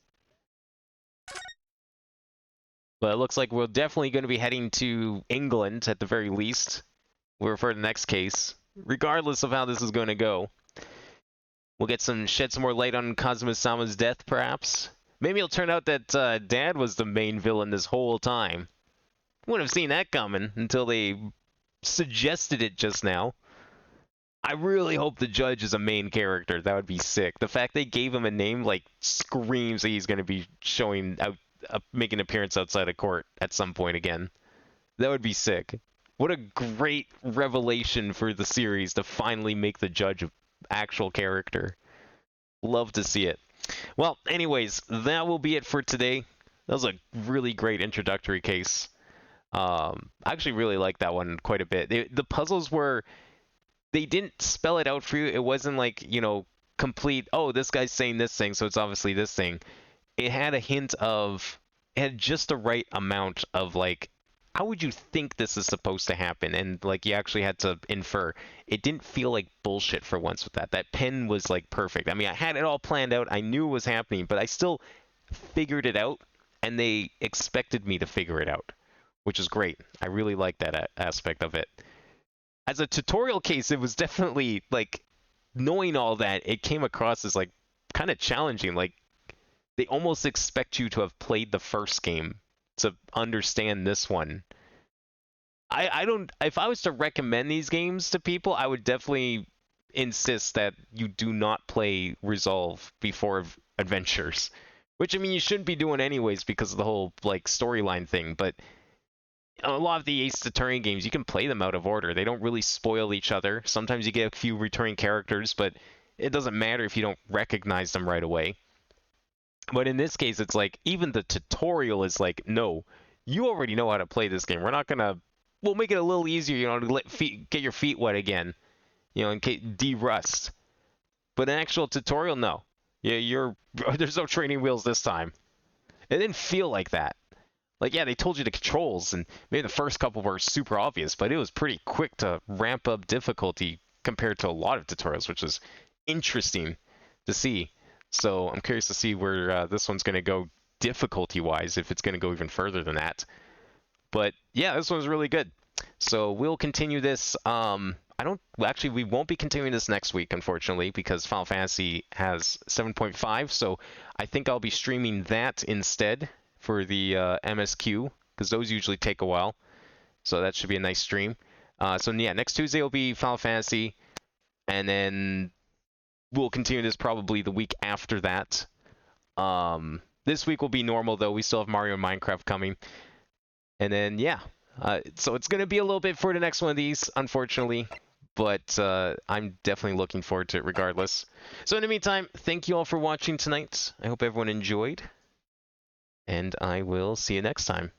But it looks like we're definitely going to be heading to England, at the very least. For the next case. Regardless of how this is going to go. We'll shed some more light on Kazuma-sama's death, perhaps. Maybe it'll turn out that Dad was the main villain this whole time. Wouldn't have seen that coming until they suggested it just now. I really hope the judge is a main character. That would be sick. The fact they gave him a name, like, screams that he's going to be showing out, making an appearance outside of court at some point again. That would be sick. What a great revelation for the series to finally make the judge an actual character. Love to see it. Well, anyways, that will be it for today. That was a really great introductory case. I actually really liked that one quite a bit. The puzzles were... They didn't spell it out for you. It wasn't like, you know, complete, oh, this guy's saying this thing, so it's obviously this thing. It had a hint of... It had just the right amount of, like, how would you think this is supposed to happen? And, like, you actually had to infer. It didn't feel like bullshit for once with that. That pen was, like, perfect. I mean, I had it all planned out. I knew it was happening, but I still figured it out, and they expected me to figure it out, which is great. I really like that aspect of it. As a tutorial case, it was definitely, like, knowing all that, it came across as, like, kind of challenging. Like, they almost expect you to have played the first game to understand this one. I don't... If I was to recommend these games to people, I would definitely insist that you do not play Resolve before Adventures. Which, I mean, you shouldn't be doing anyways because of the whole, like, storyline thing, but... A lot of the Ace Attorney games, you can play them out of order. They don't really spoil each other. Sometimes you get a few returning characters, but it doesn't matter if you don't recognize them right away. But in this case, it's like, even the tutorial is like, no, you already know how to play this game. We're not going to... We'll make it a little easier, you know, to get your feet wet again. You know, in case de-rust. But an actual tutorial, no. Yeah, there's no training wheels this time. It didn't feel like that. Like, yeah, they told you the controls, and maybe the first couple were super obvious, but it was pretty quick to ramp up difficulty compared to a lot of tutorials, which is interesting to see. So I'm curious to see where this one's going to go difficulty-wise, if it's going to go even further than that. But, yeah, this one's really good. So we'll continue this. Actually, we won't be continuing this next week, unfortunately, because Final Fantasy has 7.5, so I think I'll be streaming that instead for the MSQ, because those usually take a while. So that should be a nice stream. So yeah, next Tuesday will be Final Fantasy, and then we'll continue this probably the week after that. This week will be normal, though. We still have Mario and Minecraft coming. And then, yeah. So it's going to be a little bit for the next one of these, unfortunately. But I'm definitely looking forward to it regardless. So in the meantime, thank you all for watching tonight. I hope everyone enjoyed. And I will see you next time.